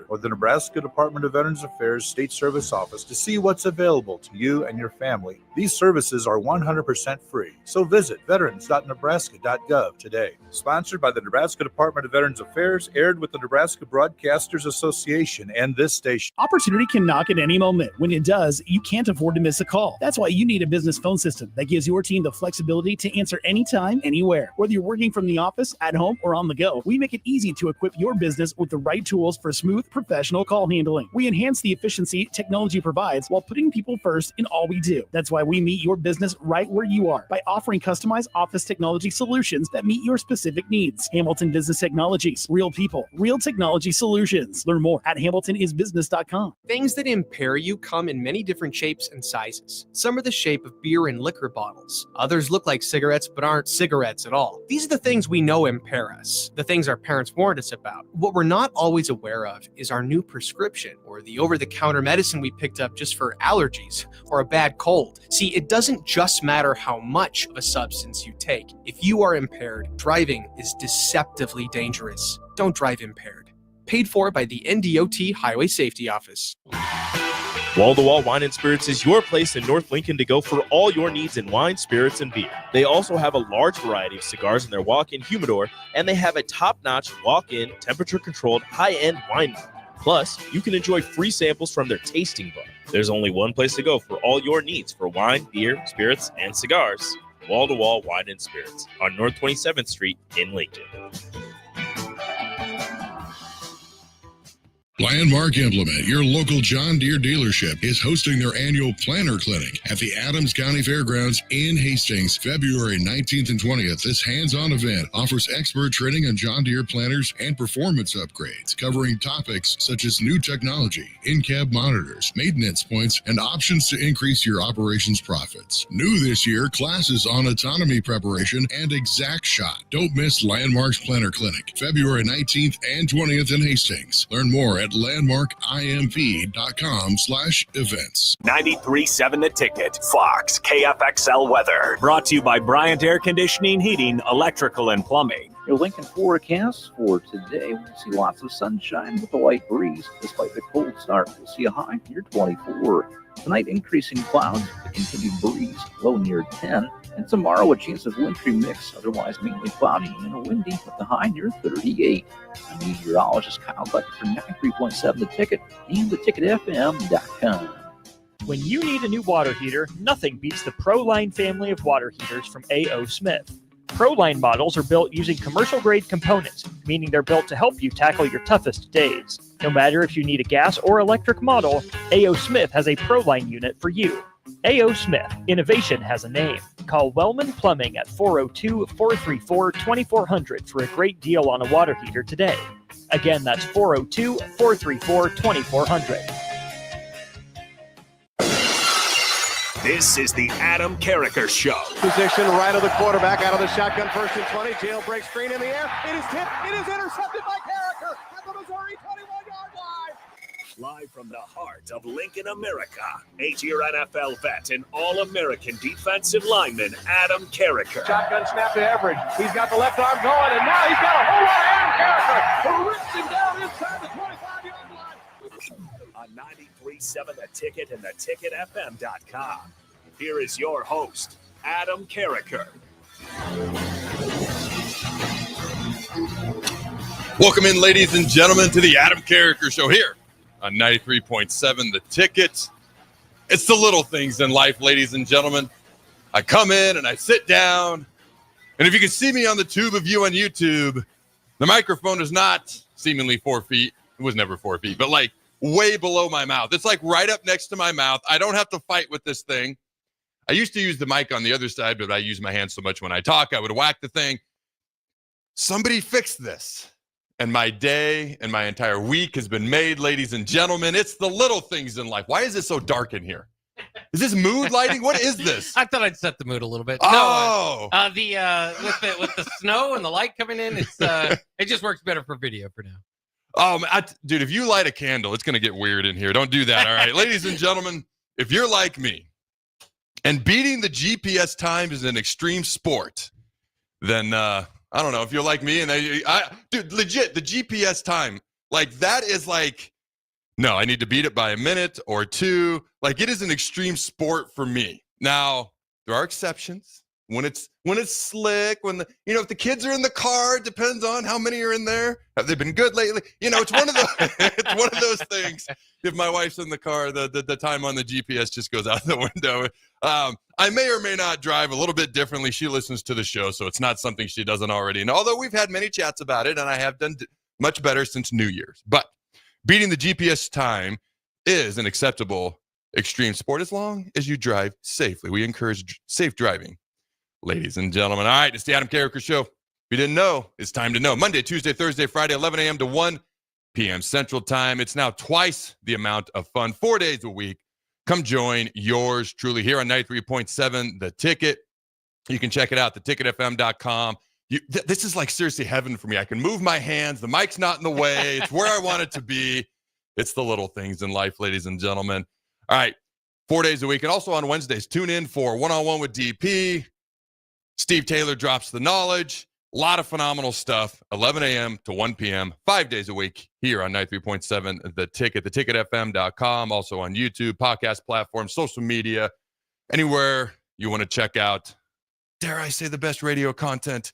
or the Nebraska Department of Veterans Affairs State Service Office to see what's available to you and your family. These services are 100% free, so visit veterans.nebraska.gov today. Sponsored by the Nebraska Department of Veterans Affairs, aired with the Nebraska Broadcasters Association and this station. Opportunity can knock at any moment. When it does, you can't afford to miss a call. That's why you need a business phone system that gives your team the flexibility to answer anytime, anywhere. Whether you're working from the office, at home, or on the go, we make it easy to equip your business with the right tools for smooth, professional call handling. We enhance the efficiency technology provides while putting people first in all we do. That's why we meet your business right where you are by offering customized office technology solutions that meet your specific needs. Hamilton Business Technologies. Real people, real technology solutions. Learn more at hamiltonisbusiness.com. Things that impair you come in many different shapes and sizes. Some are the shape of beer and liquor bottles. Others look like cigarettes but aren't cigarettes at all. These are the things we know impair us, the things our parents warned us about. What we're not always aware of is our new prescription or the over-the-counter medicine we picked up just for allergies or a bad cold. See, it doesn't just matter how much of a substance you take. If you are impaired, driving is deceptively dangerous. Don't drive impaired. Paid for by the NDOT Highway Safety Office. Wall-to-Wall Wine and Spirits is your place in North Lincoln to go for all your needs in wine, spirits, and beer. They also have a large variety of cigars in their walk-in humidor, and they have a top-notch walk-in, temperature-controlled, high-end wine bar. Plus, you can enjoy free samples from their tasting bar. There's only one place to go for all your needs for wine, beer, spirits, and cigars. Wall-to-Wall Wine and Spirits on North 27th Street in Lincoln. Landmark Implement, your local John Deere dealership, is hosting their annual Planter Clinic at the Adams County Fairgrounds in Hastings, February 19th and 20th. This hands-on event offers expert training on John Deere planters and performance upgrades, covering topics such as new technology, in-cab monitors, maintenance points, and options to increase your operations profits. New this year, classes on autonomy preparation and exact shot. Don't miss Landmark's Planter Clinic, February 19th and 20th in Hastings. Learn more at landmarkimv.com/events. 93.7 The Ticket, Fox, KFXL weather. Brought to you by Bryant Air Conditioning, Heating, Electrical, and Plumbing. Your Lincoln forecast for today, we'll see lots of sunshine with a light breeze. Despite the cold start, we'll see a high near 24. Tonight, increasing clouds, a continued breeze, low near 10. And tomorrow, a chance of wintry mix, otherwise mainly cloudy and windy with the high near 38. I'm meteorologist Kyle Becker for 93.7 The Ticket and theticketfm.com. When you need a new water heater, nothing beats the ProLine family of water heaters from A.O. Smith. ProLine models are built using commercial-grade components, meaning they're built to help you tackle your toughest days. No matter if you need a gas or electric model, A.O. Smith has a ProLine unit for you. A.O. Smith, innovation has a name. Call Wellman Plumbing at 402-434-2400 for a great deal on a water heater today. Again, that's 402-434-2400. This is the Adam Carriker Show. Position right of the quarterback, out of the shotgun, 1st and 20. Jailbreak screen in the air. It is tipped. It is intercepted by Carriker at the Missouri 21-yard line. Live from the heart of Lincoln, America, 8-year NFL vet and All-American defensive lineman Adam Carriker. Shotgun snap to Everidge. He's got the left arm going, and now he's got a whole lot of Adam Carriker who rips him down inside the 25-yard line. On 93.7 The Ticket and theticketfm.com. Here is your host, Adam Carriker. Welcome in, ladies and gentlemen, to the Adam Carriker Show here on 93.7 The Ticket. It's the little things in life, ladies and gentlemen. I come in and I sit down, and if you can see me on the tube of you on YouTube, the microphone is not seemingly 4 feet. It was never 4 feet, but like way below my mouth. It's like right up next to my mouth. I don't have to fight with this thing. I used to use the mic on the other side, but I use my hands so much when I talk, I would whack the thing. Somebody fix this. And my day and my entire week has been made, ladies and gentlemen. It's the little things in life. Why is it so dark in here? Is this mood lighting? What is this? I thought I'd set the mood a little bit. Oh, no, with the snow and the light coming in, it just works better for video for now. Dude, if you light a candle, it's gonna get weird in here. Don't do that. All right, ladies and gentlemen, if you're like me, and beating the GPS time is an extreme sport, then I don't know if you're like me. And dude, legit, the GPS time Like, that is like, no, I need to beat it by a minute or two. Like, it is an extreme sport for me. Now, there are exceptions. When it's slick, if the kids are in the car, it depends on how many are in there. Have they been good lately? It's one of those it's one of those things. If my wife's in the car, the time on the GPS just goes out the window. I may or may not drive a little bit differently. She listens to the show, so it's not something she doesn't already know. Although we've had many chats about it, and I have done much better since New Year's. But beating the GPS time is an acceptable extreme sport as long as you drive safely. We encourage safe driving, ladies and gentlemen. All right, it's the Adam Carriker Show. If you didn't know, it's time to know. Monday, Tuesday, Thursday, Friday, 11 a.m. to 1 p.m. Central Time. It's now twice the amount of fun, 4 days a week. Come join yours truly here on 93.7 The Ticket. You can check it out, theticketfm.com. This is like seriously heaven for me. I can move my hands. The mic's not in the way. It's where I want it to be. It's the little things in life, ladies and gentlemen. All right, 4 days a week. And also on Wednesdays, tune in for One-on-One with DP. Steve Taylor drops the knowledge. A lot of phenomenal stuff. 11 a.m. to 1 p.m., 5 days a week here on 93.7 The Ticket, theticketfm.com. Also on YouTube, podcast platforms, social media, anywhere you want to check out, dare I say, the best radio content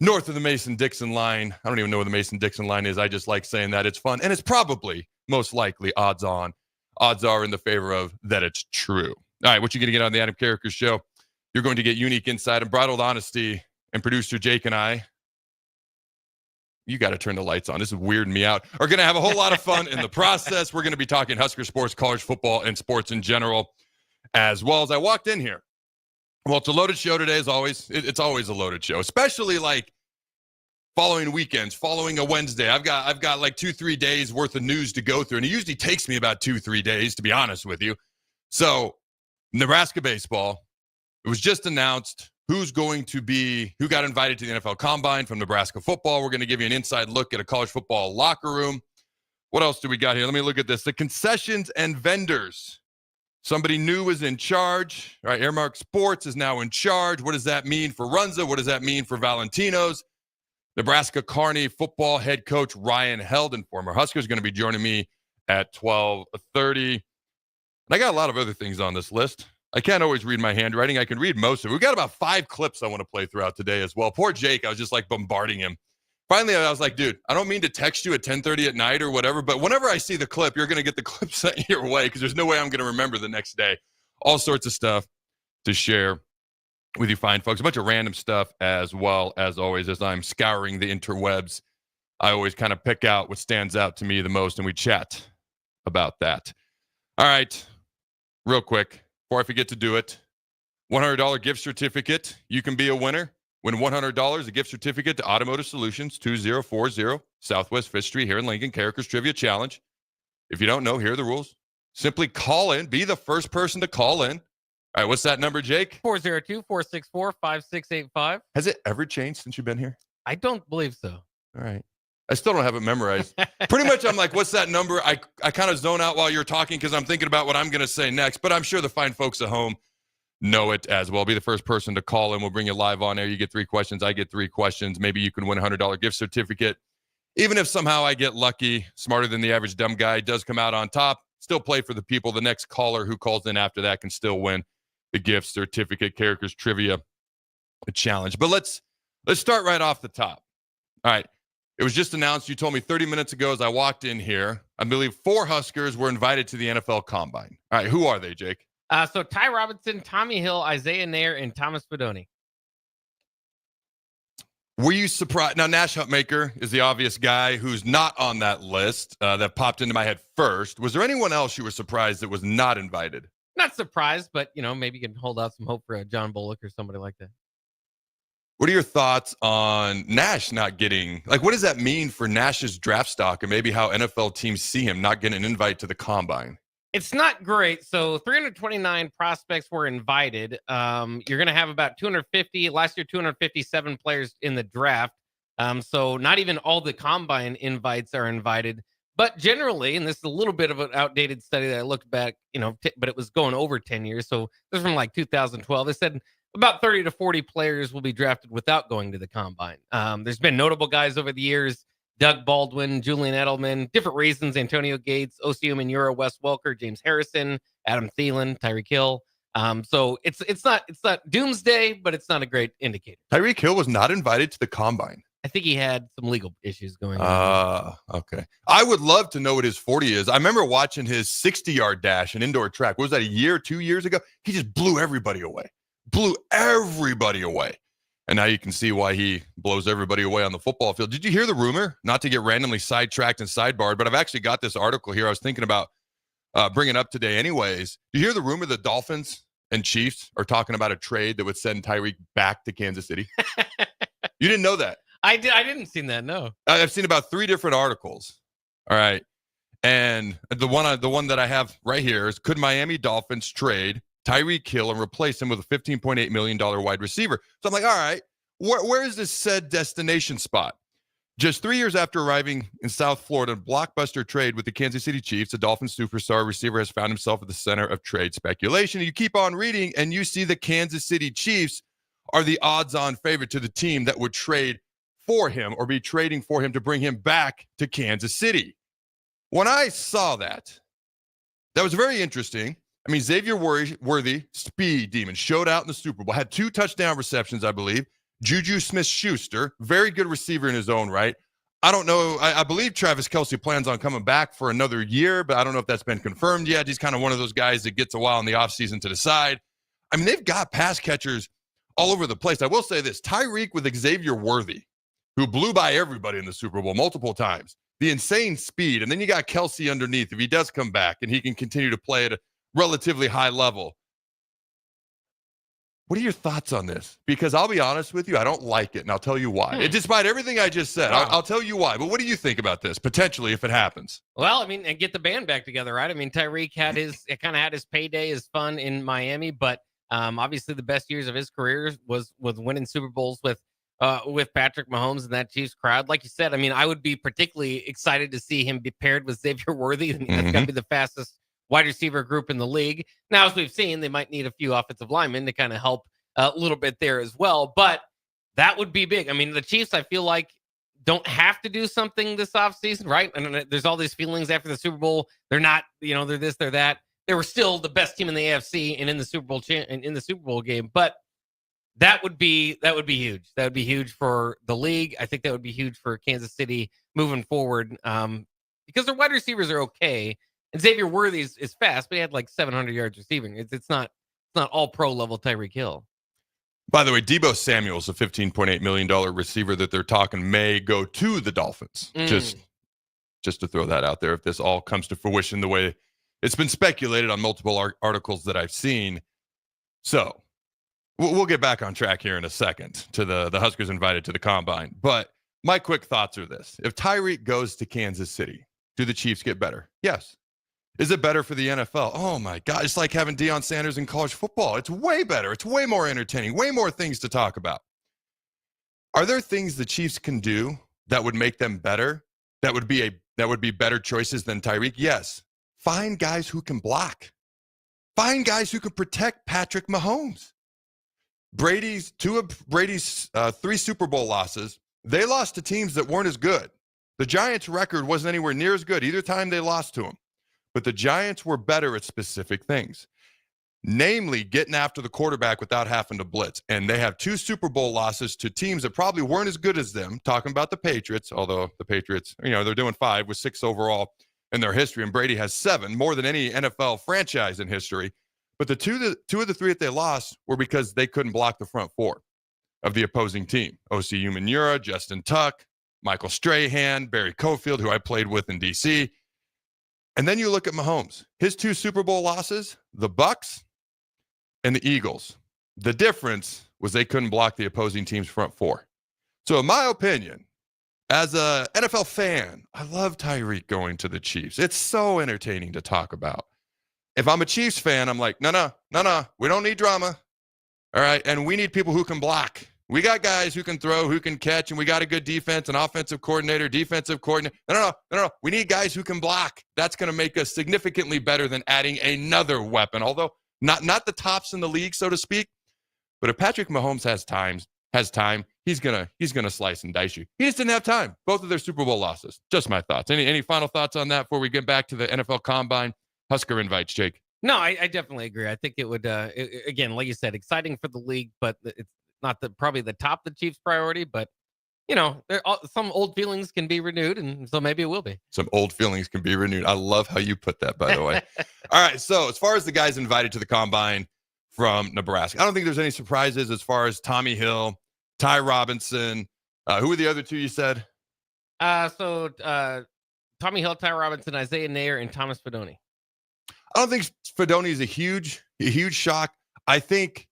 north of the Mason-Dixon line. I don't even know where the Mason-Dixon line is. I just like saying that. It's fun. And it's probably, most likely, odds are in the favor of that it's true. All right, what you going to get on the Adam Carriker Show? You're going to get unique insight and bridled honesty. And producer Jake and I, you got to turn the lights on. This is weirding me out. Are going to have a whole lot of fun in the process. We're going to be talking Husker sports, college football, and sports in general, as well. As I walked in here, well, it's a loaded show today, as always. It's always a loaded show, especially like following weekends, following a Wednesday. I've got like 2-3 days worth of news to go through, and it usually takes me about 2-3 days, to be honest with you. So, Nebraska baseball, it was just announced who got invited to the NFL Combine from Nebraska football. We're going to give you an inside look at a college football locker room. What else do we got here? Let me look at this. The concessions and vendors. Somebody new is in charge. All right, Airmark Sports is now in charge. What does that mean for Runza? What does that mean for Valentino's? Nebraska Kearney football head coach Ryan Heldon, former Husker, is going to be joining me at 12:30. And I got a lot of other things on this list. I can't always read my handwriting. I can read most of it. We've got about 5 clips I want to play throughout today as well. Poor Jake, I was just like bombarding him. Finally, I was like, dude, I don't mean to text you at 10:30 at night or whatever, but whenever I see the clip, you're going to get the clip sent your way because there's no way I'm going to remember the next day. All sorts of stuff to share with you fine folks. A bunch of random stuff as well, as always, as I'm scouring the interwebs. I always kind of pick out what stands out to me the most, and we chat about that. All right, real quick. Before I forget to do it, $100 gift certificate. You can be a winner. Win $100, a gift certificate to Automotive Solutions, 2040 Southwest 5th Street here in Lincoln, Carriker's Trivia Challenge. If you don't know, here are the rules. Simply call in. Be the first person to call in. All right, what's that number, Jake? 402-464-5685. Has it ever changed since you've been here? I don't believe so. All right. I still don't have it memorized. Pretty much I'm like, what's that number? I kind of zone out while you're talking because I'm thinking about what I'm going to say next, but I'm sure the fine folks at home know it as well. Be the first person to call in. We'll bring you live on air. You get 3 questions. I get 3 questions. Maybe you can win a $100 gift certificate. Even if somehow I get lucky, smarter than the average dumb guy, does come out on top, still play for the people. The next caller who calls in after that can still win the gift certificate, Carriker's Trivia Challenge. But let's start right off the top. All right. It was just announced, you told me 30 minutes ago as I walked in here, I believe 4 Huskers were invited to the NFL Combine. All right, who are they, Jake? So Ty Robinson, Tommy Hill, Isaiah Nair, and Thomas Fedoni. Were you surprised? Now, Nash Hutmaker is the obvious guy who's not on that list that popped into my head first. Was there anyone else you were surprised that was not invited? Not surprised, but, maybe you can hold out some hope for a John Bullock or somebody like that. What are your thoughts on Nash not getting, what does that mean for Nash's draft stock and maybe how NFL teams see him not getting an invite to the Combine? It's not great. So 329 prospects were invited. You're going to have about 250, last year 257 players in the draft. So not even all the Combine invites are invited. But generally, and this is a little bit of an outdated study that I looked back, but it was going over 10 years. So this is from 2012. They said about 30 to 40 players will be drafted without going to the Combine. There's been notable guys over the years. Doug Baldwin, Julian Edelman, different reasons. Antonio Gates, Osi Umenyiora, Wes Welker, James Harrison, Adam Thielen, Tyreek Hill. So it's not doomsday, but it's not a great indicator. Tyreek Hill was not invited to the combine. I think he had some legal issues going on. Okay. I would love to know what his 40 is. I remember watching his 60-yard dash in indoor track. What was that, a year, 2 years ago? He just blew everybody away. And now you can see why he blows everybody away on the football field. Did you hear the rumor? Not to get randomly sidetracked and sidebarred, but I've actually got this article here I was thinking about bringing up today anyways. Did you hear the rumor the Dolphins and Chiefs are talking about a trade that would send Tyreek back to Kansas City? You didn't know that? I didn't see that, no. I've seen about 3 different articles. All right. And the one that I have right here is, could Miami Dolphins trade Tyreek Hill and replace him with a $15.8 million wide receiver? So I'm like, all right, where is this said destination spot? Just 3 years after arriving in South Florida, blockbuster trade with the Kansas City Chiefs, the Dolphins superstar receiver has found himself at the center of trade speculation. You keep on reading and you see the Kansas City Chiefs are the odds-on favorite to the team that would trade for him or be trading for him to bring him back to Kansas City. When I saw that was very interesting. I mean, Xavier Worthy, speed demon, showed out in the Super Bowl, had 2 touchdown receptions, I believe. Juju Smith-Schuster, very good receiver in his own right. I don't know. I believe Travis Kelce plans on coming back for another year, but I don't know if that's been confirmed yet. He's kind of one of those guys that gets a while in the offseason to decide. I mean, they've got pass catchers all over the place. I will say this, Tyreek with Xavier Worthy, who blew by everybody in the Super Bowl multiple times, the insane speed, and then you got Kelce underneath if he does come back and he can continue to play at a relatively high level. What are your thoughts on this? Because I'll be honest with you, I don't like it, and I'll tell you why. Despite everything I just said, I'll tell you why. But what do you think about this, potentially, if it happens? Well, I mean, and get the band back together, right? I mean, Tyreek had his payday, his fun in Miami, but obviously the best years of his career was winning Super Bowls with Patrick Mahomes and that Chiefs crowd. Like you said, I mean, I would be particularly excited to see him be paired with Xavier Worthy. I mean, that's got to be the fastest wide receiver group in the league. Now, as we've seen, they might need a few offensive linemen to kind of help a little bit there as well, but that would be big. I mean, the Chiefs, I feel like, don't have to do something this offseason, right? And there's all these feelings after the Super Bowl. They're not, they're this, they're that. They were still the best team in the AFC and in the Super Bowl in the Super Bowl game, but that would be huge. That would be huge for the league. I think that would be huge for Kansas City moving forward, because their wide receivers are okay. And Xavier Worthy is fast, but he had like 700 yards receiving. It's not all pro level Tyreek Hill. By the way, Deebo Samuel's a $15.8 million receiver that they're talking may go to the Dolphins. Just to throw that out there, if this all comes to fruition the way it's been speculated on multiple articles that I've seen. So we'll get back on track here in a second to the Huskers invited to the Combine. But my quick thoughts are this. If Tyreek goes to Kansas City, do the Chiefs get better? Yes. Is it better for the NFL? Oh, my God. It's like having Deion Sanders in college football. It's way better. It's way more entertaining, way more things to talk about. Are there things the Chiefs can do that would make them better, that would be better choices than Tyreek? Yes. Find guys who can block. Find guys who can protect Patrick Mahomes. Two of Brady's 3 Super Bowl losses, they lost to teams that weren't as good. The Giants' record wasn't anywhere near as good either time they lost to them. But the Giants were better at specific things, namely getting after the quarterback without having to blitz. And they have 2 Super Bowl losses to teams that probably weren't as good as them, talking about the Patriots, although the Patriots, they're doing 5 with 6 overall in their history, and Brady has 7, more than any NFL franchise in history. But the two of the 3 that they lost were because they couldn't block the front 4 of the opposing team. Osi Umenyiora, Justin Tuck, Michael Strahan, Barry Cofield, who I played with in D.C., and then you look at Mahomes. His 2 Super Bowl losses, the Bucs and the Eagles. The difference was they couldn't block the opposing team's front 4. So in my opinion, as an NFL fan, I love Tyreek going to the Chiefs. It's so entertaining to talk about. If I'm a Chiefs fan, I'm like, no, we don't need drama. All right, and we need people who can block. We got guys who can throw, who can catch, and we got a good defense, an offensive coordinator, defensive coordinator. No. We need guys who can block. That's going to make us significantly better than adding another weapon, although not the tops in the league, so to speak. But if Patrick Mahomes has time, he's gonna slice and dice you. He just didn't have time. Both of their Super Bowl losses. Just my thoughts. Any final thoughts on that before we get back to the NFL Combine? Husker invites, Jake. No, I definitely agree. I think it would, again, like you said, exciting for the league, but it's not probably the top of the Chiefs' priority. But some old feelings can be renewed, and so maybe it will be. Some old feelings can be renewed. I love how you put that, by the way. All right, so as far as the guys invited to the Combine from Nebraska, I don't think there's any surprises as far as Tommy Hill, Ty Robinson. Who were the other two you said? Tommy Hill, Ty Robinson, Isaiah Nair, and Thomas Fidone. I don't think Fidone is a huge shock. I think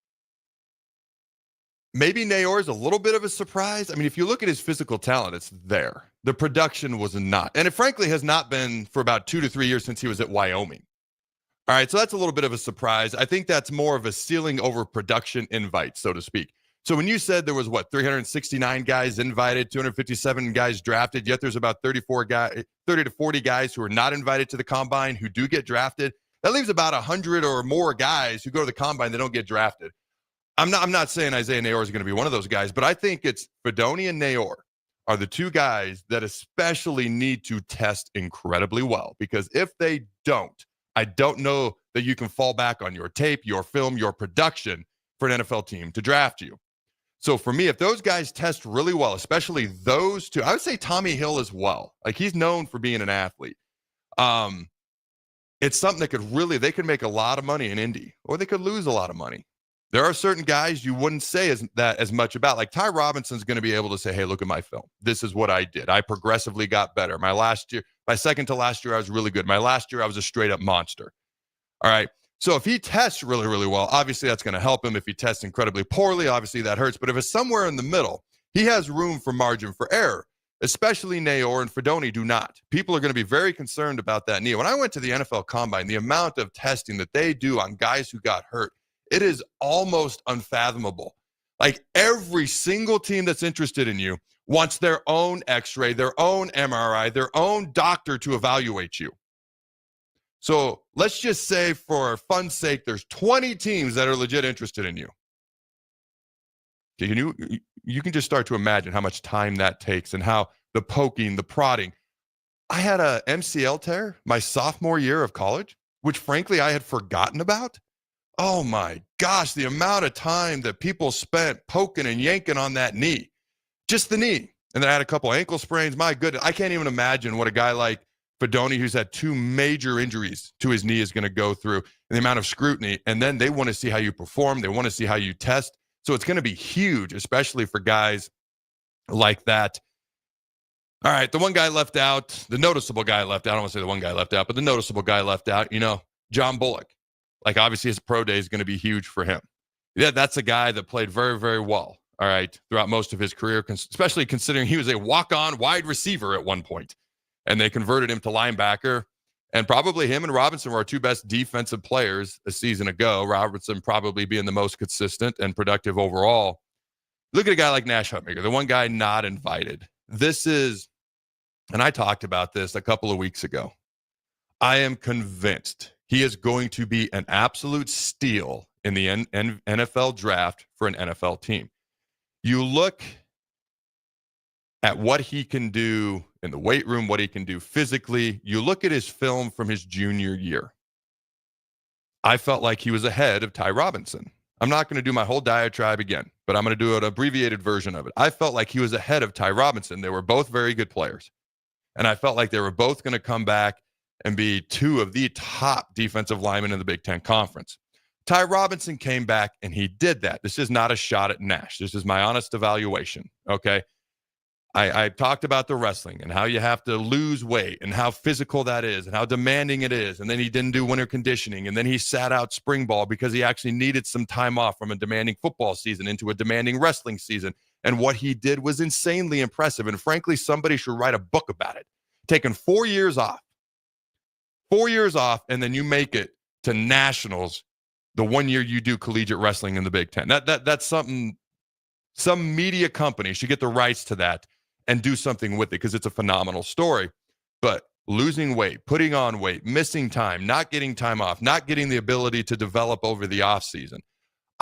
maybe Nair is a little bit of a surprise. I mean, if you look at his physical talent, it's there. The production was not. And it frankly has not been for about 2 to 3 years since he was at Wyoming. All right, so that's a little bit of a surprise. I think that's more of a ceiling over production invite, so to speak. So when you said there was, 369 guys invited, 257 guys drafted, yet there's about 30 to 40 guys who are not invited to the Combine who do get drafted, that leaves about 100 or more guys who go to the Combine that don't get drafted. I'm not saying Isaiah Nair is going to be one of those guys, but I think it's Fidone and Nair are the two guys that especially need to test incredibly well, because if they don't, I don't know that you can fall back on your tape, your film, your production for an NFL team to draft you. So for me, if those guys test really well, especially those two, I would say Tommy Hill as well. Like, he's known for being an athlete. It's something that they could make a lot of money in Indy, or they could lose a lot of money. There are certain guys you wouldn't say as much about. Like Ty Robinson's going to be able to say, hey, look at my film. This is what I did. I progressively got better. My second to last year, I was really good. My last year, I was a straight up monster. All right. So if he tests really, really well, obviously that's going to help him. If he tests incredibly poorly, obviously that hurts. But if it's somewhere in the middle, he has room for margin for error, especially Nair and Fidone do not. People are going to be very concerned about that knee. When I went to the NFL Combine, the amount of testing that they do on guys who got hurt, it is almost unfathomable. Like, every single team that's interested in you wants their own x-ray, their own MRI, their own doctor to evaluate you. So let's just say, for fun's sake, there's 20 teams that are legit interested in you. You can just start to imagine how much time that takes and how the poking, the prodding. I had a MCL tear my sophomore year of college, which frankly I had forgotten about. Oh my gosh, the amount of time that people spent poking and yanking on that knee, just the knee. And then I had a couple ankle sprains. My goodness, I can't even imagine what a guy like Fidone, who's had 2 major injuries to his knee, is going to go through, and the amount of scrutiny. And then they want to see how you perform. They want to see how you test. So it's going to be huge, especially for guys like that. All right, the one guy left out, the noticeable guy left out. I don't want to say the one guy left out, but the noticeable guy left out, John Bullock. Like, obviously his pro day is going to be huge for him. Yeah, that's a guy that played very, very well, all right, throughout most of his career, especially considering he was a walk-on wide receiver at one point, and they converted him to linebacker. And probably him and Robinson were our 2 best defensive players a season ago. Robinson probably being the most consistent and productive overall. Look at a guy like Nash Hutmaker, the one guy not invited. This is, and I talked about this a couple of weeks ago, I am convinced he is going to be an absolute steal in the NFL draft for an NFL team. You look at what he can do in the weight room, what he can do physically. You look at his film from his junior year. I felt like he was ahead of Ty Robinson. I'm not going to do my whole diatribe again, but I'm going to do an abbreviated version of it. I felt like he was ahead of Ty Robinson. They were both very good players. And I felt like they were both going to come back and be 2 of the top defensive linemen in the Big Ten Conference. Ty Robinson came back and he did that. This is not a shot at Nash. This is my honest evaluation, okay? I talked about the wrestling and how you have to lose weight and how physical that is and how demanding it is. And then he didn't do winter conditioning. And then he sat out spring ball because he actually needed some time off from a demanding football season into a demanding wrestling season. And what he did was insanely impressive. And frankly, somebody should write a book about it. Taking 4 years off, and then you make it to nationals the 1 year you do collegiate wrestling in the Big Ten. That's something, some media company should get the rights to that and do something with it, because it's a phenomenal story. But losing weight, putting on weight, missing time, not getting time off, not getting the ability to develop over the offseason.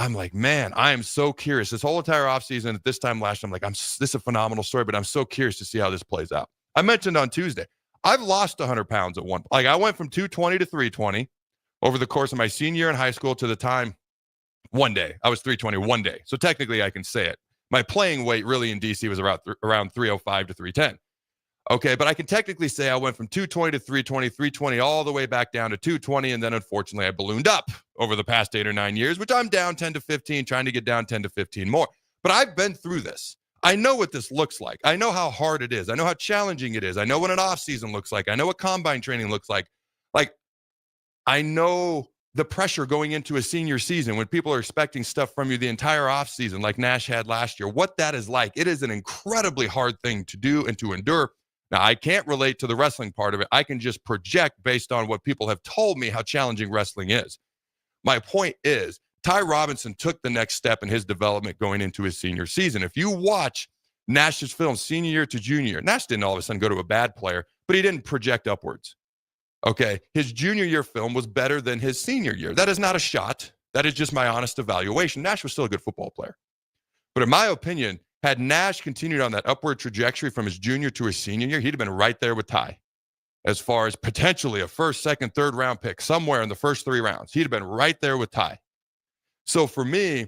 I'm like, man, I am so curious. This whole entire offseason at this time last year, I'm like, this is a phenomenal story, but I'm so curious to see how this plays out. I mentioned on Tuesday, I've lost 100 pounds at one. Like I went from 220 to 320 over the course of my senior year in high school to the time one day. I was 320 one day. So technically I can say it. My playing weight really in DC was around 305 to 310. Okay, but I can technically say I went from 220 to 320, 320 all the way back down to 220, and then unfortunately I ballooned up over the past 8 or 9 years, which I'm down 10 to 15, trying to get down 10 to 15 more. But I've been through this. I know what this looks like. I know how hard it is. I know how challenging it is. I know what an off season looks like. I know what combine training looks like. Like, I know the pressure going into a senior season when people are expecting stuff from you the entire off season, like Nash had last year, what that is like. It is an incredibly hard thing to do and to endure. Now, I can't relate to the wrestling part of it. I can just project based on what people have told me how challenging wrestling is. My point is, Ty Robinson took the next step in his development going into his senior season. If you watch Nash's film senior year to junior year, Nash didn't all of a sudden go to a bad player, but he didn't project upwards. Okay, his junior year film was better than his senior year. That is not a shot. That is just my honest evaluation. Nash was still a good football player. But in my opinion, had Nash continued on that upward trajectory from his junior to his senior year, he'd have been right there with Ty as far as potentially a first, second, third round pick somewhere in the first 3 rounds. He'd have been right there with Ty. So for me,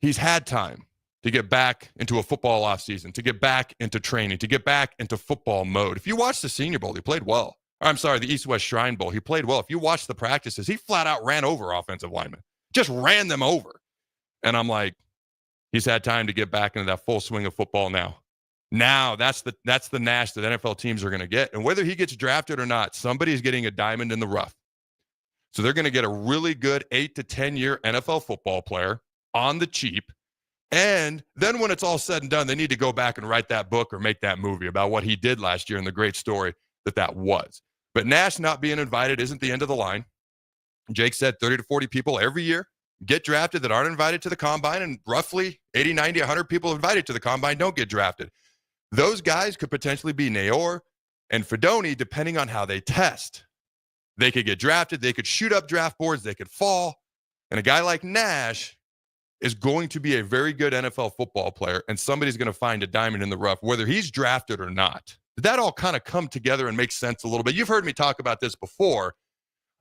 he's had time to get back into a football offseason, to get back into training, to get back into football mode. If you watch the Senior Bowl, he played well. I'm sorry, the East-West Shrine Bowl, he played well. If you watch the practices, he flat out ran over offensive linemen, just ran them over. And I'm like, he's had time to get back into that full swing of football now. Now that's the Nash that NFL teams are going to get. And whether he gets drafted or not, somebody's getting a diamond in the rough. So they're going to get a really good 8 to 10 year NFL football player on the cheap. And then when it's all said and done, they need to go back and write that book or make that movie about what he did last year and the great story that was. But Nash not being invited isn't the end of the line. Jake said 30 to 40 people every year get drafted that aren't invited to the combine, and roughly 80, 90, 100 people invited to the combine don't get drafted. Those guys could potentially be Nayor and Fedoni, depending on how they test. They could get drafted. They could shoot up draft boards. They could fall. And a guy like Nash is going to be a very good NFL football player, and somebody's going to find a diamond in the rough, whether he's drafted or not. Did that all kind of come together and make sense a little bit? You've heard me talk about this before,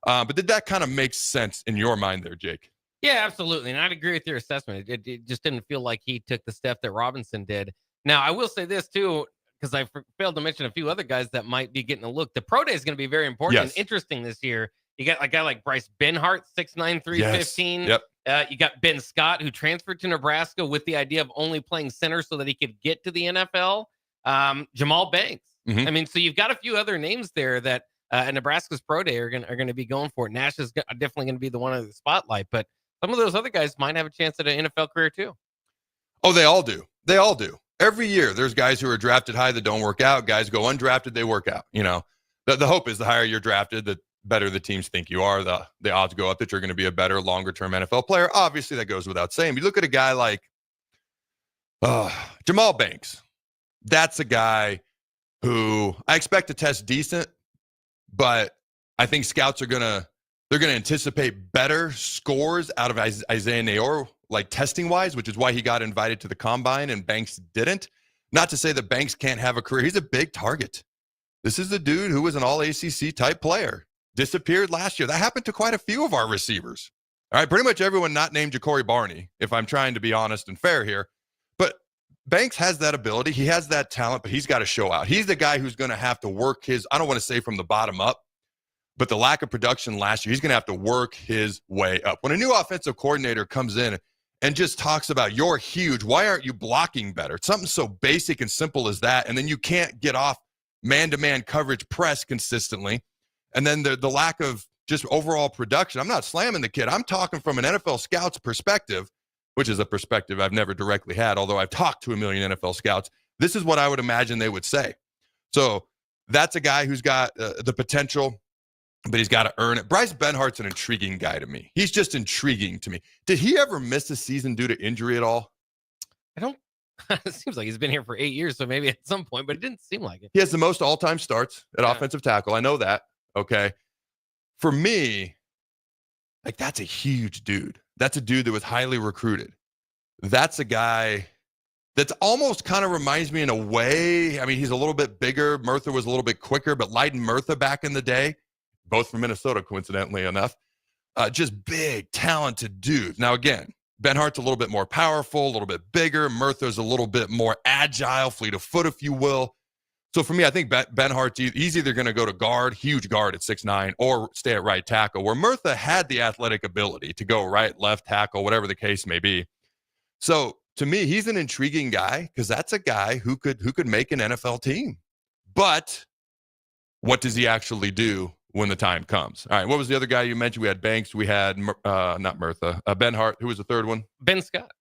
but did that kind of make sense in your mind there, Jake? Yeah, absolutely. And I'd agree with your assessment. It just didn't feel like he took the step that Robinson did. Now, I will say this, too, because I failed to mention a few other guys that might be getting a look. The Pro Day is going to be very important and interesting this year. You got a guy like Bryce Benhart, 6'9", 315. Yes. Yep. You got Ben Scott, who transferred to Nebraska with the idea of only playing center so that he could get to the NFL. Jamal Banks. Mm-hmm. I mean, so you've got a few other names there that at Nebraska's Pro Day are going to be going for it. Nash is definitely going to be the one in the spotlight, but some of those other guys might have a chance at an NFL career too. Oh, they all do. They all do. Every year, there's guys who are drafted high that don't work out. Guys go undrafted, they work out. You know, the hope is the higher you're drafted, the better the teams think you are. The odds go up that you're going to be a better, longer-term NFL player. Obviously, that goes without saying. But you look at a guy like Jamal Banks. That's a guy who I expect to test decent, but I think scouts are going to anticipate better scores out of Isaiah Nayor, like testing-wise, which is why he got invited to the combine and Banks didn't. Not to say that Banks can't have a career. He's a big target. This is the dude who was an all-ACC type player. Disappeared last year. That happened to quite a few of our receivers. All right, pretty much everyone not named Ja'Cory Barney, if I'm trying to be honest and fair here. But Banks has that ability. He has that talent, but he's got to show out. He's the guy who's going to have to work his, I don't want to say from the bottom up, but the lack of production last year, he's going to have to work his way up. When a new offensive coordinator comes in and just talks about you're huge, why aren't you blocking better? It's something so basic and simple as that, and then you can't get off man-to-man coverage press consistently, and then the lack of just overall production. I'm not slamming the kid. I'm talking from an NFL scout's perspective, which is a perspective I've never directly had, although I've talked to a million NFL scouts. This is what I would imagine they would say. So that's a guy who's got the potential, but he's got to earn it. Bryce Benhart's an intriguing guy to me. He's just intriguing to me. Did he ever miss a season due to injury at all? I don't. It seems like he's been here for 8 years, so maybe at some point, but it didn't seem like it. He has the most all-time starts at offensive tackle. I know that. Okay. For me, like, that's a huge dude. That's a dude that was highly recruited. That's a guy that's almost kind of reminds me in a way. I mean, he's a little bit bigger. Murtha was a little bit quicker, but Leiden Murtha back in the day, both from Minnesota, coincidentally enough, just big, talented dudes. Now, again, Benhart's a little bit more powerful, a little bit bigger. Murtha's a little bit more agile, fleet of foot, if you will. So for me, I think Benhart's he's either going to go to guard, huge guard at 6'9", or stay at right tackle, where Murtha had the athletic ability to go right, left tackle, whatever the case may be. So to me, he's an intriguing guy because that's a guy who could make an NFL team. But what does he actually do when the time comes? All right, what was the other guy you mentioned? We had Banks. We had, not Murtha, Benhart. Who was the third one? Ben Scott.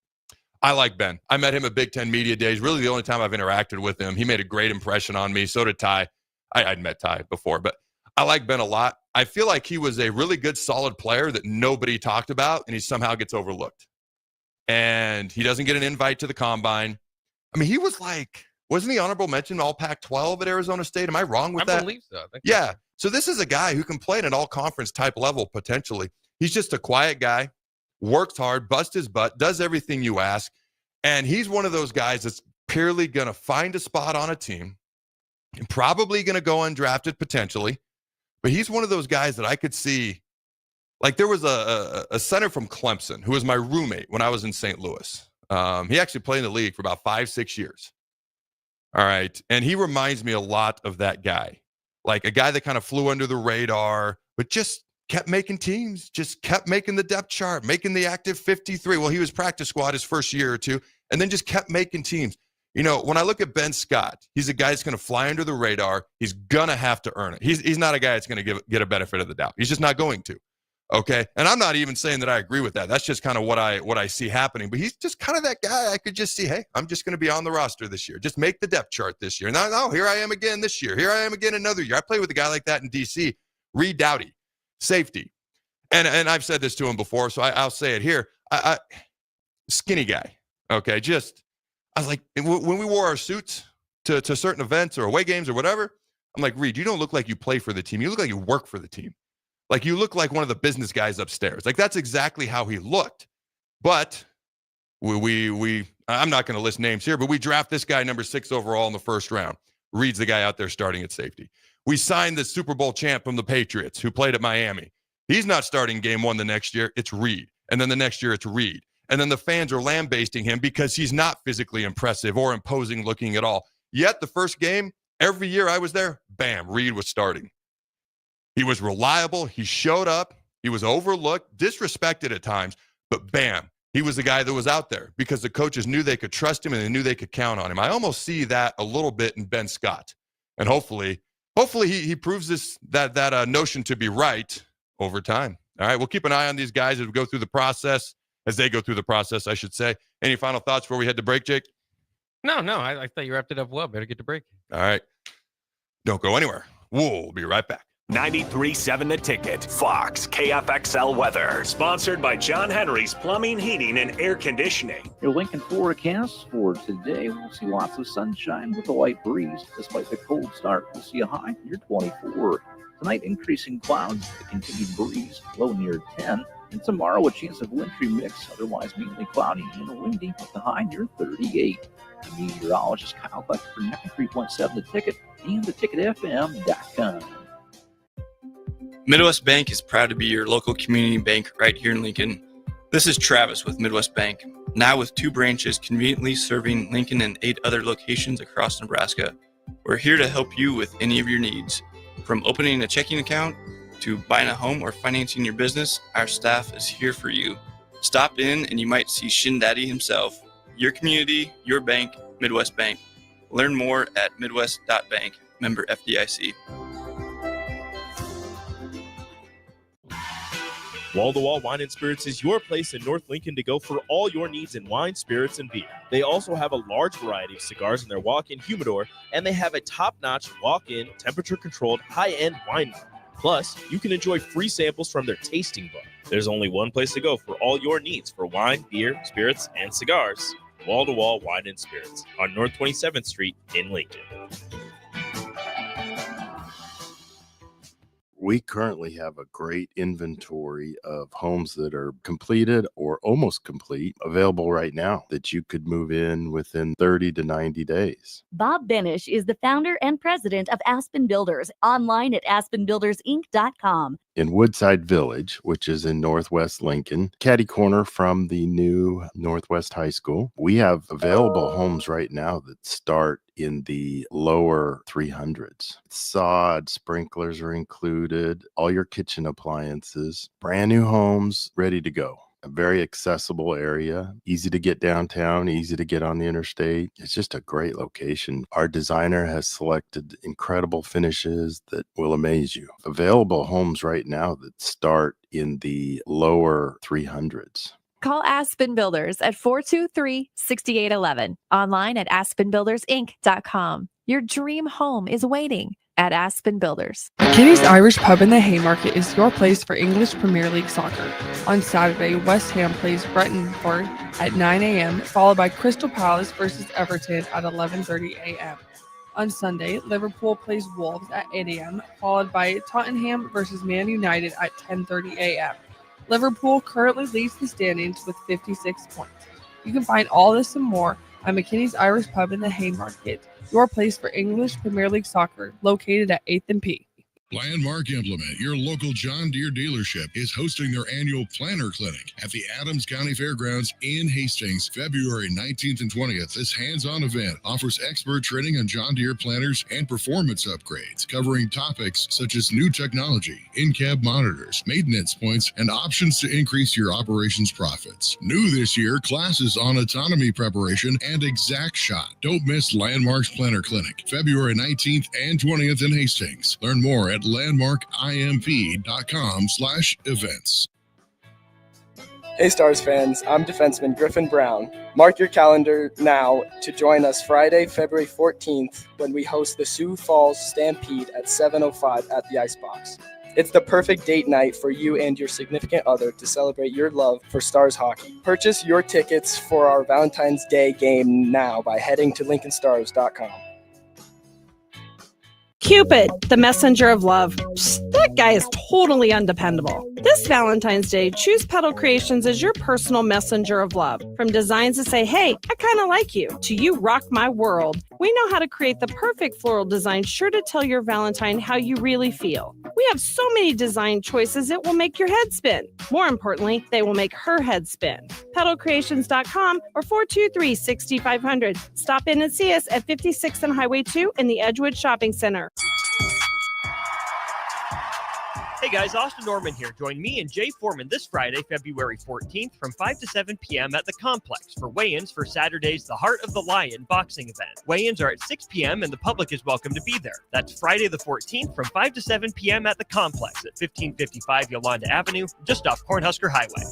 I like Ben. I met him at Big Ten Media Days. Really the only time I've interacted with him. He made a great impression on me. So did Ty. I'd met Ty before, but I like Ben a lot. I feel like he was a really good, solid player that nobody talked about, and he somehow gets overlooked. And he doesn't get an invite to the combine. I mean, he was like, wasn't he honorable mention all Pac-12 at Arizona State? Am I wrong with that? I believe so. Yeah. So this is a guy who can play at an all-conference type level potentially. He's just a quiet guy, works hard, busts his butt, does everything you ask. And he's one of those guys that's purely going to find a spot on a team and probably going to go undrafted potentially. But he's one of those guys that I could see. Like there was a center from Clemson who was my roommate when I was in St. Louis. He actually played in the league for about 5-6 years. All right. And he reminds me a lot of that guy. Like a guy that kind of flew under the radar, but just kept making teams, just kept making the depth chart, making the active 53. Well, he was practice squad his first year or two, and then just kept making teams. You know, when I look at Ben Scott, he's a guy that's going to fly under the radar. He's going to have to earn it. He's not a guy that's going to get a benefit of the doubt. He's just not going to. Okay. And I'm not even saying that I agree with that. That's just kind of what I see happening. But he's just kind of that guy I could just see, hey, I'm just going to be on the roster this year. Just make the depth chart this year. Now, here I am again this year. Here I am again another year. I played with a guy like that in D.C., Reed Doughty, safety. And I've said this to him before, so I'll say it here. Skinny guy. Okay. I was like, when we wore our suits to certain events or away games or whatever, I'm like, Reed, you don't look like you play for the team. You look like you work for the team. Like you look like one of the business guys upstairs. Like that's exactly how he looked. But we I'm not going to list names here, but we draft this guy number 6 overall in the first round. Reed's the guy out there starting at safety. We signed the Super Bowl champ from the Patriots who played at Miami. He's not starting game 1 the next year. It's Reed. And then the next year it's Reed. And then the fans are lambasting him because he's not physically impressive or imposing looking at all. Yet the first game, every year I was there, bam, Reed was starting. He was reliable. He showed up. He was overlooked, disrespected at times, but bam, he was the guy that was out there because the coaches knew they could trust him and they knew they could count on him. I almost see that a little bit in Ben Scott. And hopefully he proves that notion to be right over time. All right, we'll keep an eye on these guys as we go through the process, as they go through the process, I should say. Any final thoughts before we head to break, Jake? No, I thought you wrapped it up well. Better get to break. All right. Don't go anywhere. We'll be right back. 93.7 The Ticket, Fox, KFXL weather. Sponsored by John Henry's Plumbing, Heating, and Air Conditioning. Your Lincoln forecast for today, we'll see lots of sunshine with a light breeze. Despite the cold start, we'll see a high near 24. Tonight, increasing clouds, a continued breeze, low near 10. And tomorrow, a chance of wintry mix, otherwise mainly cloudy and windy with the high near 38. The meteorologist Kyle Beck for 93.7 The Ticket and theticketfm.com. Midwest Bank is proud to be your local community bank right here in Lincoln. This is Travis with Midwest Bank, now with 2 branches conveniently serving Lincoln and 8 other locations across Nebraska. We're here to help you with any of your needs. From opening a checking account to buying a home or financing your business, our staff is here for you. Stop in and you might see Shin Daddy himself. Your community, your bank, Midwest Bank. Learn more at midwest.bank, member FDIC. Wall-to-Wall Wine and Spirits is your place in North Lincoln to go for all your needs in wine, spirits, and beer. They also have a large variety of cigars in their walk-in humidor, and they have a top-notch walk-in, temperature-controlled, high-end wine bar. Plus, you can enjoy free samples from their tasting bar. There's only one place to go for all your needs for wine, beer, spirits, and cigars. Wall-to-Wall Wine and Spirits on North 27th Street in Lincoln. We currently have a great inventory of homes that are completed or almost complete available right now that you could move in within 30 to 90 days. Bob Benish is the founder and president of Aspen Builders, online at aspenbuildersinc.com. In Woodside Village, which is in Northwest Lincoln, catty corner from the new Northwest High School, we have available homes right now that start in the lower 300s. Sod, sprinklers are included, all your kitchen appliances, brand new homes ready to go. A very accessible area, easy to get downtown, easy to get on the interstate. It's just a great location. Our designer has selected incredible finishes that will amaze you. Available homes right now that start in the lower 300s. Call Aspen Builders at 423-6811. Online at aspenbuildersinc.com. Your dream home is waiting at Aspen Builders. Kitty's Irish Pub in the Haymarket is your place for English Premier League soccer. On Saturday, West Ham plays Brentford at 9 a.m., followed by Crystal Palace versus Everton at 11:30 a.m. On Sunday, Liverpool plays Wolves at 8 a.m., followed by Tottenham versus Man United at 10:30 a.m. Liverpool currently leads the standings with 56 points. You can find all this and more at McKinney's Irish Pub in the Haymarket, your place for English Premier League soccer, located at 8th and P. Landmark Implement, your local John Deere dealership, is hosting their annual Planner Clinic at the Adams County Fairgrounds in Hastings, February 19th and 20th. This hands-on event offers expert training on John Deere planners and performance upgrades, covering topics such as new technology, in-cab monitors, maintenance points, and options to increase your operations profits. New this year, classes on autonomy preparation and exact shot. Don't miss Landmark's Planner Clinic, February 19th and 20th in Hastings. Learn more at landmarkimp.com/events. Hey Stars fans, I'm defenseman Griffin Brown. Mark your calendar now to join us Friday, February 14th when we host the Sioux Falls Stampede at 7:05 at the Icebox. It's the perfect date night for you and your significant other to celebrate your love for Stars hockey. Purchase your tickets for our Valentine's Day game now by heading to LincolnStars.com. Cupid, the messenger of love. Psst, that guy is totally undependable. This Valentine's Day, choose Petal Creations as your personal messenger of love. From designs that say, hey, I kind of like you, to you rock my world, we know how to create the perfect floral design sure to tell your Valentine how you really feel. We have so many design choices it will make your head spin. More importantly, they will make her head spin. PetalCreations.com or 423-6500. Stop in and see us at 56th and Highway 2 in the Edgewood Shopping Center. Hey guys, Austin Norman here. Join me and Jay Foreman this Friday, February 14th from 5 to 7 p.m. at the Complex for weigh-ins for Saturday's The Heart of the Lion boxing event. Weigh-ins are at 6 p.m. and the public is welcome to be there. That's Friday the 14th from 5 to 7 p.m. at the Complex at 1555 Yolanda Avenue, just off Cornhusker Highway.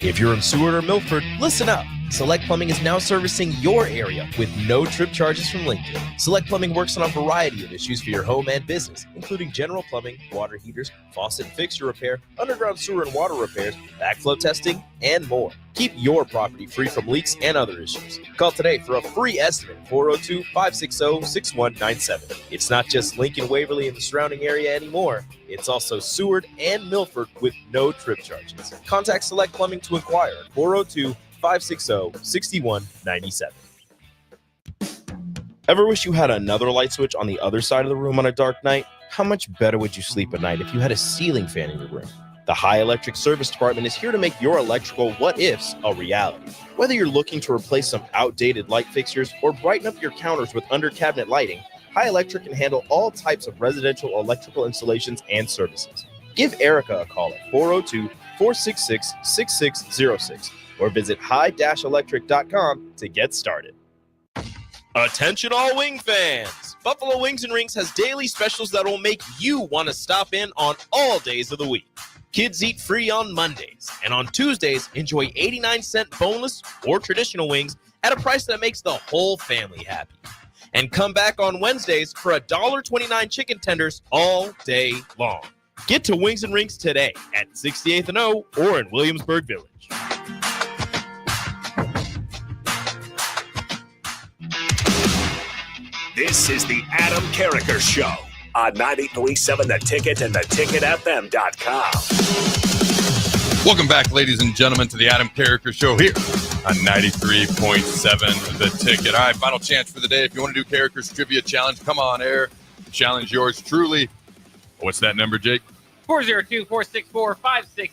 If you're in Seward or Milford, listen up. Select Plumbing is now servicing your area with no trip charges from Lincoln. Select Plumbing works on a variety of issues for your home and business, including general plumbing, water heaters, faucet and fixture repair, underground sewer and water repairs, backflow testing, and more. Keep your property free from leaks and other issues. Call today for a free estimate, 402-560-6197. It's not just Lincoln, Waverly, and the surrounding area anymore. It's also Seward and Milford with no trip charges. Contact Select Plumbing to inquire at 402-560-6197. Ever wish you had another light switch on the other side of the room on a dark night? How much better would you sleep at night if you had a ceiling fan in your room? The High Electric Service Department is here to make your electrical what-ifs a reality. Whether you're looking to replace some outdated light fixtures or brighten up your counters with under-cabinet lighting, High Electric can handle all types of residential electrical installations and services. Give Erica a call at 402-466-6606 or visit high-electric.com to get started. Attention all wing fans! Buffalo Wings and Rings has daily specials that will make you want to stop in on all days of the week. Kids eat free on Mondays, and on Tuesdays, enjoy 89-cent boneless or traditional wings at a price that makes the whole family happy. And come back on Wednesdays for $1.29 chicken tenders all day long. Get to Wings and Rings today at 68th and O or in Williamsburg Village. This is the Adam Carriker Show on 93.7 The Ticket and theticketfm.com. Welcome back, ladies and gentlemen, to the Adam Carriker Show here on 93.7 The Ticket. All right, final chance for the day. If you want to do Carriker's Trivia Challenge, come on air. Challenge yours truly. What's that number, Jake? 402-464-5685.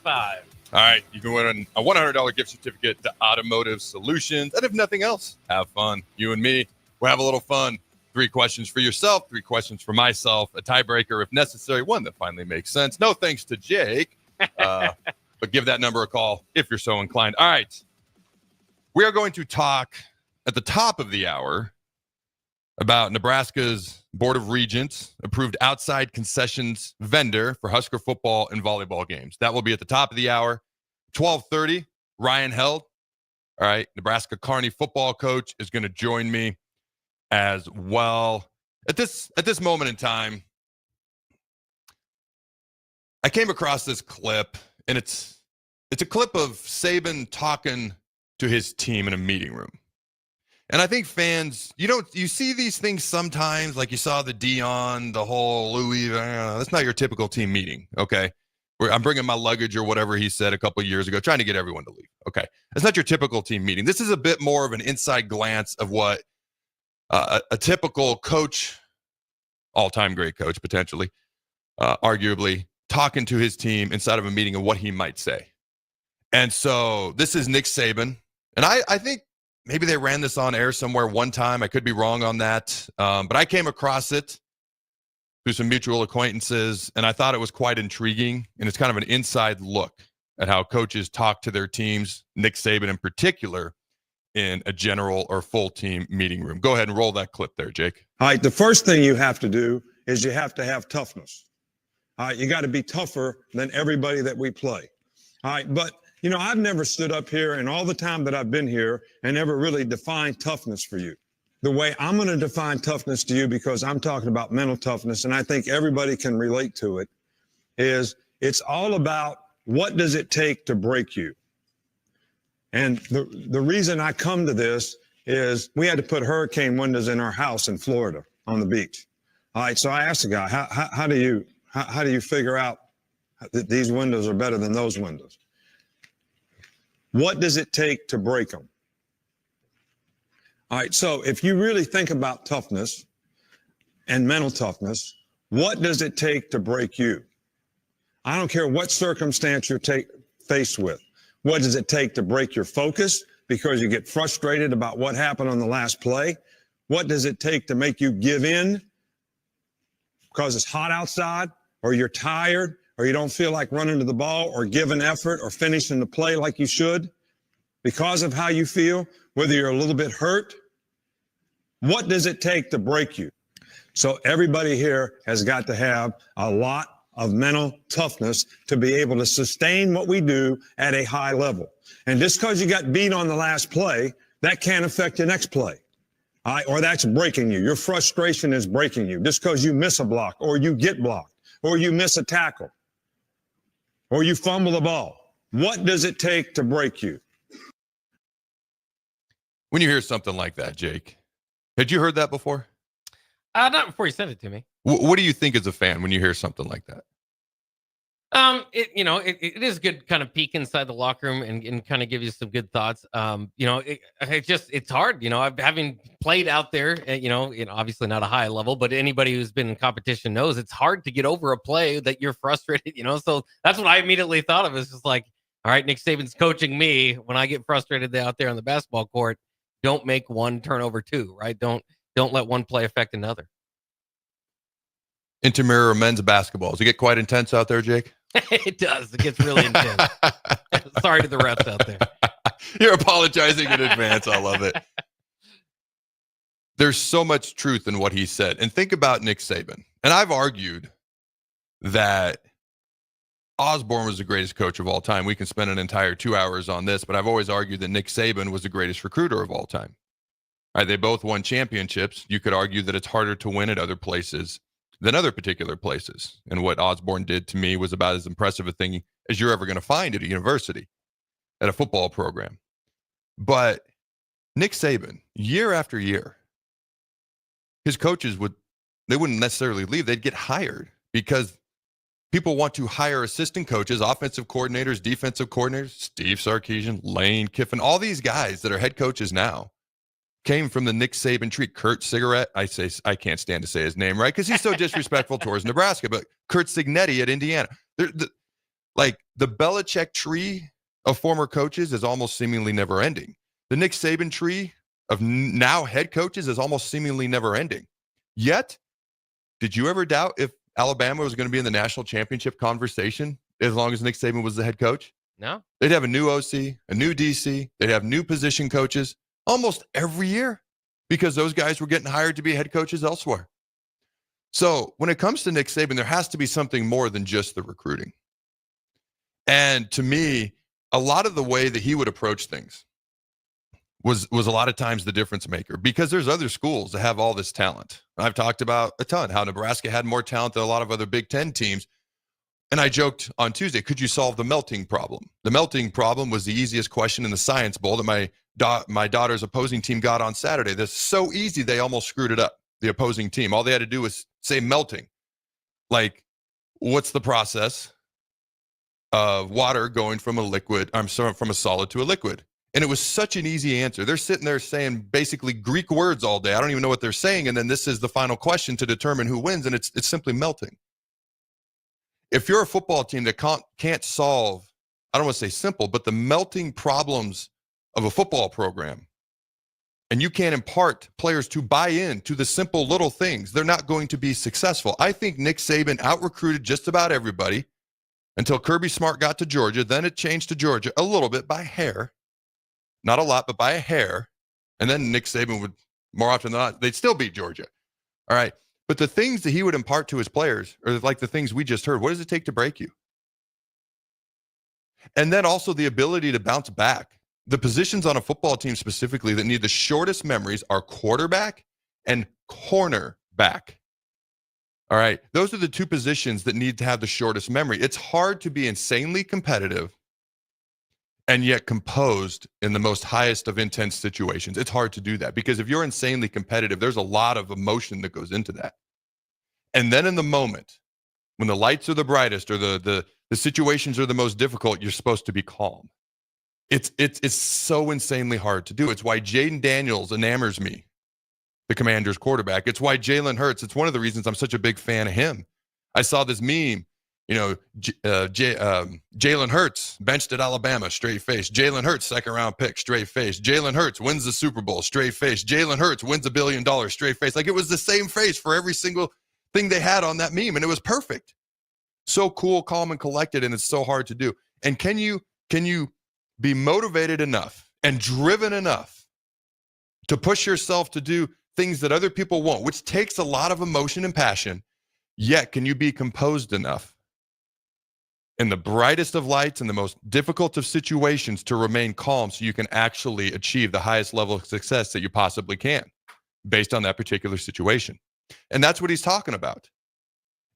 All right, you can win a $100 gift certificate to Automotive Solutions. And if nothing else, have fun. You and me, we'll have a little fun. 3 questions for yourself, 3 questions for myself, a tiebreaker if necessary, one that finally makes sense. No thanks to Jake, but give that number a call if you're so inclined. All right, we are going to talk at the top of the hour about Nebraska's Board of Regents approved outside concessions vendor for Husker football and volleyball games. That will be at the top of the hour. 12:30, Ryan Held, all right, Nebraska Kearney football coach, is going to join me as well. At this moment in time, I came across this clip, and it's a clip of Saban talking to his team in a meeting room. And I think fans, you see these things sometimes, like you saw the Dion, the whole Louis, that's not your typical team meeting, okay? I'm bringing my luggage or whatever he said a couple of years ago, trying to get everyone to leave, okay? That's not your typical team meeting. This is a bit more of an inside glance of what a typical coach, all-time great coach, potentially, arguably, talking to his team inside of a meeting of what he might say. And so this is Nick Saban. And I think maybe they ran this on air somewhere one time. I could be wrong on that. But I came across it through some mutual acquaintances, and I thought it was quite intriguing. And it's kind of an inside look at how coaches talk to their teams, Nick Saban in particular, in a general or full team meeting room. Go ahead and roll that clip there, Jake. All right, the first thing you have to do is you have to have toughness. All right, you got to be tougher than everybody that we play. All right, but, I've never stood up here in all the time that I've been here and never really defined toughness for you. The way I'm going to define toughness to you, because I'm talking about mental toughness, and I think everybody can relate to it, is it's all about what does it take to break you. And the reason I come to this is we had to put hurricane windows in our house in Florida on the beach. All right, so I asked the guy, how do you figure out that these windows are better than those windows? What does it take to break them? All right, so if you really think about toughness and mental toughness, what does it take to break you? I don't care what circumstance you're faced with. What does it take to break your focus because you get frustrated about what happened on the last play? What does it take to make you give in because it's hot outside, or you're tired, or you don't feel like running to the ball or giving effort or finishing the play like you should because of how you feel, whether you're a little bit hurt? What does it take to break you? So everybody here has got to have a lot of mental toughness to be able to sustain what we do at a high level. And just because you got beat on the last play, that can't affect your next play. All right, or that's breaking you. Your frustration is breaking you. Just because you miss a block, or you get blocked, or you miss a tackle, or you fumble the ball. What does it take to break you? When you hear something like that, Jake, had you heard that before? Not before you sent it to me. What do you think as a fan when you hear something like that? It is good kind of peek inside the locker room and kind of give you some good thoughts. It's hard, having played out there, obviously not a high level, but anybody who's been in competition knows it's hard to get over a play that you're frustrated, so that's what I immediately thought of. Is just like, all right, Nick Saban's coaching me when I get frustrated out there on the basketball court. Don't make one turn over two, right? Don't let one play affect another. Intramural men's basketball. Does it get quite intense out there, Jake? It does. It gets really intense. Sorry to the refs out there. You're apologizing in advance. I love it. There's so much truth in what he said. And think about Nick Saban. And I've argued that Osborne was the greatest coach of all time. We can spend an entire 2 hours on this, but I've always argued that Nick Saban was the greatest recruiter of all time. All right, they both won championships. You could argue that it's harder to win at other places than other particular places. And what Osborne did to me was about as impressive a thing as you're ever going to find at a university, at a football program. But Nick Saban, year after year, his coaches they wouldn't necessarily leave. They'd get hired because people want to hire assistant coaches, offensive coordinators, defensive coordinators. Steve Sarkisian, Lane Kiffin, all these guys that are head coaches now came from the Nick Saban tree. Kurt Cigarette, I can't stand to say his name, right? Because he's so disrespectful towards Nebraska, but Kurt Signetti at Indiana. Like the Belichick tree of former coaches is almost seemingly never ending. The Nick Saban tree of now head coaches is almost seemingly never ending. Yet, did you ever doubt if Alabama was going to be in the national championship conversation as long as Nick Saban was the head coach? No. They'd have a new OC, a new DC. They'd have new position coaches almost every year because those guys were getting hired to be head coaches elsewhere. So when it comes to Nick Saban, there has to be something more than just the recruiting. And to me, a lot of the way that he would approach things was a lot of times the difference maker because there's other schools that have all this talent. I've talked about a ton, how Nebraska had more talent than a lot of other Big Ten teams. And I joked on Tuesday, could you solve the melting problem? The melting problem was the easiest question in the Science Bowl that my daughter's opposing team got on Saturday. That's so easy, they almost screwed it up, the opposing team. All they had to do was say melting. Like, what's the process of water going from from a solid to a liquid? And it was such an easy answer. They're sitting there saying basically Greek words all day. I don't even know what they're saying. And then this is the final question to determine who wins. And it's simply melting. If you're a football team that can't solve, I don't want to say simple, but the melting problems of a football program, and you can't impart players to buy in to the simple little things, they're not going to be successful. I think Nick Saban out-recruited just about everybody until Kirby Smart got to Georgia. Then it changed to Georgia a little bit by hair. Not a lot, but by a hair. And then Nick Saban would, more often than not, they'd still beat Georgia. All right. But the things that he would impart to his players are like the things we just heard. What does it take to break you? And then also the ability to bounce back. The positions on a football team specifically that need the shortest memories are quarterback and cornerback. All right. Those are the two positions that need to have the shortest memory. It's hard to be insanely competitive and yet composed in the most highest of intense situations. It's hard to do that because if you're insanely competitive, there's a lot of emotion that goes into that. And then in the moment, when the lights are the brightest or the situations are the most difficult, you're supposed to be calm. It's so insanely hard to do. It's why Jaden Daniels enamors me, the Commanders quarterback. It's why Jalen Hurts, it's one of the reasons I'm such a big fan of him. I saw this meme. Jalen Hurts benched at Alabama, straight face. Jalen Hurts, second round pick, straight face. Jalen Hurts wins the Super Bowl, straight face. Jalen Hurts wins $1 billion, straight face. Like it was the same face for every single thing they had on that meme, and it was perfect. So cool, calm, and collected, and it's so hard to do. And can you be motivated enough and driven enough to push yourself to do things that other people won't, which takes a lot of emotion and passion, yet can you be composed enough in the brightest of lights and the most difficult of situations to remain calm so you can actually achieve the highest level of success that you possibly can based on that particular situation? And that's what he's talking about.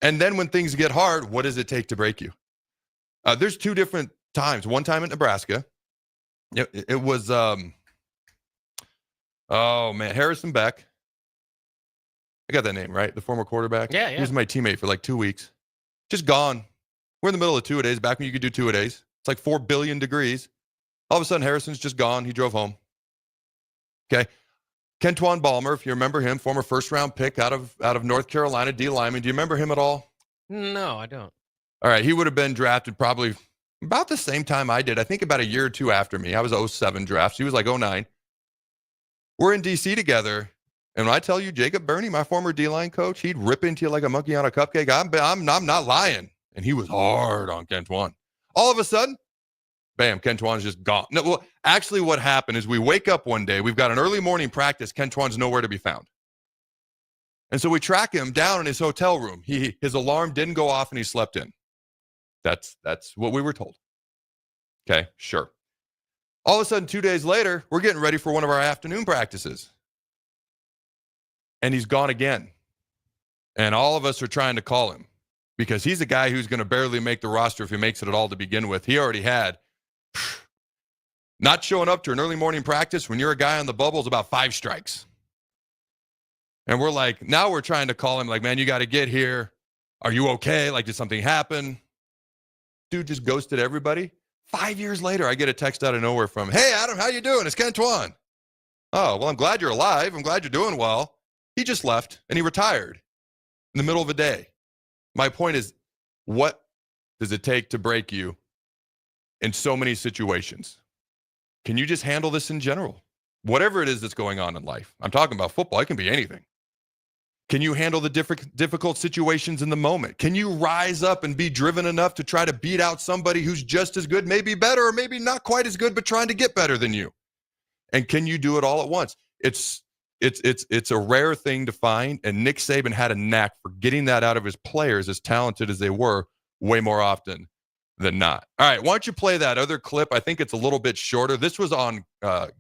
And then when things get hard, what does it take to break you? There's two different times. One time in Nebraska, it was, Harrison Beck. I got that name, right? The former quarterback. Yeah. He was my teammate for like 2 weeks. Just gone. We're in the middle of two-a-days, back when you could do two-a-days. It's like 4 billion degrees. All of a sudden, Harrison's just gone. He drove home. Okay. Kentwan Balmer, if you remember him, former first-round pick out of North Carolina, D lineman. Do you remember him at all? No, I don't. All right. He would have been drafted probably about the same time I did. I think about a year or two after me. I was 07 draft. He was like 09. We're in D.C. together. And when I tell you, Jacob Burney, my former D-line coach, he'd rip into you like a monkey on a cupcake. I'm not lying. And he was hard on Kentwan. All of a sudden, bam, Kentwan's just gone. No, well, actually what happened is we wake up one day, we've got an early morning practice, Kentwan's nowhere to be found. And so we track him down in his hotel room. His alarm didn't go off and he slept in. That's what we were told. Okay, sure. All of a sudden, 2 days later, we're getting ready for one of our afternoon practices. And he's gone again. And all of us are trying to call him, because he's a guy who's going to barely make the roster if he makes it at all to begin with. He already had. Not showing up to an early morning practice when you're a guy on the bubble is about 5 strikes. And we're like, now we're trying to call him like, man, you got to get here. Are you okay? Like, did something happen? Dude just ghosted everybody. 5 years later, I get a text out of nowhere from, hey, Adam, how you doing? It's Ken Twan. Oh, well, I'm glad you're alive. I'm glad you're doing well. He just left and he retired in the middle of the day. My point is, what does it take to break you in so many situations? Can you just handle this in general? Whatever it is that's going on in life. I'm talking about football. It can be anything. Can you handle the difficult situations in the moment? Can you rise up and be driven enough to try to beat out somebody who's just as good, maybe better, or maybe not quite as good, but trying to get better than you? And can you do it all at once? It's a rare thing to find, and Nick Saban had a knack for getting that out of his players, as talented as they were, way more often than not. All right, why don't you play that other clip? I think it's a little bit shorter. This was on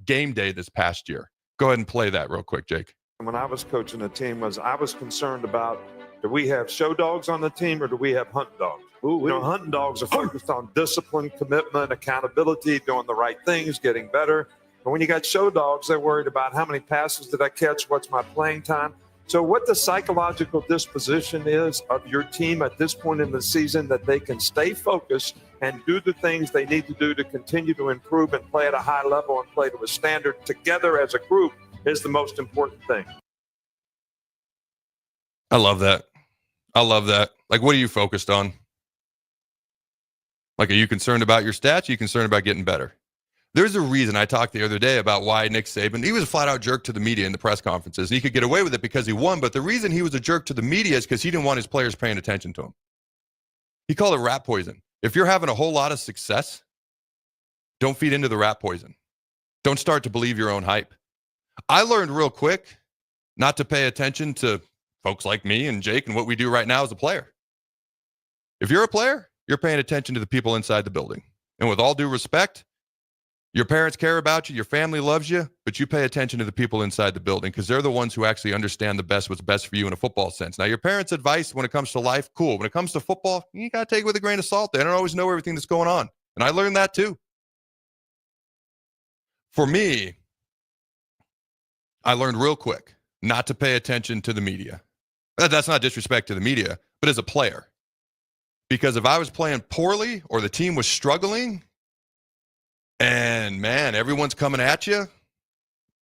game day this past year. Go ahead and play that real quick, Jake. When I was coaching a team, I was concerned about, do we have show dogs on the team or do we have hunting dogs? Hunting dogs are focused on discipline, commitment, accountability, doing the right things, getting better. But when you got show dogs, they're worried about how many passes did I catch, what's my playing time. So what the psychological disposition is of your team at this point in the season, that they can stay focused and do the things they need to do to continue to improve and play at a high level and play to a standard together as a group, is the most important thing. I love that. Like, what are you focused on? Like, are you concerned about your stats? Are you concerned about getting better? There's a reason I talked the other day about why Nick Saban, he was a flat-out jerk to the media in the press conferences. He could get away with it because he won, but the reason he was a jerk to the media is because he didn't want his players paying attention to him. He called it rat poison. If you're having a whole lot of success, don't feed into the rat poison. Don't start to believe your own hype. I learned real quick not to pay attention to folks like me and Jake and what we do right now as a player. If you're a player, you're paying attention to the people inside the building. And with all due respect, your parents care about you, your family loves you, but you pay attention to the people inside the building because they're the ones who actually understand what's best for you in a football sense. Now, your parents' advice when it comes to life, cool. When it comes to football, you got to take it with a grain of salt. They don't always know everything that's going on. And I learned that too. For me, I learned real quick not to pay attention to the media. That's not disrespect to the media, but as a player. Because if I was playing poorly or the team was struggling and, man, everyone's coming at you,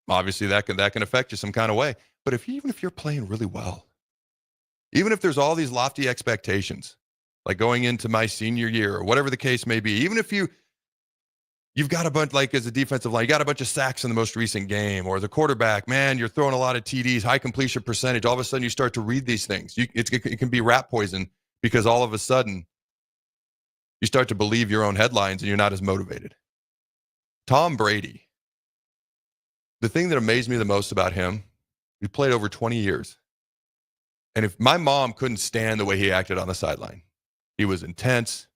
obviously that can affect you some kind of way. But even if you're playing really well, even if there's all these lofty expectations, like going into my senior year or whatever the case may be, even if you've got a bunch, like as a defensive line, you got a bunch of sacks in the most recent game, or as a quarterback, man, you're throwing a lot of TDs, high completion percentage. All of a sudden you start to read these things. It can be rat poison because all of a sudden you start to believe your own headlines and you're not as motivated. Tom Brady, the thing that amazed me the most about him, he played over 20 years. And if my mom couldn't stand the way he acted on the sideline, he was intense.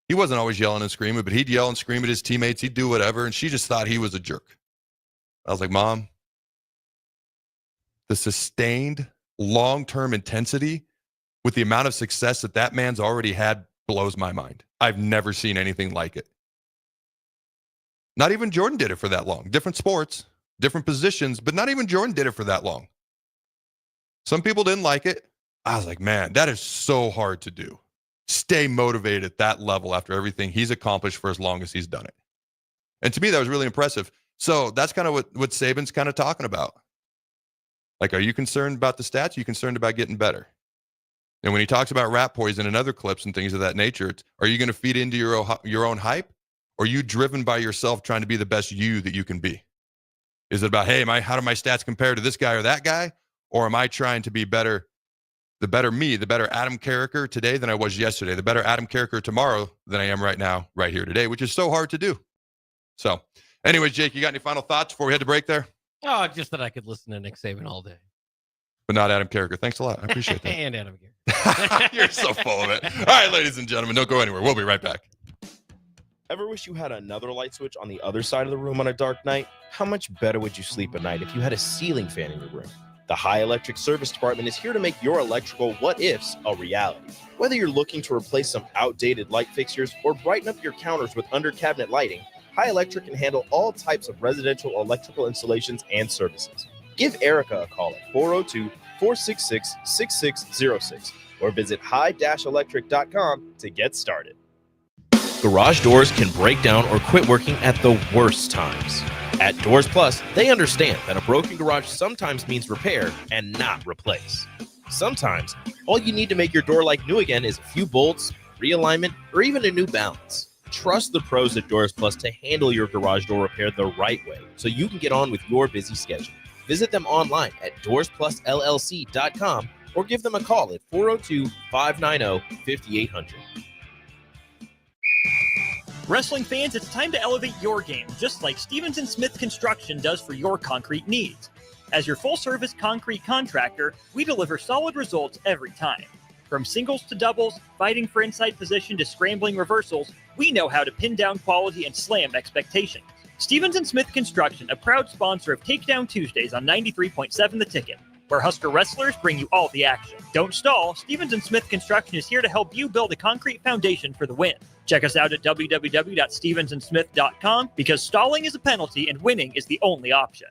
He wasn't always yelling and screaming, but he'd yell and scream at his teammates. He'd do whatever, and she just thought he was a jerk. I was like, Mom, the sustained long-term intensity with the amount of success that man's already had blows my mind. I've never seen anything like it. Not even Jordan did it for that long. Different sports, different positions, but not even Jordan did it for that long. Some people didn't like it. I was like, man, that is so hard to do. Stay motivated at that level after everything he's accomplished for as long as he's done it. And to me, that was really impressive. So that's kind of what Saban's kind of talking about. Like, are you concerned about the stats? Are you concerned about getting better? And when he talks about rat poison and other clips and things of that nature, are you going to feed into your own hype? Or are you driven by yourself trying to be the best you that you can be? Is it about, hey, how do my stats compare to this guy or that guy? Or am I trying to be better, the better me, the better Adam Carriker today than I was yesterday, the better Adam Carriker tomorrow than I am right now, right here today, which is so hard to do. So anyways, Jake, you got any final thoughts before we had to break there? Oh, just that I could listen to Nick Saban all day. But not Adam Carriker. Thanks a lot. I appreciate that. And Adam Carriker. You're so full of it. All right, ladies and gentlemen, don't go anywhere. We'll be right back. Ever wish you had another light switch on the other side of the room on a dark night? How much better would you sleep at night if you had a ceiling fan in your room? The High Electric Service Department is here to make your electrical what-ifs a reality. Whether you're looking to replace some outdated light fixtures or brighten up your counters with under-cabinet lighting, High Electric can handle all types of residential electrical installations and services. Give Erica a call at 402-466-6606 or visit high-electric.com to get started. Garage doors can break down or quit working at the worst times. At Doors Plus, they understand that a broken garage sometimes means repair and not replace. Sometimes, all you need to make your door like new again is a few bolts, realignment, or even a new balance. Trust the pros at Doors Plus to handle your garage door repair the right way so you can get on with your busy schedule. Visit them online at doorsplusllc.com or give them a call at 402-590-5800. Wrestling fans, it's time to elevate your game, just like Stevens & Smith Construction does for your concrete needs. As your full-service concrete contractor, we deliver solid results every time. From singles to doubles, fighting for inside position to scrambling reversals, we know how to pin down quality and slam expectations. Stevens & Smith Construction, a proud sponsor of Takedown Tuesdays on 93.7 The Ticket, where Husker wrestlers bring you all the action. Don't stall, Stevens & Smith Construction is here to help you build a concrete foundation for the win. Check us out at www.stevensandsmith.com because stalling is a penalty and winning is the only option.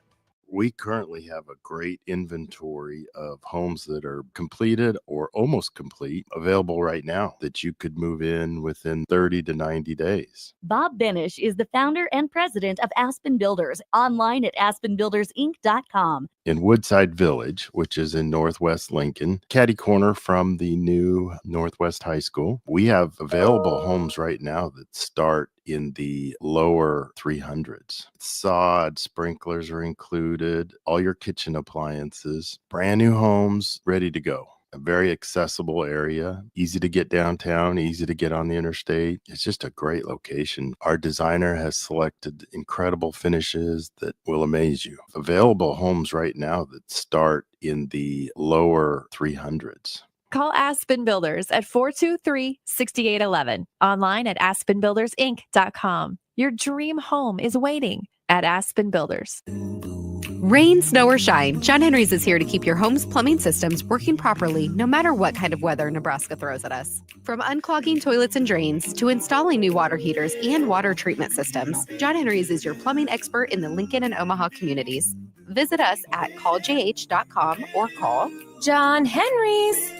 We currently have a great inventory of homes that are completed or almost complete available right now that you could move in within 30 to 90 days. Bob Benish is the founder and president of Aspen Builders, online at aspenbuildersinc.com. In Woodside Village, which is in Northwest Lincoln, catty corner from the new Northwest High School, we have available homes right now that start in the lower 300s. Sod, sprinklers are included, all your kitchen appliances, brand new homes ready to go. A very accessible area, easy to get downtown, easy to get on the interstate. It's just a great location. Our designer has selected incredible finishes that will amaze you. Available homes right now that start in the lower 300s. Call Aspen Builders at 423-6811. Online at aspenbuildersinc.com. Your dream home is waiting at Aspen Builders. Rain, snow, or shine, John Henry's is here to keep your home's plumbing systems working properly no matter what kind of weather Nebraska throws at us. From unclogging toilets and drains to installing new water heaters and water treatment systems, John Henry's is your plumbing expert in the Lincoln and Omaha communities. Visit us at calljh.com or call John Henry's.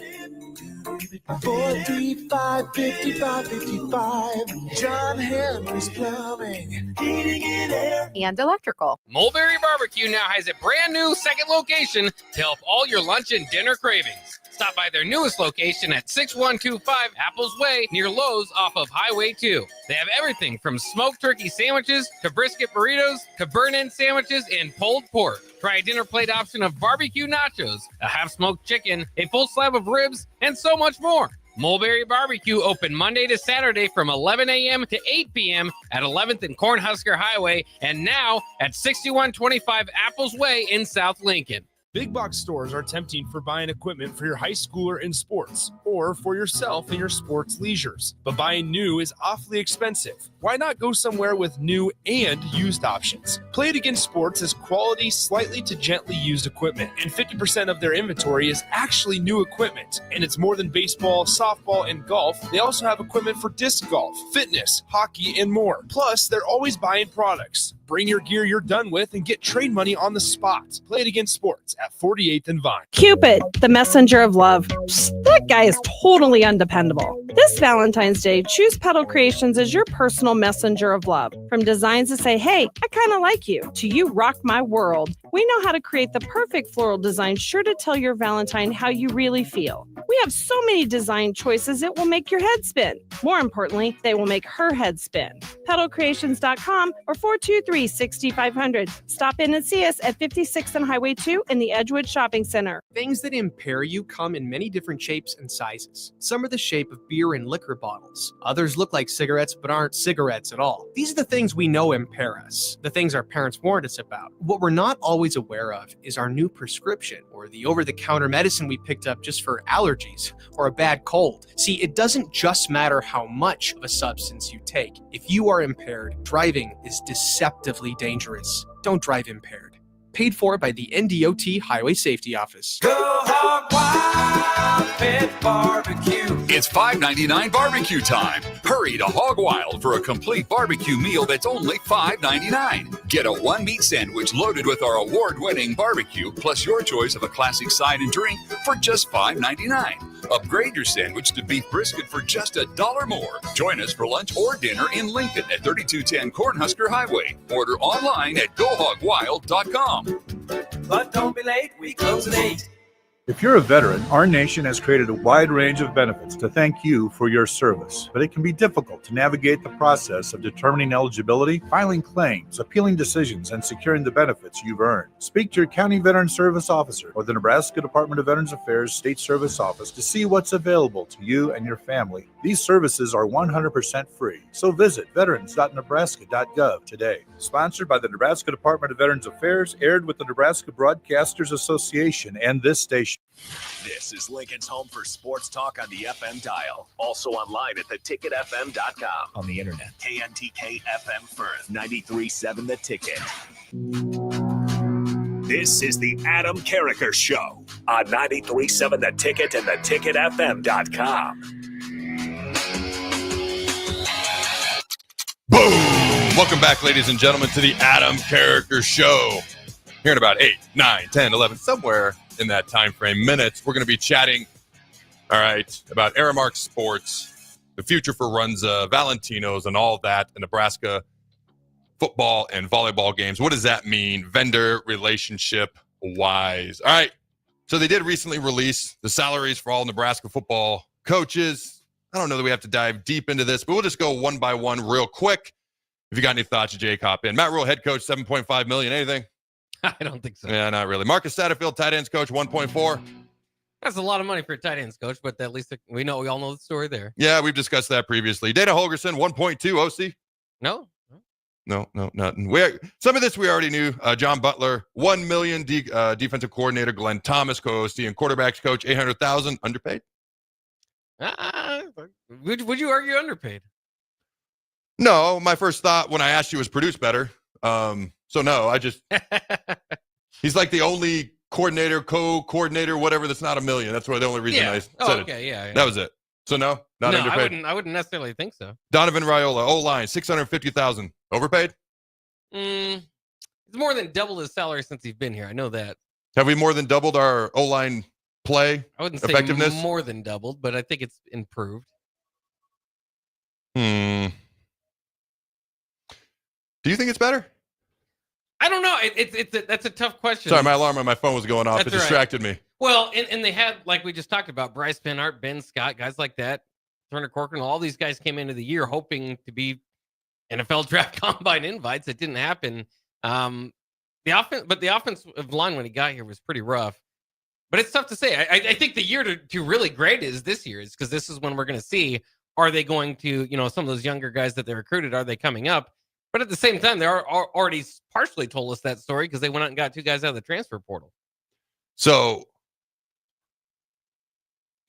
435-5555. John Henry's Plumbing, Heating and Air, and Electrical. Mulberry Barbecue now has a brand new second location to help all your lunch and dinner cravings. Stop by their newest location at 6125 Apples Way near Lowe's off of Highway 2. They have everything from smoked turkey sandwiches to brisket burritos to burn-in sandwiches and pulled pork. Try a dinner plate option of barbecue nachos, a half-smoked chicken, a full slab of ribs, and so much more. Mulberry Barbecue open Monday to Saturday from 11 a.m. to 8 p.m. at 11th and Cornhusker Highway and now at 6125 Apples Way in South Lincoln. Big box stores are tempting for buying equipment for your high schooler in sports or for yourself in your sports leisures. But buying new is awfully expensive. Why not go somewhere with new and used options? Play It Again Sports has quality, slightly to gently used equipment, and 50% of their inventory is actually new equipment. And it's more than baseball, softball, and golf. They also have equipment for disc golf, fitness, hockey, and more. Plus, they're always buying products. Bring your gear you're done with and get trade money on the spot. Play It Again Sports at 48th and Vine. Cupid, the messenger of love. Psst, that guy is totally undependable. This Valentine's Day, choose Petal Creations as your personal messenger of love. From designs that say, hey, I kind of like you, to you rock my world. We know how to create the perfect floral design sure to tell your Valentine how you really feel. We have so many design choices it will make your head spin. More importantly, they will make her head spin. PetalCreations.com or 423-6500. Stop in and see us at 56th and Highway 2 in the Edgewood Shopping Center. Things that impair you come in many different shapes and sizes. Some are the shape of beer and liquor bottles. Others look like cigarettes but aren't cigarettes at all. These are the things we know impair us, the things our parents warned us about. What we're not always aware of is our new prescription or the over-the-counter medicine we picked up just for allergies or a bad cold. See, it doesn't just matter how much of a substance you take. If you are impaired, driving is deceptively dangerous. Don't drive impaired. Paid for by the NDOT Highway Safety Office. Go Hog Wild Pit Barbecue. It's $5.99 barbecue time. Hurry to Hog Wild for a complete barbecue meal that's only $5.99. Get a one-meat sandwich loaded with our award-winning barbecue, plus your choice of a classic side and drink for just $5.99. Upgrade your sandwich to beef brisket for just $1 more. Join us for lunch or dinner in Lincoln at 3210 Cornhusker Highway. Order online at GoHogWild.com. But don't be late, we close at 8. If you're a veteran, our nation has created a wide range of benefits to thank you for your service, but it can be difficult to navigate the process of determining eligibility, filing claims, appealing decisions, and securing the benefits you've earned. Speak to your county veteran service officer or the Nebraska Department of Veterans Affairs State Service Office to see what's available to you and your family. These services are 100% free, so visit veterans.nebraska.gov today. Sponsored by the Nebraska Department of Veterans Affairs, aired with the Nebraska Broadcasters Association and this station. This is Lincoln's home for sports talk on the FM dial. Also online at theticketfm.com. On the internet, KNTK FM Firth, 93.7 The Ticket. This is the Adam Carriker Show on 93.7 The Ticket and theticketfm.com. Boom! Welcome back, ladies and gentlemen, to the Adam Carriker Show. Here in about 8, 9, 10, 11, somewhere in that time frame, minutes, we're going to be chatting, all right, about Aramark Sports, the future for Runza, Valentino's, and all that, the Nebraska football and volleyball games. What does that mean, vendor relationship-wise? All right, so they did recently release the salaries for all Nebraska football coaches. I don't know that we have to dive deep into this, but we'll just go one by one real quick. If you got any thoughts, Jake, hop in. Matt Rule, head coach, $7.5 million. Anything? I don't think so. Yeah, not really. Marcus Satterfield, tight ends coach, 1.4. That's a lot of money for a tight ends coach, but at least we all know the story there. Yeah, we've discussed that previously. Dana Holgerson, 1.2. OC? No, nothing. Some of this we already knew. John Butler, $1 million. Defensive coordinator Glenn Thomas, co-OC and quarterbacks coach, $800,000. Underpaid? Would you argue underpaid? No, my first thought when I asked you was produce better. So no, he's like the only coordinator, co-coordinator, whatever that's not $1 million. That's why the only reason I said it. Yeah. That was it. So no, not underpaid. I wouldn't necessarily think so. Donovan Raiola, O-line, $650,000. Overpaid? It's more than doubled his salary since he's been here. I know that. Have we more than doubled our O-line play? I wouldn't effectiveness? say more than doubled, but I think it's improved. Do you think it's better? I don't know. That's a tough question. Sorry, my alarm on my phone was going off. It distracted me. Well, and they had, like we just talked about, Bryce Penhart, Ben Scott, guys like that, Turner Corcoran, all these guys came into the year hoping to be NFL draft combine invites. It didn't happen. The offensive line when he got here was pretty rough. But it's tough to say. I think the year to really grade is this year, is because this is when we're going to see, are they going to, some of those younger guys that they recruited, are they coming up? But at the same time, they are already partially told us that story because they went out and got 2 guys out of the transfer portal. So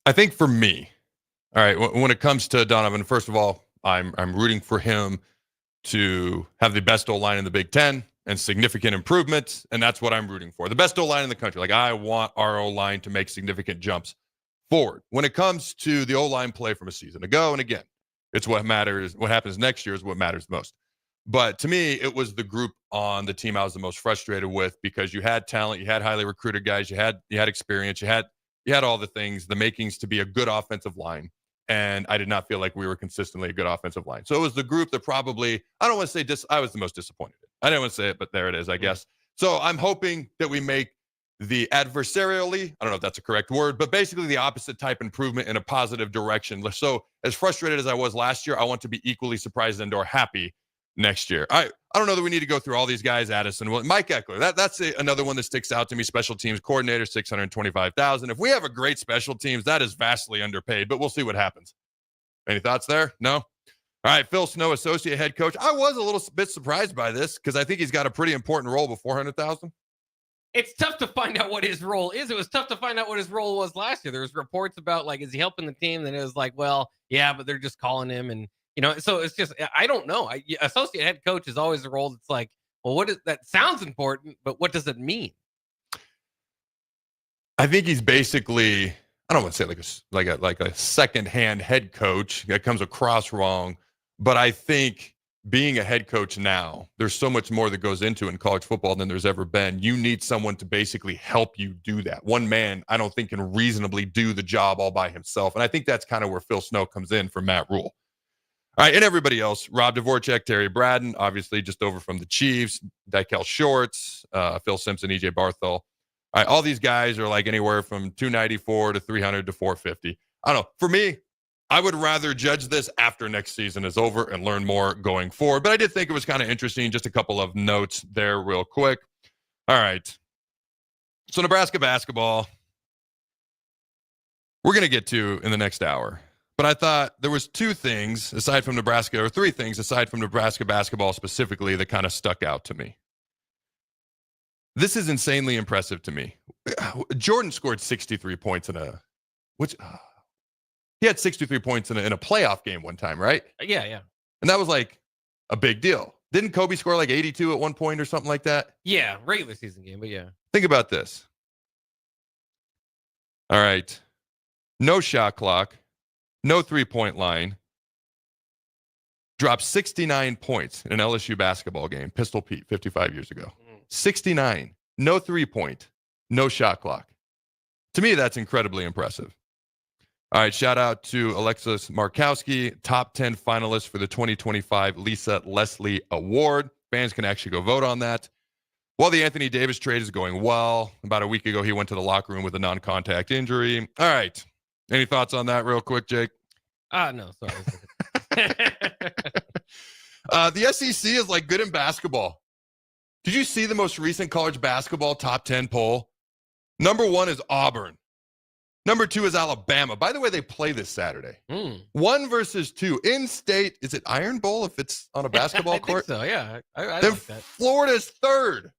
I think for me, all right, when it comes to Donovan, first of all, I'm rooting for him to have the best O-line in the Big Ten and significant improvements, and that's what I'm rooting for. The best O-line in the country. Like, I want our O-line to make significant jumps forward. When it comes to the O-line play from a season ago, and again, it's what matters. What happens next year is what matters most. But to me, it was the group on the team I was the most frustrated with, because you had talent, you had highly recruited guys, you had experience, you had all the things, the makings to be a good offensive line. And I did not feel like we were consistently a good offensive line. So it was the group that probably, I don't want to say I was the most disappointed. I didn't want to say it, but there it is, I guess. So I'm hoping that we make the adversarially, I don't know if that's a correct word, but basically the opposite type improvement in a positive direction. So as frustrated as I was last year, I want to be equally surprised and or happy next year. I don't know that we need to go through all these guys. Addison, Mike Eckler, that's another one that sticks out to me. Special teams coordinator, $625,000. If we have a great special teams, that is vastly underpaid, but we'll see what happens. Any thoughts there? No? All right, Phil Snow, associate head coach. I was a little bit surprised by this because I think he's got a pretty important role with $400,000. It's tough to find out what his role is. It was tough to find out what his role was last year. There was reports about, like, is he helping the team? Then it was like, well, yeah, but they're just calling him. And, so it's just, I don't know. Associate head coach is always a role that's like, well, that sounds important, but what does it mean? I think he's basically, I don't want to say like a second-hand head coach. That comes across wrong. But I think being a head coach now, there's so much more that goes into it in college football than there's ever been. You need someone to basically help you do that. One man, I don't think, can reasonably do the job all by himself. And I think that's kind of where Phil Snow comes in for Matt Rule. All right, and everybody else, Rob Dvorak, Terry Braden, obviously just over from the Chiefs, Dykell Shorts, Phil Simpson, EJ Barthel. All right, all these guys are like anywhere from 294 to 300 to 450. I don't know. For me, I would rather judge this after next season is over and learn more going forward. But I did think it was kind of interesting. Just a couple of notes there real quick. All right. So Nebraska basketball, we're going to get to in the next hour. But I thought there was two things aside from Nebraska, or three things aside from Nebraska basketball specifically, that kind of stuck out to me. This is insanely impressive to me. Jordan scored 63 points he had 63 points in a playoff game one time, right? Yeah. And that was like a big deal. Didn't Kobe score like 82 at one point or something like that? Yeah, regular season game, but yeah. Think about this. All right. No shot clock. No three-point line. Dropped 69 points in an LSU basketball game. Pistol Pete, 55 years ago. 69. No three-point. No shot clock. To me, that's incredibly impressive. All right, shout out to Alexis Markowski, top 10 finalist for the 2025 Lisa Leslie Award. Fans can actually go vote on that. While the Anthony Davis trade is going well, about a week ago, he went to the locker room with a non-contact injury. All right. Any thoughts on that real quick, Jake? No, sorry. The SEC is like good in basketball. Did you see the most recent college basketball top 10 poll? Number 1 is Auburn. Number 2 is Alabama. By the way, they play this Saturday. 1 versus 2. In-state, is it Iron Bowl if it's on a basketball court? I think so, yeah. I Then like that. Florida's 3rd.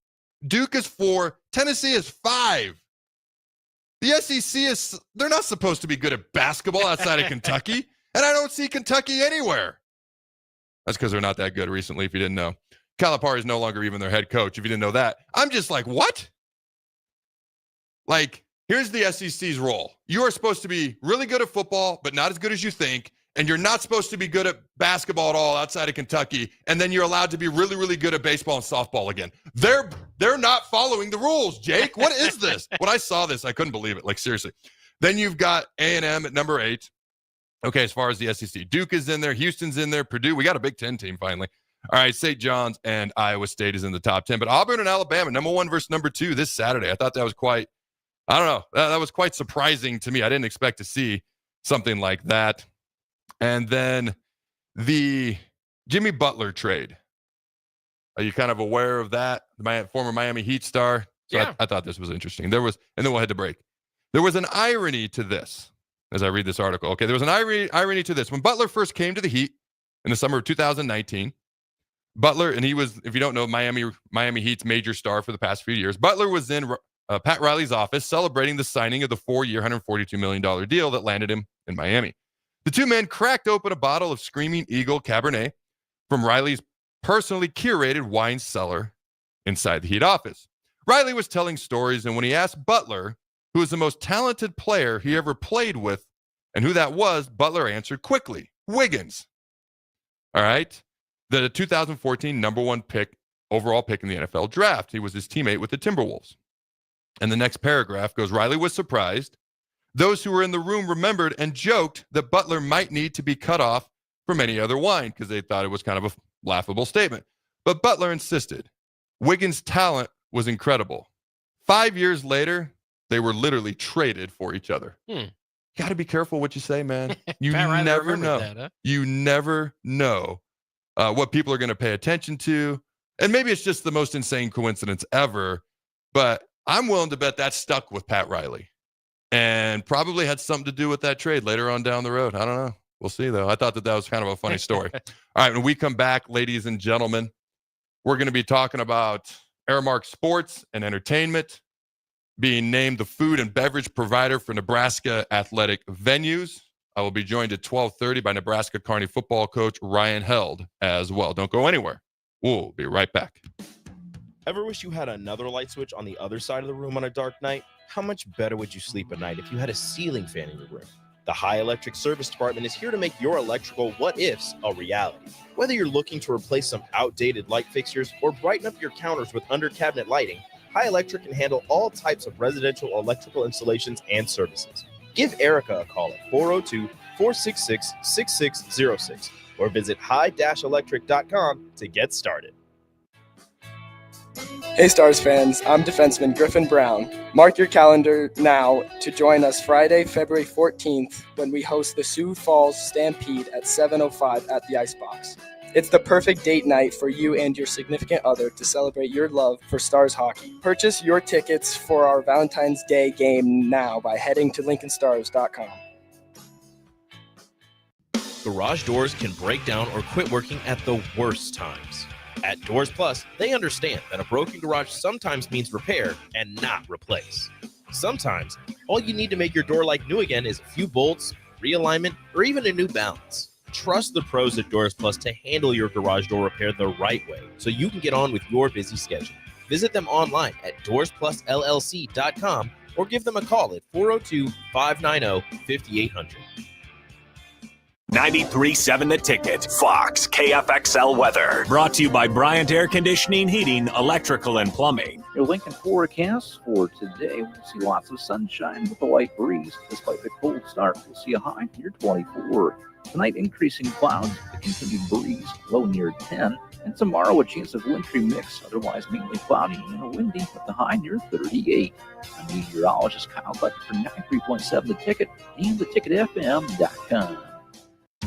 Duke is 4. Tennessee is 5. The SEC they're not supposed to be good at basketball outside of Kentucky. And I don't see Kentucky anywhere. That's because they're not that good recently, if you didn't know. Calipari is no longer even their head coach, if you didn't know that. I'm just like, what? Like, here's the SEC's role. You are supposed to be really good at football, but not as good as you think. And you're not supposed to be good at basketball at all outside of Kentucky. And then you're allowed to be really, really good at baseball and softball again. They're not following the rules, Jake. What is this? When I saw this, I couldn't believe it. Like, seriously. Then you've got A&M at number 8. Okay, as far as the SEC. Duke is in there. Houston's in there. Purdue. We got a Big Ten team finally. All right, St. John's and Iowa State is in the top 10. But Auburn and Alabama, number 1 versus number 2 this Saturday. I thought that was quite, I don't know. That was quite surprising to me. I didn't expect to see something like that. And then the Jimmy Butler trade. Are you kind of aware of that? The former Miami Heat star. So yeah. I thought this was interesting. And then we'll head to break. There was an irony to this as I read this article. Okay, there was an irony to this. When Butler first came to the Heat in the summer of 2019, Butler, and he was, if you don't know, Miami Heat's major star for the past few years, Butler was in Pat Riley's office celebrating the signing of the 4-year, $142 million deal that landed him in Miami. The two men cracked open a bottle of Screaming Eagle Cabernet from Riley's personally curated wine cellar inside the Heat office. Riley was telling stories, and when he asked Butler who was the most talented player he ever played with and who that was, Butler answered quickly, Wiggins. All right. The 2014 number 1 overall pick in the NFL draft. He was his teammate with the Timberwolves. And the next paragraph goes, Riley was surprised. Those who were in the room remembered and joked that Butler might need to be cut off from any other wine because they thought it was kind of a laughable statement. But Butler insisted. Wiggins' talent was incredible. 5 years later, they were literally traded for each other. Got to be careful what you say, man. You never know. That, huh? You never know what people are going to pay attention to. And maybe it's just the most insane coincidence ever, but I'm willing to bet that stuck with Pat Riley and probably had something to do with that trade later on down the road. I don't know. We'll see, though. I thought that was kind of a funny story. All right, when we come back, ladies and gentlemen, we're going to be talking about Aramark Sports and Entertainment being named the food and beverage provider for Nebraska athletic venues. I will be joined at 12:30 by Nebraska Kearney football coach Ryan Held as well. Don't go anywhere. We'll be right back. Ever wish you had another light switch on the other side of the room on a dark night? How much better would you sleep at night if you had a ceiling fan in your room? The High Electric Service Department is here to make your electrical what-ifs a reality. Whether you're looking to replace some outdated light fixtures or brighten up your counters with under-cabinet lighting, High Electric can handle all types of residential electrical installations and services. Give Erica a call at 402-466-6606 or visit high-electric.com to get started. Hey Stars fans, I'm defenseman Griffin Brown. Mark your calendar now to join us Friday, February 14th when we host the Sioux Falls Stampede at 7:05 at the Icebox. It's the perfect date night for you and your significant other to celebrate your love for Stars hockey. Purchase your tickets for our Valentine's Day game now by heading to LincolnStars.com. Garage doors can break down or quit working at the worst times. At Doors Plus, they understand that a broken garage sometimes means repair and not replace. Sometimes, all you need to make your door like new again is a few bolts, realignment, or even a new balance. Trust the pros at Doors Plus to handle your garage door repair the right way so you can get on with your busy schedule. Visit them online at doorsplusllc.com or give them a call at 402-590-5800. 93.7 The Ticket, Fox, KFXL weather. Brought to you by Bryant Air Conditioning, Heating, Electrical, and Plumbing. Your Lincoln forecast for today, we'll see lots of sunshine with a light breeze. Despite the cold start, we'll see a high near 24. Tonight, increasing clouds, a continued breeze, low near 10. And tomorrow, a chance of wintry mix, otherwise mainly cloudy and windy with the high near 38. I'm meteorologist Kyle Button for 93.7 The Ticket and theticketfm.com.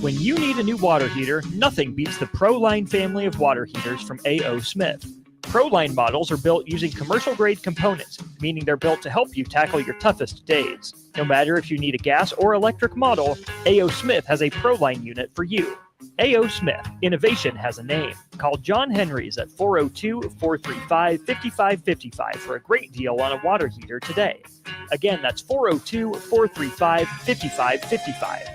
When you need a new water heater, nothing beats the ProLine family of water heaters from A.O. Smith. ProLine models are built using commercial-grade components, meaning they're built to help you tackle your toughest days. No matter if you need a gas or electric model, A.O. Smith has a ProLine unit for you. A.O. Smith, innovation has a name. Call John Henry's at 402-435-5555 for a great deal on a water heater today. Again, that's 402-435-5555.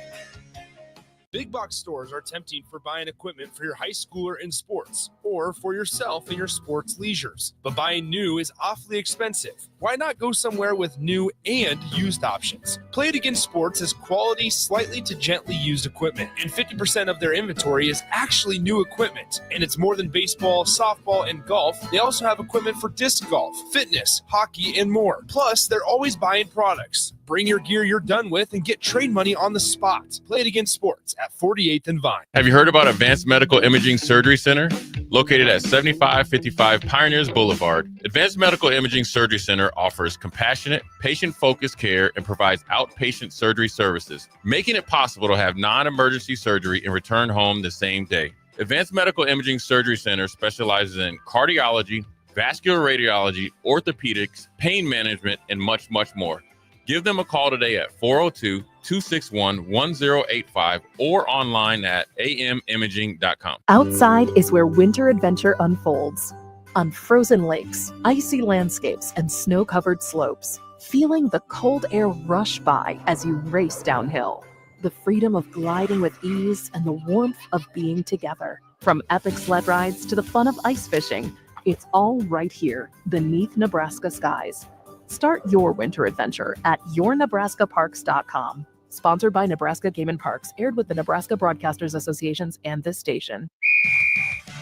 Big box stores are tempting for buying equipment for your high schooler in sports or for yourself in your sports leisures. But buying new is awfully expensive. Why not go somewhere with new and used options? Play It Against Sports has quality, slightly to gently used equipment, and 50% of their inventory is actually new equipment. And it's more than baseball, softball, and golf. They also have equipment for disc golf, fitness, hockey, and more. Plus, they're always buying products. Bring your gear you're done with and get trade money on the spot. Play It Against Sports at 48th and Vine. Have you heard about Advanced Medical Imaging Surgery Center? Located at 7555 Pioneers Boulevard, Advanced Medical Imaging Surgery Center offers compassionate, patient-focused care and provides outpatient surgery services, making it possible to have non-emergency surgery and return home the same day. Advanced Medical Imaging Surgery Center specializes in cardiology, vascular radiology, orthopedics, pain management, and much, much more. Give them a call today at 402-261-1085 or online at amimaging.com. Outside is where winter adventure unfolds. On frozen lakes, icy landscapes, and snow-covered slopes, feeling the cold air rush by as you race downhill. The freedom of gliding with ease and the warmth of being together. From epic sled rides to the fun of ice fishing, it's all right here beneath Nebraska skies. Start your winter adventure at yournebraskaparks.com. Sponsored by Nebraska Game and Parks, aired with the Nebraska Broadcasters Associations and this station.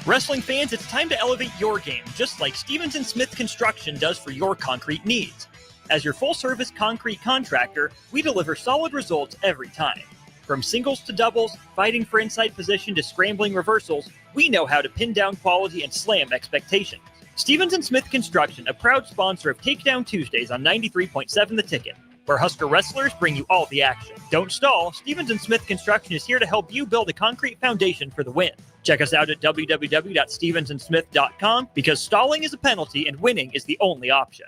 Wrestling fans, it's time to elevate your game, just like Stevens & Smith Construction does for your concrete needs. As your full-service concrete contractor, we deliver solid results every time. From singles to doubles, fighting for inside position to scrambling reversals, we know how to pin down quality and slam expectations. Stevens & Smith Construction, a proud sponsor of Takedown Tuesdays on 93.7 The Ticket, where Husker wrestlers bring you all the action. Don't stall. Stevens & Smith Construction is here to help you build a concrete foundation for the win. Check us out at www.stevensandsmith.com because stalling is a penalty and winning is the only option.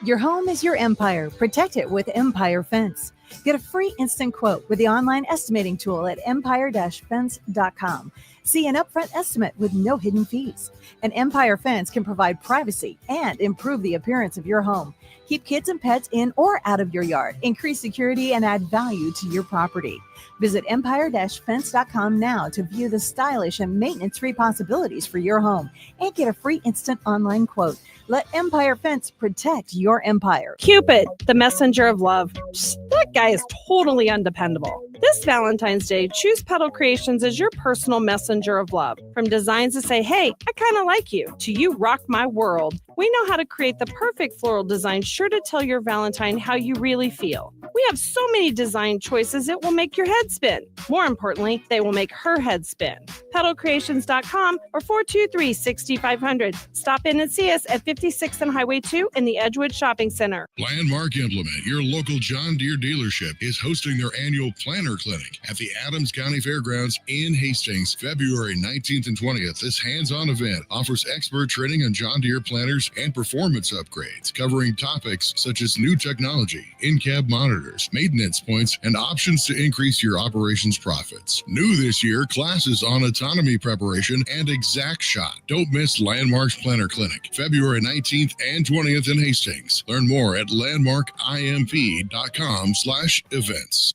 Your home is your empire. Protect it with Empire Fence. Get a free instant quote with the online estimating tool at empire-fence.com. See an upfront estimate with no hidden fees. An Empire Fence can provide privacy and improve the appearance of your home. Keep kids and pets in or out of your yard. Increase security and add value to your property. Visit empire-fence.com now to view the stylish and maintenance-free possibilities for your home and get a free instant online quote. Let Empire Fence protect your empire. Cupid, the messenger of love. Psst, that guy is totally undependable. This Valentine's Day, choose Petal Creations as your personal messenger of love. From designs to say, hey, I kind of like you, to you rock my world. We know how to create the perfect floral design sure to tell your Valentine how you really feel. We have so many design choices it will make your head spin. More importantly, they will make her head spin. PetalCreations.com or 423-6500. Stop in and see us at 56th and Highway 2 in the Edgewood Shopping Center. Landmark Implement, your local John Deere dealership, is hosting their annual Planner Clinic at the Adams County Fairgrounds in Hastings, February 19th and 20th. This hands-on event offers expert training on John Deere planners and performance upgrades, covering topics such as new technology, in-cab monitors, maintenance points, and options to increase your operations profits. New this year, classes on autonomy preparation and exact shot. Don't miss Landmark's Planner Clinic, February 19th and 20th in Hastings. Learn more at landmarkimp.com/events.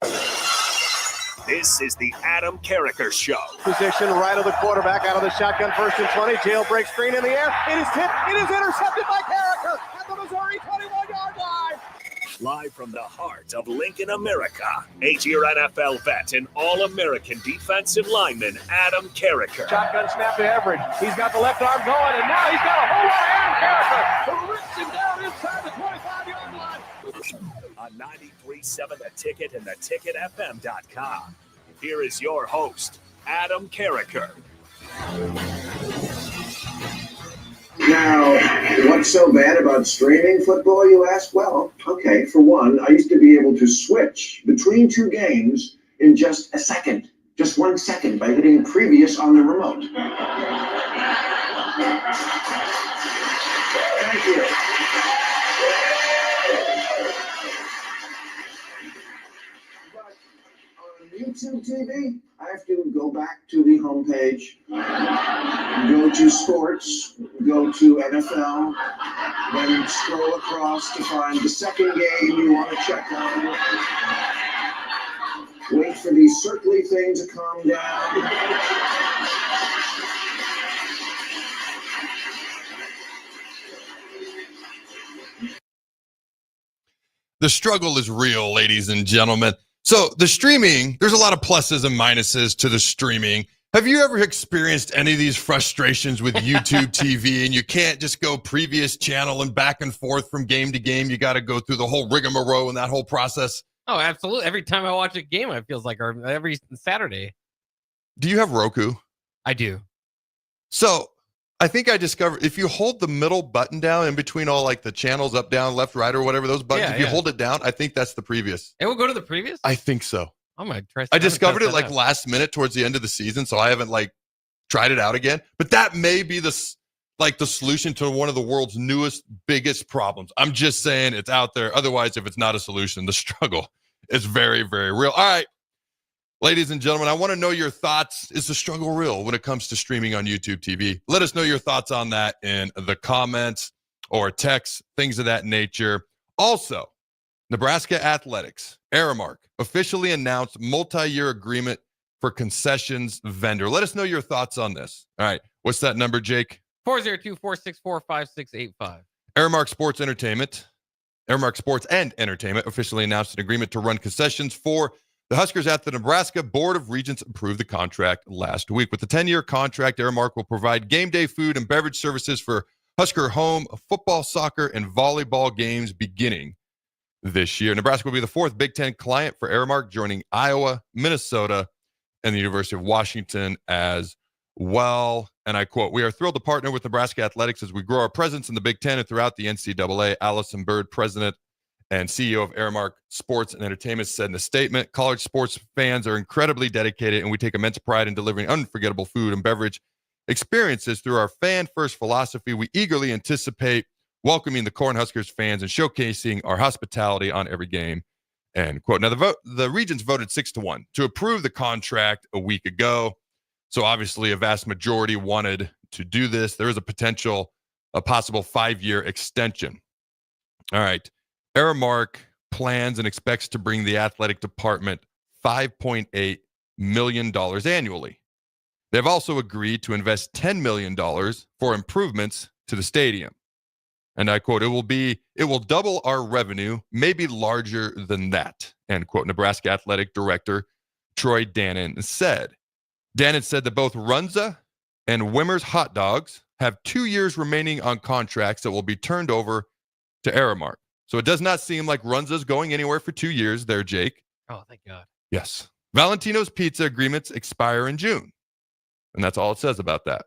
This is the Adam Carriker Show. Position right of the quarterback, out of the shotgun, 1st and 20. Jailbreak screen in the air. It is tipped. It is intercepted by Carriker at the Missouri 21-yard line. Live from the heart of Lincoln, America, 8-year NFL vet and All-American defensive lineman Adam Carriker. Shotgun snap to Everett. He's got the left arm going, and now he's got a whole lot of Adam Carriker who rips him down inside the 25-yard line. On 93.7 The Ticket and theticketfm.com. Here is your host, Adam Carriker. Now, what's so bad about streaming football, you ask? Well, okay, for one, I used to be able to switch between two games in just a second, just 1 second, by hitting previous on the remote. Thank you. YouTube TV, I have to go back to the homepage, go to sports, go to NFL, then scroll across to find the second game you want to check on. Wait for the circly thing to calm down. The struggle is real, ladies and gentlemen. So the streaming, there's a lot of pluses and minuses to the streaming. Have you ever experienced any of these frustrations with YouTube TV and you can't just go previous channel and back and forth from game to game? You got to go through the whole rigmarole and that whole process. Oh, absolutely. Every time I watch a game, it feels like every Saturday. Do you have Roku? I do. So I think I discovered if you hold the middle button down in between all like the channels up, down, left, right, or whatever those buttons, if you hold it down, I think that's the previous. It will go to the previous? I think so. I'm gonna try. I discovered it like last minute towards the end of the season, so I haven't like tried it out again. But that may be the solution to one of the world's newest, biggest problems. I'm just saying it's out there. Otherwise, if it's not a solution, the struggle is very, very real. All right. Ladies and gentlemen, I want to know your thoughts. Is the struggle real when it comes to streaming on YouTube TV? Let us know your thoughts on that in the comments or text, things of that nature. Also, Nebraska Athletics, Aramark, officially announced multi-year agreement for concessions vendor. Let us know your thoughts on this. All right. What's that number, Jake? 402-464-5685. Aramark Sports and Entertainment officially announced an agreement to run concessions for the Huskers at the Nebraska Board of Regents approved the contract last week. With the 10-year contract, Aramark will provide game day food and beverage services for Husker home football, soccer, and volleyball games beginning this year. Nebraska will be the fourth Big Ten client for Aramark, joining Iowa, Minnesota, and the University of Washington as well. And I quote, "We are thrilled to partner with Nebraska Athletics as we grow our presence in the Big Ten and throughout the NCAA." Allison Bird, president and CEO of Aramark Sports and Entertainment, said in a statement, "College sports fans are incredibly dedicated, and we take immense pride in delivering unforgettable food and beverage experiences through our fan-first philosophy. We eagerly anticipate welcoming the Cornhuskers fans and showcasing our hospitality on every game." End quote. Now, the Regents voted 6-1 to approve the contract a week ago. So obviously, a vast majority wanted to do this. There is a possible 5-year extension. All right. Aramark plans and expects to bring the athletic department $5.8 million annually. They've also agreed to invest $10 million for improvements to the stadium. And I quote, it will double our revenue, maybe larger than that, end quote. Nebraska Athletic Director Troy Dannen said. Dannen said that both Runza and Wimmer's Hot Dogs have 2 years remaining on contracts that will be turned over to Aramark. So it does not seem like Runza's going anywhere for 2 years there, Jake. Oh, thank God. Yes. Valentino's Pizza agreements expire in June. And that's all it says about that.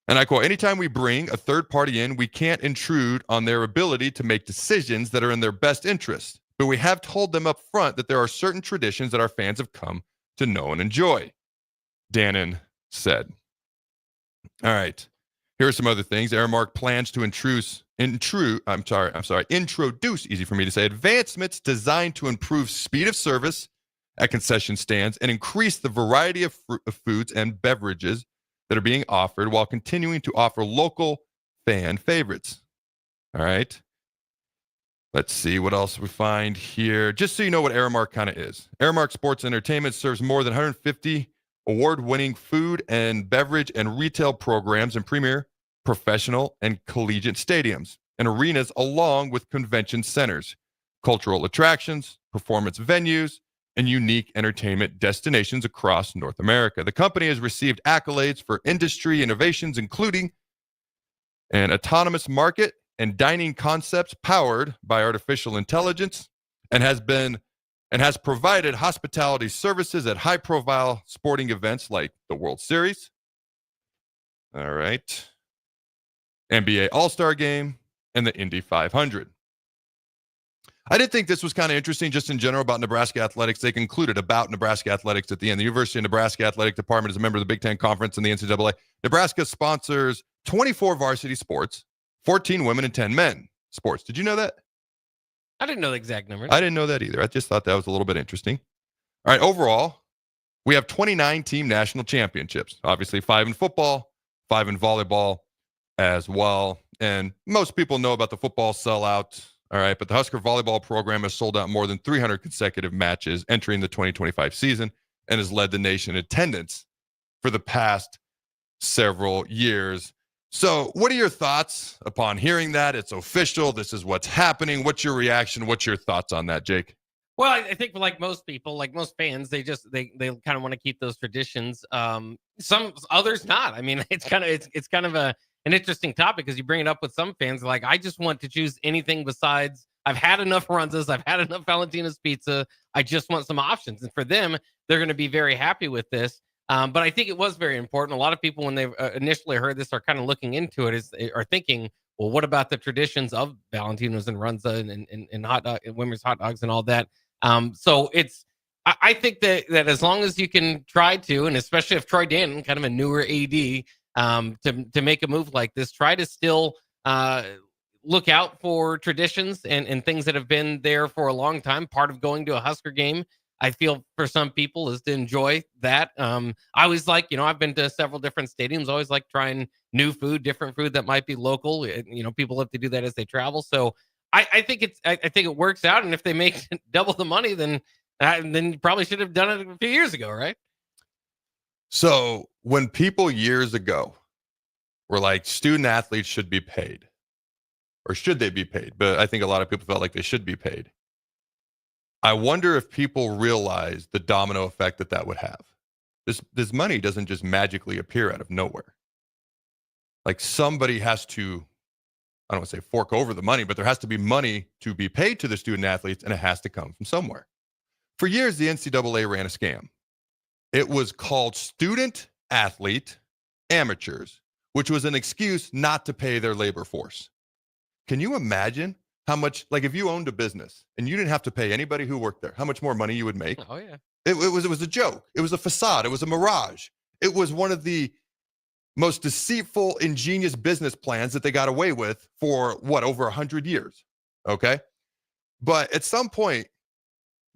And I quote, anytime we bring a third party in, we can't intrude on their ability to make decisions that are in their best interest. But we have told them up front that there are certain traditions that our fans have come to know and enjoy, Dannen said. All right. Here are some other things. Aramark plans to introduce, easy for me to say, advancements designed to improve speed of service at concession stands and increase the variety of foods and beverages that are being offered while continuing to offer local fan favorites. All right. Let's see what else we find here. Just so you know what Aramark kind of is. Aramark Sports Entertainment serves more than 150 award-winning food and beverage and retail programs in premier, professional, and collegiate stadiums and arenas, along with convention centers, cultural attractions, performance venues, and unique entertainment destinations across North America. The company has received accolades for industry innovations, including an autonomous market and dining concepts powered by artificial intelligence, and has provided hospitality services at high-profile sporting events like the World Series. All right. NBA All-Star Game and the Indy 500. I did think this was kind of interesting just in general about Nebraska athletics. They concluded about Nebraska athletics at the end. The University of Nebraska Athletic Department is a member of the Big Ten Conference and the NCAA. Nebraska sponsors 24 varsity sports, 14 women and 10 men sports. Did you know that? I didn't know the exact number. I didn't know that either. I just thought that was a little bit interesting. All right, overall, we have 29 team national championships. Obviously, 5 in football, 5 in volleyball as well. And most people know about the football sellout. All right, but the Husker volleyball program has sold out more than 300 consecutive matches entering the 2025 season and has led the nation in attendance for the past several years. So what are your thoughts upon hearing that? It's official. This is what's happening. What's your reaction? What's your thoughts on that, Jake? Well, I think like most people, like most fans, they kind of want to keep those traditions. Some others not. I mean, it's kind of an interesting topic because you bring it up with some fans like, I just want to choose anything besides, I've had enough Runzas, I've had enough Valentina's Pizza, I just want some options. And for them, they're going to be very happy with this. But I think it was very important. A lot of people, when they initially heard this, are kind of looking into it, are thinking, well, what about the traditions of Valentino's and Runza and hot dog, and women's hot dogs and all that? So I think that as long as you can try to, and especially if Troy Dannen, kind of a newer AD, to make a move like this, try to still look out for traditions and things that have been there for a long time. Part of going to a Husker game, I feel for some people, is to enjoy that. I always like, I've been to several different stadiums, always like trying new food, different food that might be local. People have to do that as they travel. So I think it works out. And if they make double the money, then you probably should have done it a few years ago, right? So when people years ago were like, student athletes should be paid, or should they be paid? But I think a lot of people felt like they should be paid. I wonder if people realize the domino effect that would have. This money doesn't just magically appear out of nowhere. Like somebody has to, I don't want to say fork over the money, but there has to be money to be paid to the student athletes, and it has to come from somewhere. For years, the NCAA ran a scam. It was called student athlete amateurs, which was an excuse not to pay their labor force. Can you imagine how much, like if you owned a business and you didn't have to pay anybody who worked there, how much more money you would make? Oh, yeah. It was a joke. It was a facade. It was a mirage. It was one of the most deceitful, ingenious business plans that they got away with for, over 100 years, okay? But at some point,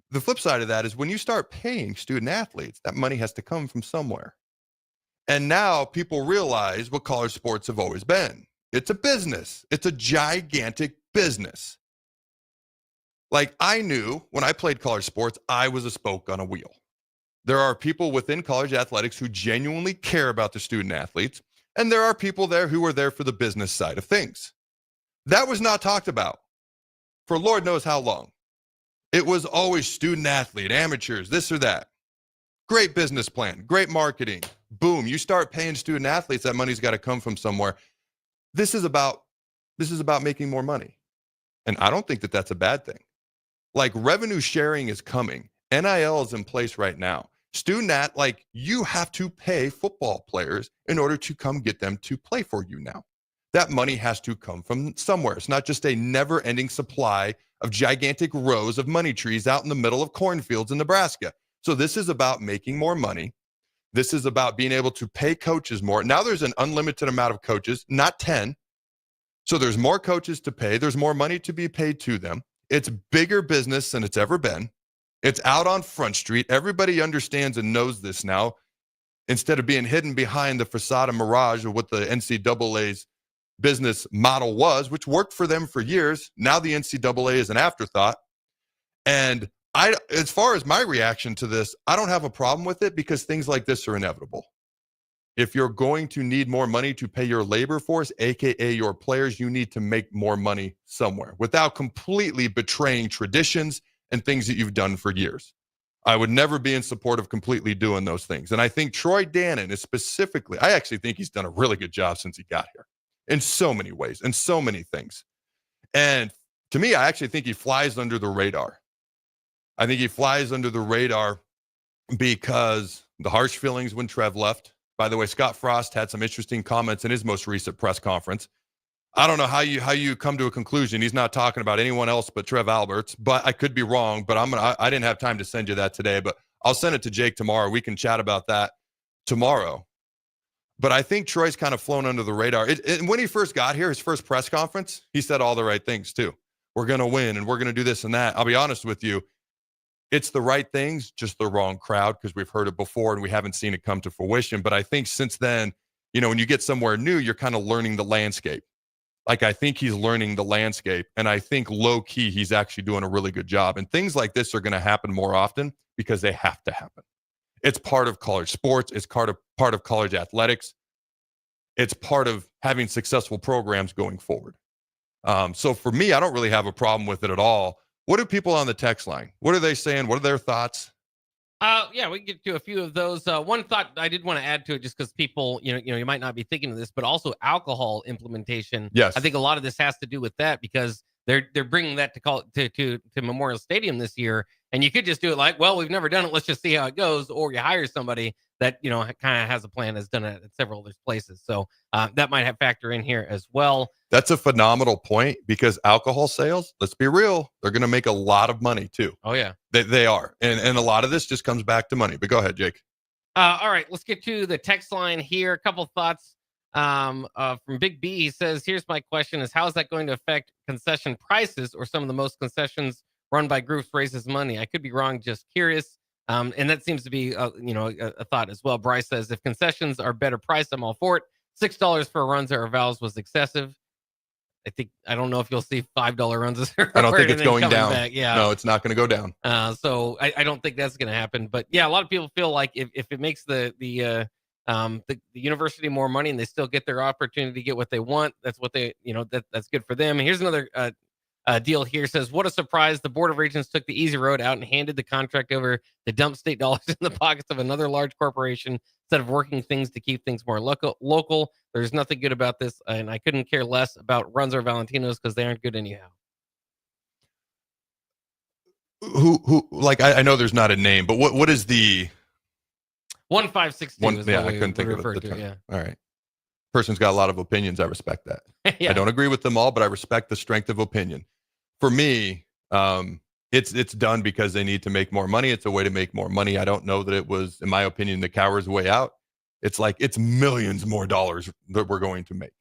the flip side of that is when you start paying student athletes, that money has to come from somewhere. And now people realize what college sports have always been. It's a business. It's a gigantic business. Like I knew when I played college sports, I was a spoke on a wheel. There are people within college athletics who genuinely care about the student athletes, and there are people there who are there for the business side of things. That was not talked about for Lord knows how long. It was always student athlete, amateurs, this or that. Great business plan, great marketing. Boom, you start paying student athletes, that money's got to come from somewhere. This is about making more money. And I don't think that that's a bad thing. Like, revenue sharing is coming. NIL is in place right now. You have to pay football players in order to come get them to play for you now. That money has to come from somewhere. It's not just a never-ending supply of gigantic rows of money trees out in the middle of cornfields in Nebraska. So this is about making more money. This is about being able to pay coaches more. Now there's an unlimited amount of coaches, not 10. So there's more coaches to pay. There's more money to be paid to them. It's bigger business than it's ever been. It's out on Front Street. Everybody understands and knows this now. Instead of being hidden behind the facade and mirage of what the NCAA's business model was, which worked for them for years, now the NCAA is an afterthought. And as far as my reaction to this, I don't have a problem with it because things like this are inevitable. If you're going to need more money to pay your labor force, aka your players, you need to make more money somewhere without completely betraying traditions and things that you've done for years. I would never be in support of completely doing those things. And I think Troy Dannen is specifically, I actually think he's done a really good job since he got here in so many ways and so many things. And to me, I actually think he flies under the radar. I think he flies under the radar because the harsh feelings when Trev left. By the way, Scott Frost had some interesting comments in his most recent press conference. I don't know how you come to a conclusion. He's not talking about anyone else but Trev Alberts, but I could be wrong. But I didn't have time to send you that today, but I'll send it to Jake tomorrow. We can chat about that tomorrow. But I think Troy's kind of flown under the radar. And when he first got here, his first press conference, he said all the right things too. We're going to win and we're going to do this and that. I'll be honest with you. It's the right things, just the wrong crowd, because we've heard it before and we haven't seen it come to fruition. But I think since then, when you get somewhere new, you're kind of learning the landscape. Like, I think he's learning the landscape, and I think low-key he's actually doing a really good job. And things like this are going to happen more often because they have to happen. It's part of college sports. It's part of college athletics. It's part of having successful programs going forward. So for me, I don't really have a problem with it at all. What do people on the text line? What are they saying? What are their thoughts? Yeah, we can get to a few of those. One thought I did want to add to it, just because people, you might not be thinking of this, but also alcohol implementation. Yes, I think a lot of this has to do with that because they're bringing that to Memorial Stadium this year, and you could just do it like, well, we've never done it, let's just see how it goes, or you hire somebody that kind of has a plan, has done it at several other places. So that might have factor in here as well. That's a phenomenal point because alcohol sales, let's be real, they're going to make a lot of money too. Oh, yeah. They are. And a lot of this just comes back to money. But go ahead, Jake. All right, let's get to the text line here. A couple thoughts from Big B. He says, here's my question is, how is that going to affect concession prices or some of the most concessions run by groups raises money? I could be wrong, just curious. And that seems to be, a thought as well. Bryce says, if concessions are better priced, I'm all for it. $6 for runs or valves was excessive. I don't know if you'll see $5 runs. I don't think it's going down. Back. Yeah. No, it's not going to go down. So I don't think that's going to happen. But yeah, a lot of people feel like if it makes the university more money and they still get their opportunity to get what they want, that's what they, that's good for them. Here's another deal here. Says, what a surprise. The Board of Regents took the easy road out and handed the contract over to dump state dollars in the pockets of another large corporation instead of working things to keep things more local. There's nothing good about this, and I couldn't care less about runs or Valentinos because they aren't good anyhow. Who like, I know there's not a name, but what is the 1562? Yeah, I couldn't think of it. Yeah. All right. Person's got a lot of opinions. I respect that. Yeah. I don't agree with them all, but I respect the strength of opinion. For me, it's done because they need to make more money. It's a way to make more money. I don't know that it was, in my opinion, the coward's way out. It's millions more dollars that we're going to make.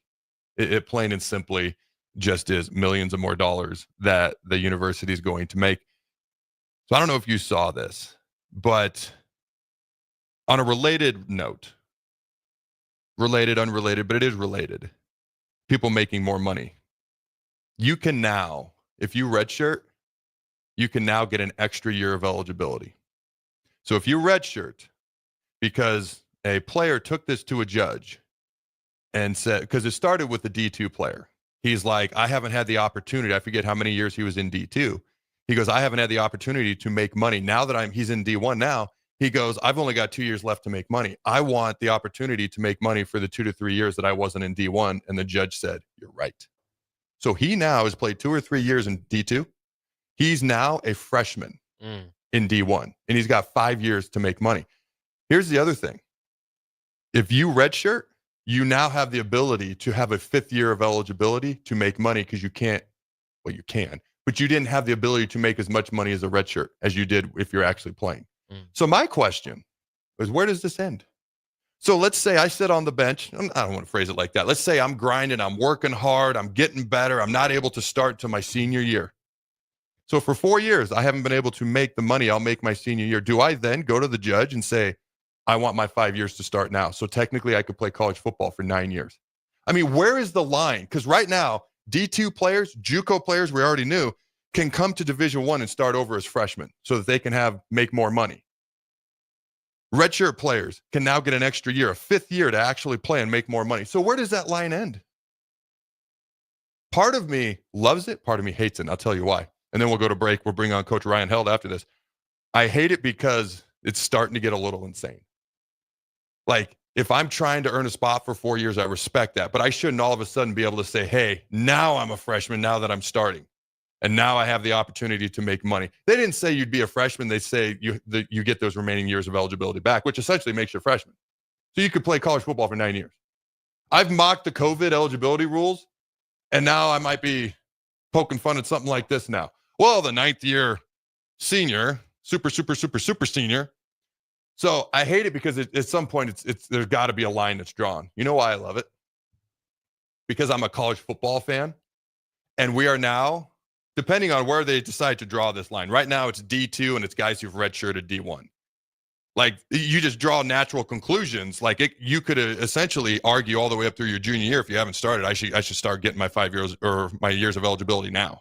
It plain and simply just is millions of more dollars that the university is going to make. So I don't know if you saw this, but on a related note, related, unrelated, but it is related. People making more money. You can now, if you redshirt, you can now get an extra year of eligibility. So if you redshirt, because a player took this to a judge and said, because it started with a D2 player, He's like, I haven't had the opportunity. I forget how many years he was in D2. He goes, I haven't had the opportunity to make money. Now that he's in D1 now, he goes, I've only got 2 years left to make money. I want the opportunity to make money for the 2 to 3 years that I wasn't in D1. And the judge said, you're right. So he now has played 2 or 3 years in D2. He's now a freshman in D1, and he's got 5 years to make money. Here's the other thing. If you redshirt, you now have the ability to have a 5th year of eligibility to make money because you can, but you didn't have the ability to make as much money as a redshirt as you did if you're actually playing. So my question is, where does this end? So let's say I sit on the bench. I don't want to phrase it like that. Let's say I'm grinding, I'm working hard, I'm getting better. I'm not able to start till my senior year. So for 4 years, I haven't been able to make the money I'll make my senior year. Do I then go to the judge and say, I want my 5 years to start now? So technically I could play college football for 9 years. I mean, where is the line? Because right now, D2 players, JUCO players, we already knew, can come to Division I and start over as freshmen so that they can make more money. Redshirt players can now get an extra year, a 5th year to actually play and make more money. So where does that line end? Part of me loves it. Part of me hates it. And I'll tell you why. And then we'll go to break. We'll bring on Coach Ryan Held after this. I hate it because it's starting to get a little insane. Like, if I'm trying to earn a spot for 4 years, I respect that. But I shouldn't all of a sudden be able to say, hey, now I'm a freshman now that I'm starting. And now I have the opportunity to make money. They didn't say you'd be a freshman. They say you get those remaining years of eligibility back, which essentially makes you a freshman. So you could play college football for 9 years. I've mocked the COVID eligibility rules, and now I might be poking fun at something like this now. Well, the 9th year senior, super senior. So I hate it because at some point there's got to be a line that's drawn. You know why I love it? Because I'm a college football fan, and we are now, depending on where they decide to draw this line. Right now it's D2 and it's guys who've redshirted D1. Like, you just draw natural conclusions. Like, you could essentially argue all the way up through your junior year, if you haven't started, I should start getting my 5 years or my years of eligibility now.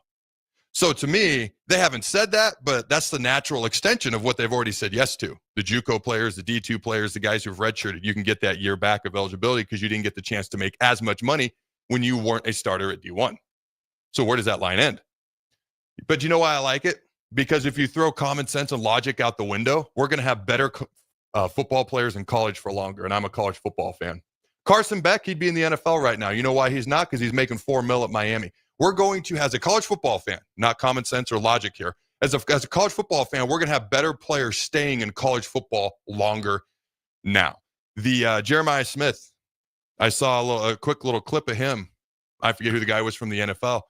So to me, they haven't said that, but that's the natural extension of what they've already said yes to. The JUCO players, the D2 players, the guys who've redshirted, you can get that year back of eligibility because you didn't get the chance to make as much money when you weren't a starter at D1. So where does that line end? But you know why I like it? Because if you throw common sense and logic out the window, we're going to have better football players in college for longer, and I'm a college football fan. Carson Beck, he'd be in the NFL right now. You know why he's not? Because he's making $4 million at Miami. We're going to, as a college football fan, not common sense or logic here, as a college football fan, we're going to have better players staying in college football longer now. The Jeremiah Smith, I saw a quick little clip of him. I forget who the guy was from the NFL.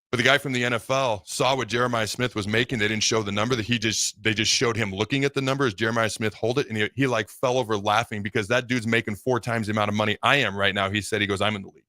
But the guy from the NFL saw what Jeremiah Smith was making. They didn't show the number. They just showed him looking at the number as Jeremiah Smith hold it, and he like fell over laughing because that dude's making 4 times the amount of money I am right now. He said, he goes, I'm in the league.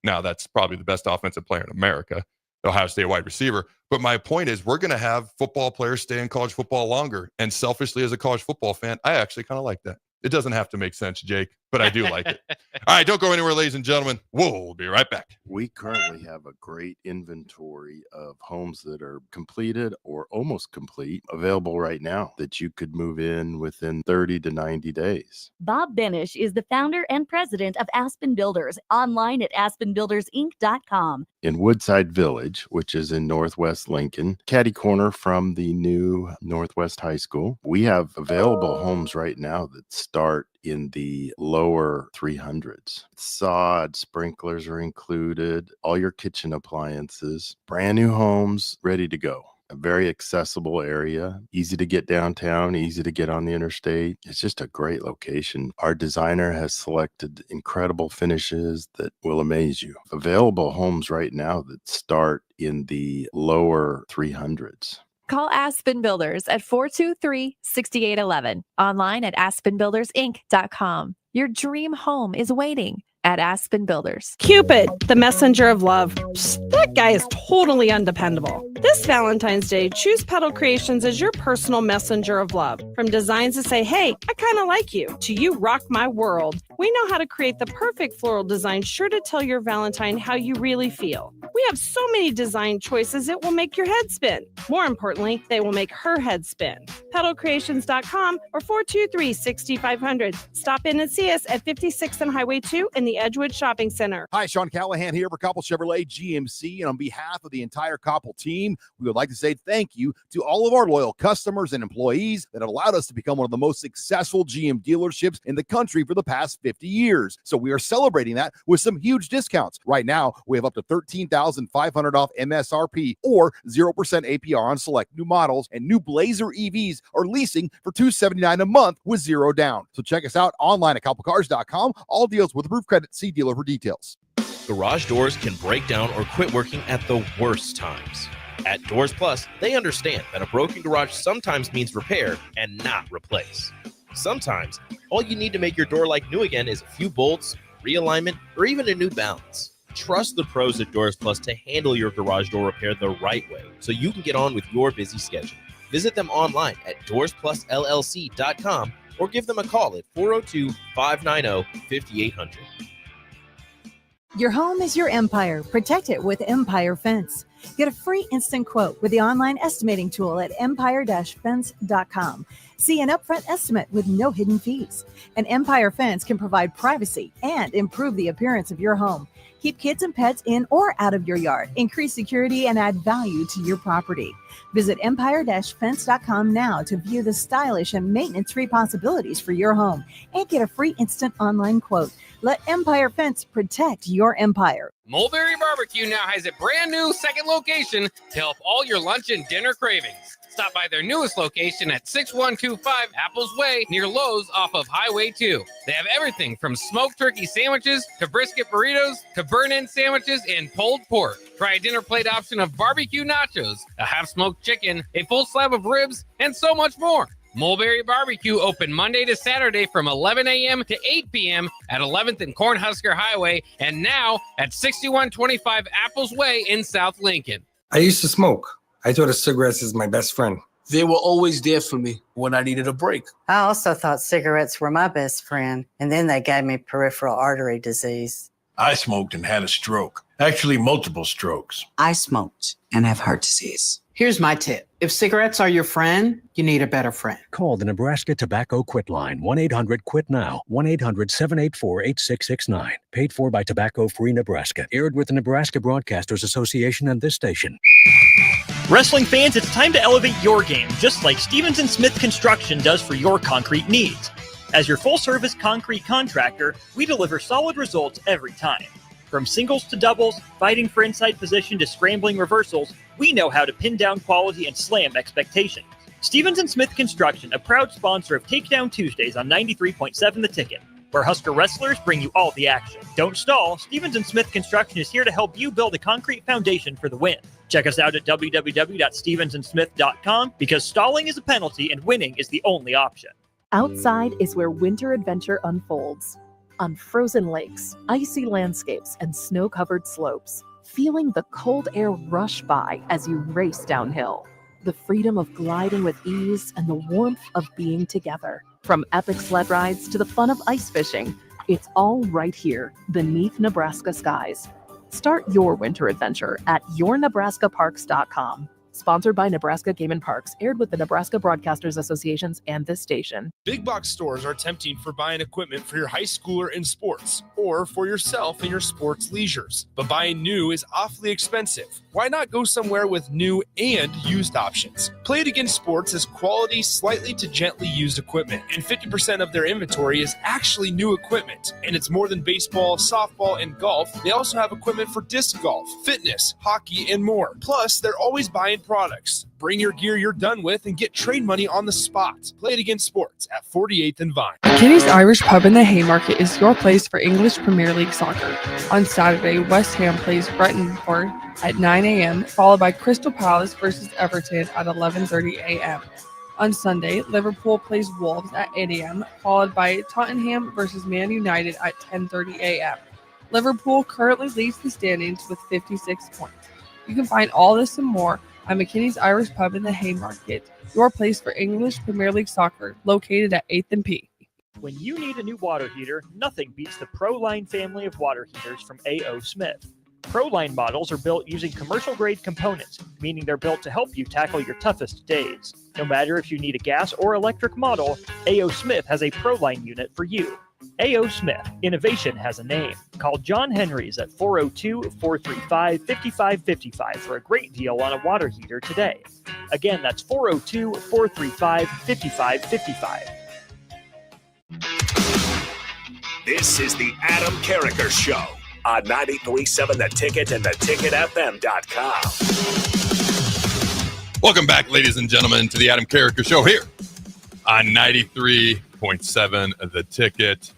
Now, that's probably the best offensive player in America, Ohio State wide receiver. But my point is, we're going to have football players stay in college football longer. And selfishly, as a college football fan, I actually kind of like that. It doesn't have to make sense, Jake, but I do like it. All right, don't go anywhere, ladies and gentlemen. We'll be right back. We currently have a great inventory of homes that are completed or almost complete available right now that you could move in within 30 to 90 days. Bob Benish is the founder and president of Aspen Builders, online at aspenbuildersinc.com. In Woodside Village, which is in Northwest Lincoln, catty corner from the new Northwest High School, we have available homes right now that start in the lower 300s. Sod, sprinklers are included, all your kitchen appliances, brand new homes ready to go. A very accessible area, easy to get downtown, easy to get on the interstate. It's just a great location. Our designer has selected incredible finishes that will amaze you. Available homes right now that start in the lower 300s. Call Aspen Builders at 423-6811. Online at aspenbuildersinc.com. Your dream home is waiting at Aspen Builders. Cupid, the messenger of love. Psst, that guy is totally undependable. This Valentine's Day, choose Petal Creations as your personal messenger of love. From designs that say, hey, I kind of like you, to you rock my world. We know how to create the perfect floral design sure to tell your Valentine how you really feel. We have so many design choices it will make your head spin. More importantly, they will make her head spin. PetalCreations.com or 423-6500. Stop in and see us at 56th and Highway 2 in the Edgewood Shopping Center. Hi, Sean Callahan here for Koppel Chevrolet GMC. And on behalf of the entire Koppel team, we would like to say thank you to all of our loyal customers and employees that have allowed us to become one of the most successful GM dealerships in the country for the past 50 years. So we are celebrating that with some huge discounts. Right now, we have up to $13,500 off MSRP or 0% APR on select new models, and new Blazer EVs are leasing for $279 a month with zero down. So check us out online at koppelcars.com. All deals with approved credit. See dealer for details. Garage doors can break down or quit working at the worst times. At Doors Plus, they understand that a broken garage sometimes means repair and not replace. Sometimes, all you need to make your door like new again is a few bolts, realignment, or even a new balance. Trust the pros at Doors Plus to handle your garage door repair the right way so you can get on with your busy schedule. Visit them online at doorsplusllc.com or give them a call at 402-590-5800. Your home is your empire. Protect it with Empire Fence. Get a free instant quote with the online estimating tool at empire-fence.com. See an upfront estimate with no hidden fees. An Empire Fence can provide privacy and improve the appearance of your home. Keep kids and pets in or out of your yard. Increase security and add value to your property. Visit empire-fence.com now to view the stylish and maintenance-free possibilities for your home and get a free instant online quote. Let Empire Fence protect your empire. Mulberry Barbecue now has a brand new second location to help all your lunch and dinner cravings. Stop by their newest location at 6125 Apples Way near Lowe's off of Highway 2. They have everything from smoked turkey sandwiches to brisket burritos to burn-in sandwiches and pulled pork. Try a dinner plate option of barbecue nachos, a half-smoked chicken, a full slab of ribs, and so much more. Mulberry Barbecue open Monday to Saturday from 11 a.m. to 8 p.m. at 11th and Cornhusker Highway, and now at 6125 Apples Way in South Lincoln. I used to smoke. I thought of cigarettes as my best friend. They were always there for me when I needed a break. I also thought cigarettes were my best friend, and then they gave me peripheral artery disease. I smoked and had a stroke. Actually, multiple strokes. I smoked and have heart disease. Here's my tip. If cigarettes are your friend, you need a better friend. Call the Nebraska Tobacco Quit Line, 1-800-QUIT-NOW, 1-800-784-8669. Paid for by Tobacco Free Nebraska. Aired with the Nebraska Broadcasters Association and this station. Wrestling fans, it's time to elevate your game, just like Stevens & Smith Construction does for your concrete needs. As your full-service concrete contractor, we deliver solid results every time. From singles to doubles, fighting for inside position to scrambling reversals, we know how to pin down quality and slam expectations. Stevens & Smith Construction, a proud sponsor of Takedown Tuesdays on 93.7 The Ticket, where Husker wrestlers bring you all the action. Don't stall, Stevens & Smith Construction is here to help you build a concrete foundation for the win. Check us out at www.stevensandsmith.com because stalling is a penalty and winning is the only option. Outside is where winter adventure unfolds. On frozen lakes, icy landscapes, and snow-covered slopes, feeling the cold air rush by as you race downhill. The freedom of gliding with ease and the warmth of being together. From epic sled rides to the fun of ice fishing, it's all right here beneath Nebraska skies. Start your winter adventure at yournebraskaparks.com. Sponsored by Nebraska Game and Parks, aired with the Nebraska Broadcasters Associations and this station. Big box stores are tempting for buying equipment for your high schooler in sports or for yourself in your sports leisures. But buying new is awfully expensive. Why not go somewhere with new and used options? Play It Again Sports has quality, slightly to gently used equipment, and 50% of their inventory is actually new equipment. And it's more than baseball, softball, and golf. They also have equipment for disc golf, fitness, hockey, and more. Plus, they're always buying products. Bring your gear you're done with and get trade money on the spot. Play It Again Sports at 48th and Vine. Kitty's Irish Pub in the Haymarket is your place for English Premier League soccer. On Saturday, West Ham plays Brentford at 9 a.m., followed by Crystal Palace versus Everton at 11:30 a.m. On Sunday, Liverpool plays Wolves at 8 a.m., followed by Tottenham versus Man United at 10:30 a.m. Liverpool currently leads the standings with 56 points. You can find all this and more at McKinney's Irish Pub in the Haymarket, your place for English Premier League soccer, located at 8th and P. When you need a new water heater, nothing beats the ProLine family of water heaters from A.O. Smith. ProLine models are built using commercial-grade components, meaning they're built to help you tackle your toughest days. No matter if you need a gas or electric model, A.O. Smith has a ProLine unit for you. A.O. Smith, innovation has a name. Call John Henrys at 402-435-5555 for a great deal on a water heater today. Again, that's 402-435-5555. This is the Adam Carriker Show on 93.7 The Ticket and theticketfm.com. Welcome back, ladies and gentlemen, to the Adam Carriker Show here on 93.7 The Ticket.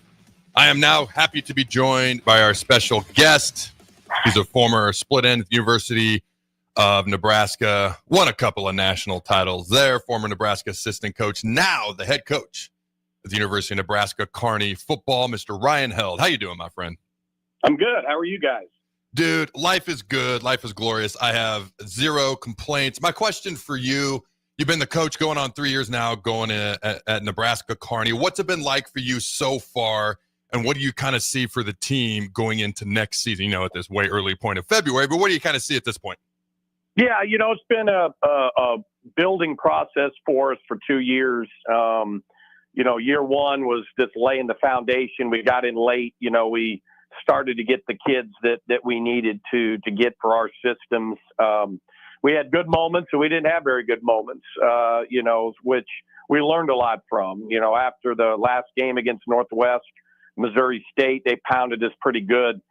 I am now happy to be joined by our special guest. He's a former split end at the University of Nebraska, won a couple of national titles there, former Nebraska assistant coach, now the head coach at the University of Nebraska Kearney football, Mr. Ryan Held. How you doing, my friend? I'm good. How are you guys? Dude, life is good. Life is glorious. I have zero complaints. My question for you, you've been the coach going on 3 years now, going at Nebraska Kearney. What's it been like for you so far, and what do you kind of see for the team going into next season? You know, at this way early point of February, but what do you kind of see at this point? Yeah, you know, it's been a building process for us for 2 years. You know, year one was just laying the foundation. We got in late. You know, we started to get the kids that we needed to get for our systems. We had good moments and we didn't have very good moments, you know, which we learned a lot from. You know, after the last game against Northwest Missouri State, they pounded us pretty good.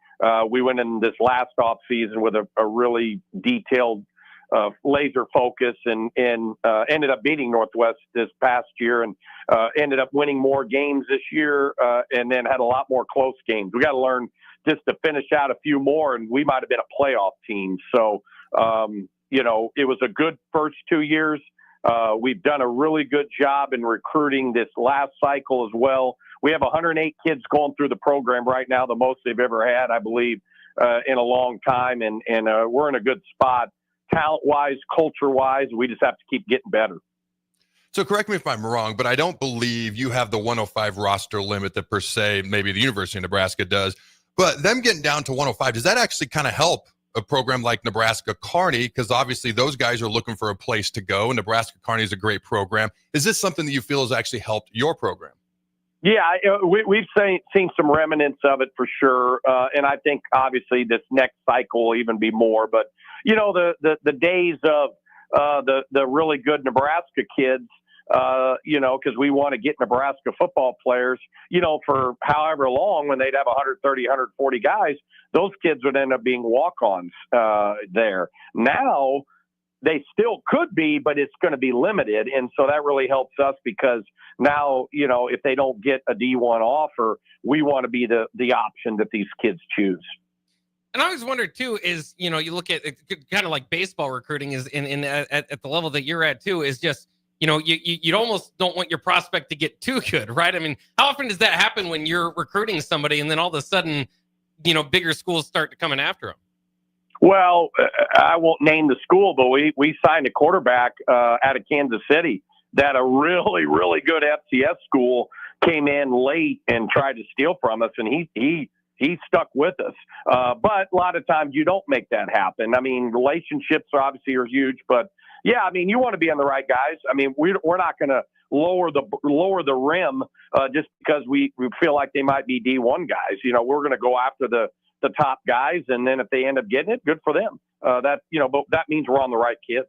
We went in this last off season with a really detailed laser focus and ended up beating Northwest this past year and ended up winning more games this year and then had a lot more close games. We got to learn just to finish out a few more, and we might have been a playoff team. So, you know, it was a good first 2 years. We've done a really good job in recruiting this last cycle as well. We have 108 kids going through the program right now, the most they've ever had, I believe, in a long time. And we're in a good spot. Talent-wise, culture-wise, we just have to keep getting better. So correct me if I'm wrong, but I don't believe you have the 105 roster limit that per se maybe the University of Nebraska does. But them getting down to 105, does that actually kind of help a program like Nebraska Kearney? Because obviously those guys are looking for a place to go, and Nebraska Kearney is a great program. Is this something that you feel has actually helped your program? Yeah, we've seen some remnants of it for sure. And I think obviously this next cycle will even be more. But, you know, the days of the really good Nebraska kids, you know, because we want to get Nebraska football players, you know, for however long when they'd have 130, 140 guys, those kids would end up being walk-ons there. Now, they still could be, but it's going to be limited. And so that really helps us because now, you know, if they don't get a D1 offer, we want to be the option that these kids choose. And I always wondered too, is, you know, you look at it, kind of like baseball recruiting is at the level that you're at too, is just, you know, you almost don't want your prospect to get too good, right? I mean, how often does that happen when you're recruiting somebody and then all of a sudden, you know, bigger schools start to coming after them? Well, I won't name the school, but we signed a quarterback out of Kansas City that a really, really good FCS school came in late and tried to steal from us, and he stuck with us. But a lot of times you don't make that happen. I mean, relationships obviously are huge, but yeah, I mean, you want to be on the right guys. I mean, we're not going to lower the rim just because we feel like they might be D1 guys. You know, we're going to go after the top guys, and then if they end up getting it, good for them. But that means we're on the right kids.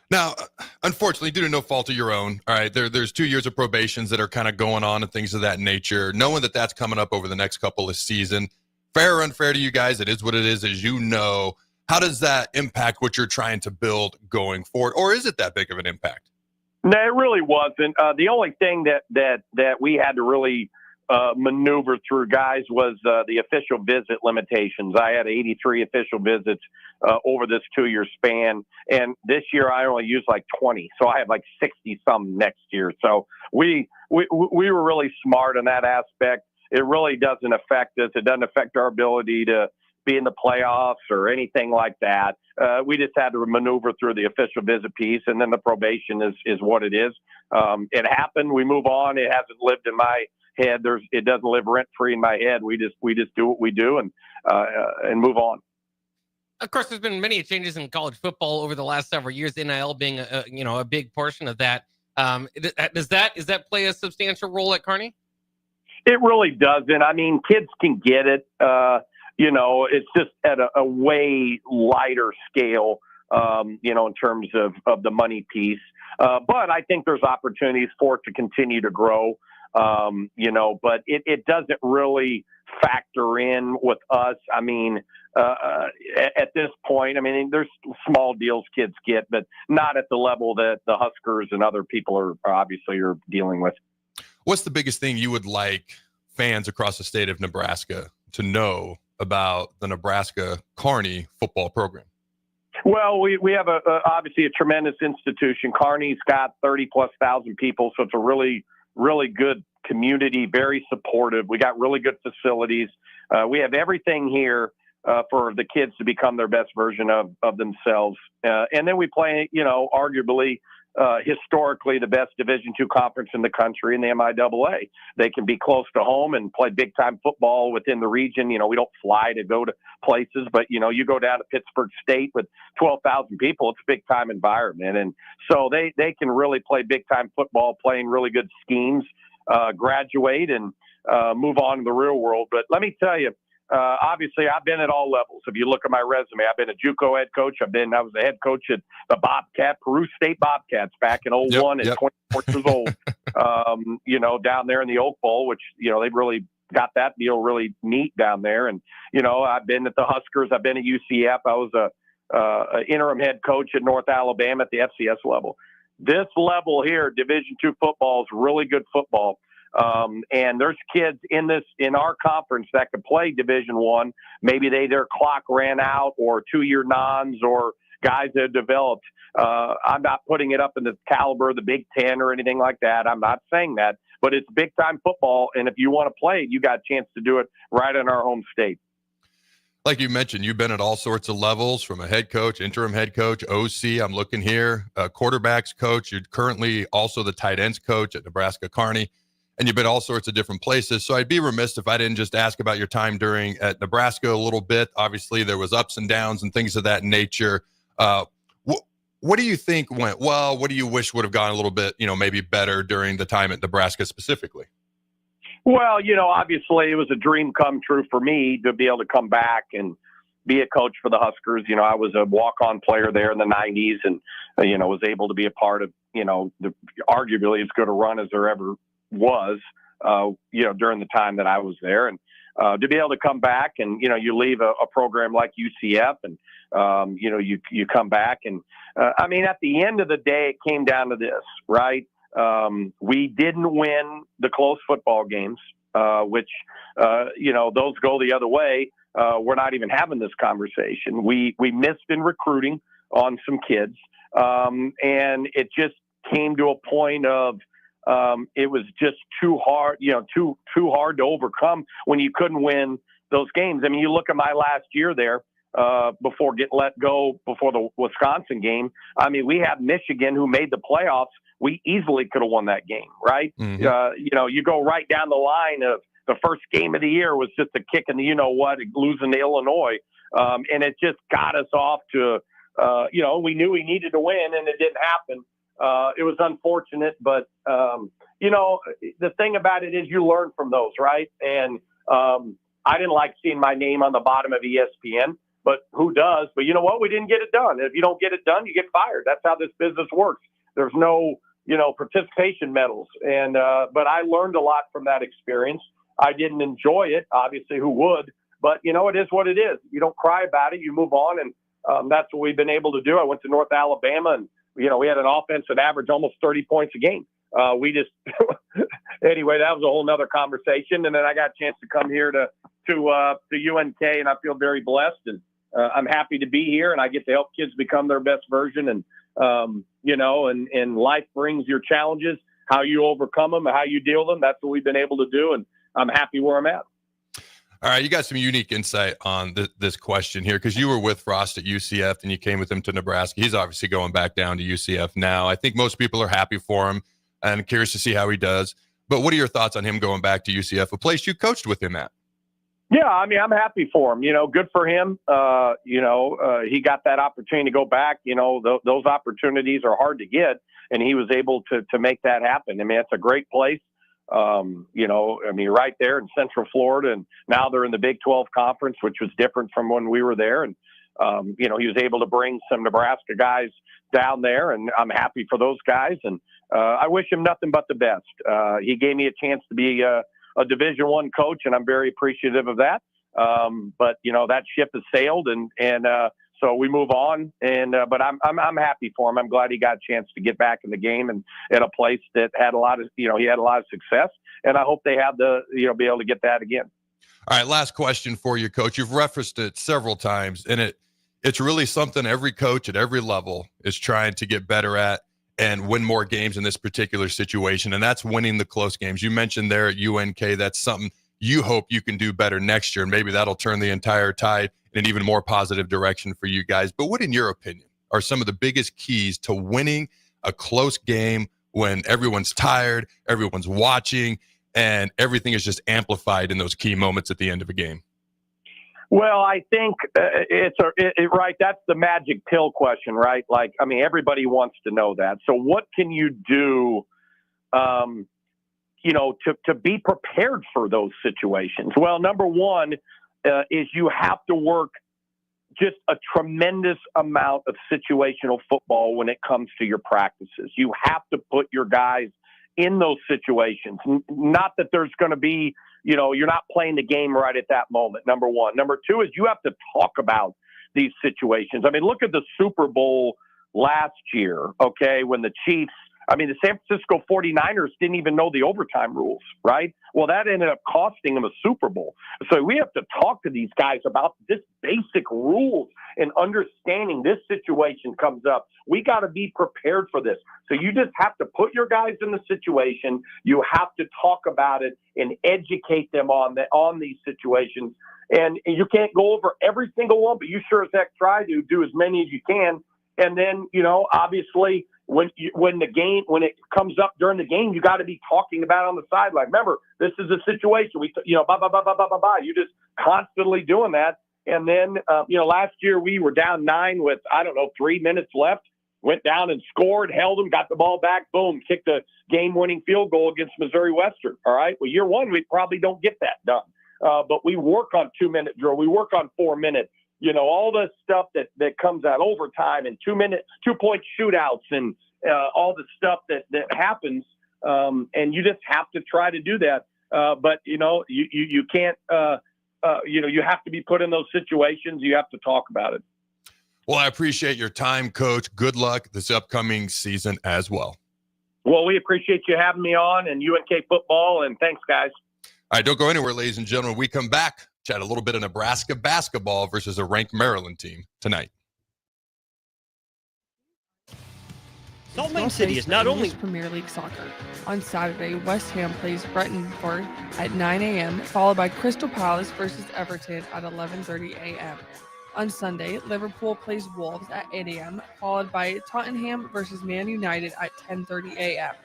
Now, unfortunately, due to no fault of your own, all right, there's 2 years of probations that are kind of going on and things of that nature. Knowing that that's coming up over the next couple of seasons, fair or unfair to you guys, it is what it is, as you know. How does that impact what you're trying to build going forward, or is it that big of an impact? No, it really wasn't. The only thing that we had to really maneuver through, guys, was the official visit limitations. I had 83 official visits over this 2-year span, and this year I only used like 20, so I have like 60 some next year. So we were really smart in that aspect. It really doesn't affect us. It doesn't affect our ability to be in the playoffs or anything like that. We just had to maneuver through the official visit piece, and then the probation is what it is. It happened. We move on. It hasn't lived in my head. It doesn't live rent free in my head. We just do what we do and move on. Of course, there's been many changes in college football over the last several years. NIL being a big portion of that. Does that play a substantial role at Kearney? It really doesn't. I mean, kids can get it. It's just at a way lighter scale, in terms of the money piece. But I think there's opportunities for it to continue to grow, but it doesn't really factor in with us. I mean, at this point, I mean, there's small deals kids get, but not at the level that the Huskers and other people are obviously dealing with. What's the biggest thing you would like fans across the state of Nebraska to know about the Nebraska Kearney football program? Well, we have obviously a tremendous institution. Kearney's got 30,000+ people, so it's a really, really good community, very supportive. We got really good facilities. We have everything here for the kids to become their best version of themselves. And then we play, arguably, historically the best Division II conference in the country in the MIAA. They can be close to home and play big time football within the region. We don't fly to go to places, but you go down to Pittsburgh State with 12,000 people, it's a big time environment. And so they can really play big time football, playing really good schemes, graduate and move on to the real world. But let me tell you, obviously, I've been at all levels. If you look at my resume, I've been a JUCO head coach. I was the head coach at the Peru State Bobcats back in 01 at 24 years old. Down there in the Oak Bowl, which, they've really got that deal really neat down there. And, I've been at the Huskers. I've been at UCF. I was a interim head coach at North Alabama at the FCS level. This level here, Division II football, is really good football. And there's kids in our conference that could play Division I. Maybe their clock ran out, or 2-year nons, or guys that have developed. I'm not putting it up in the caliber of the Big Ten or anything like that. I'm not saying that, but it's big time football. And if you want to play it, you got a chance to do it right in our home state. Like you mentioned, you've been at all sorts of levels, from a head coach, interim head coach, OC. I'm looking here, quarterbacks coach. You're currently also the tight ends coach at Nebraska Kearney. And you've been all sorts of different places. So I'd be remiss if I didn't just ask about your time at Nebraska a little bit. Obviously, there was ups and downs and things of that nature. What do you think went well? What do you wish would have gone a little bit, maybe better during the time at Nebraska specifically? Well, obviously it was a dream come true for me to be able to come back and be a coach for the Huskers. I was a walk-on player there in the 90s and, was able to be a part of, arguably as good a run as there ever was, during the time that I was there. And to be able to come back and, you leave a program like UCF and, you come back and, at the end of the day, it came down to this, right? We didn't win the close football games, which, those go the other way. We're not even having this conversation. We missed in recruiting on some kids. And it just came to a point of, it was just too hard, too hard to overcome when you couldn't win those games. I mean, you look at my last year there, before getting let go before the Wisconsin game. I mean, we had Michigan, who made the playoffs. We easily could have won that game, right? Mm-hmm. You go right down the line of the first game of the year was just a kick in the losing to Illinois. And it just got us off to, we knew we needed to win, and it didn't happen. It was unfortunate, but, the thing about it is you learn from those, right? And I didn't like seeing my name on the bottom of ESPN, but who does? But you know what? We didn't get it done. If you don't get it done, you get fired. That's how this business works. There's no, participation medals. And but I learned a lot from that experience. I didn't enjoy it, obviously, who would? But, it is what it is. You don't cry about it. You move on, and that's what we've been able to do. I went to North Alabama, and, we had an offense that averaged almost 30 points a game. We just anyway, that was a whole nother conversation. And then I got a chance to come here to UNK, and I feel very blessed, and I'm happy to be here, and I get to help kids become their best version. And, and life brings your challenges, how you overcome them, how you deal with them. That's what we've been able to do. And I'm happy where I'm at. All right, you got some unique insight on this question here because you were with Frost at UCF and you came with him to Nebraska. He's obviously going back down to UCF now. I think most people are happy for him and curious to see how he does. But what are your thoughts on him going back to UCF, a place you coached with him at? Yeah, I mean, I'm happy for him. Good for him. He got that opportunity to go back. Those opportunities are hard to get, and he was able to make that happen. I mean, it's a great place. Right there in Central Florida, and now they're in the Big 12 Conference, which was different from when we were there. And, he was able to bring some Nebraska guys down there, and I'm happy for those guys. And I wish him nothing but the best. He gave me a chance to be a Division I coach, and I'm very appreciative of that. But that ship has sailed, and so we move on. And but I'm happy for him. I'm glad he got a chance to get back in the game and at a place that had a lot of he had a lot of success. And I hope they have be able to get that again. All right, last question for you, Coach. You've referenced it several times, and it's really something every coach at every level is trying to get better at and win more games in this particular situation, and that's winning the close games. You mentioned there at UNK that's something you hope you can do better next year, and maybe that'll turn the entire tide in an even more positive direction for you guys. But what, in your opinion, are some of the biggest keys to winning a close game when everyone's tired, everyone's watching, and everything is just amplified in those key moments at the end of a game? Well, I think right. That's the magic pill question, right? Like, I mean, everybody wants to know that. So what can you do, to be prepared for those situations? Well, number one is you have to work just a tremendous amount of situational football when it comes to your practices. You have to put your guys in those situations. Not that there's going to be, you're not playing the game right at that moment, number one. Number two is you have to talk about these situations. I mean, look at the Super Bowl last year, okay, when the Chiefs, the San Francisco 49ers didn't even know the overtime rules, right? Well, that ended up costing them a Super Bowl. So we have to talk to these guys about this basic rules and understanding this situation comes up. We got to be prepared for this. So you just have to put your guys in the situation. You have to talk about it and educate them on these situations. And you can't go over every single one, but you sure as heck try to do as many as you can. And then, obviously, when it comes up during the game, you got to be talking about it on the sideline. Remember, this is a situation. You're just constantly doing that. And then, last year we were down 9 with 3 minutes left. Went down and scored, held them, got the ball back, boom, kicked a game-winning field goal against Missouri Western. All right. Well, year one we probably don't get that done, but we work on 2-minute drill. We work on 4 minutes. All the stuff that comes out overtime and 2-point shootouts and all the stuff that happens. And you just have to try to do that. But, you can't, you have to be put in those situations. You have to talk about it. Well, I appreciate your time, Coach. Good luck this upcoming season as well. Well, we appreciate you having me on and UNK football, and thanks, guys. All right, don't go anywhere, ladies and gentlemen. We come back, chat a little bit of Nebraska basketball versus a ranked Maryland team tonight. Salt Lake City is not only Premier League soccer. On Saturday, West Ham plays Brentford at 9 a.m., followed by Crystal Palace versus Everton at 11:30 a.m. On Sunday, Liverpool plays Wolves at 8 a.m., followed by Tottenham versus Man United at 10:30 a.m.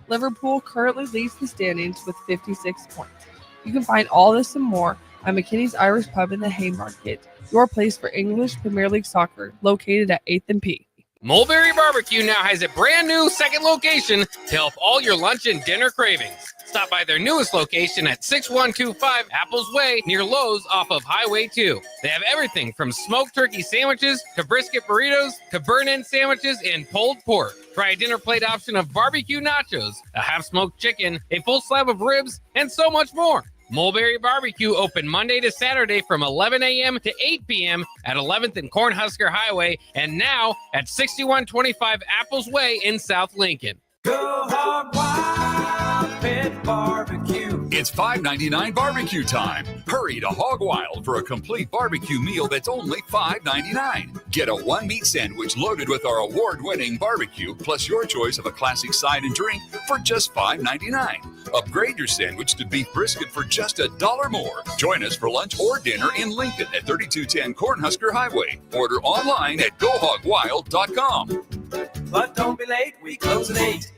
Liverpool currently leads the standings with 56 points. You can find all this and more at McKinney's Irish Pub in the Haymarket, your place for English Premier League soccer, located at 8th and P. Mulberry Barbecue now has a brand new second location to help all your lunch and dinner cravings. Stop by their newest location at 6125 Apples Way near Lowe's off of Highway 2. They have everything from smoked turkey sandwiches to brisket burritos to burn-in sandwiches and pulled pork. Try a dinner plate option of barbecue nachos, a half-smoked chicken, a full slab of ribs, and so much more. Mulberry Barbecue open Monday to Saturday from 11 a.m. to 8 p.m. at 11th and Cornhusker Highway, and now at 6125 Apples Way in South Lincoln. Go hog wild with barbecue. It's $5.99 barbecue time. Hurry to Hog Wild for a complete barbecue meal that's only $5.99. Get a one-meat sandwich loaded with our award-winning barbecue, plus your choice of a classic side and drink for just $5.99. Upgrade your sandwich to beef brisket for just $1 more. Join us for lunch or dinner in Lincoln at 3210 Cornhusker Highway. Order online at GoHogWild.com. But don't be late, we close at 8.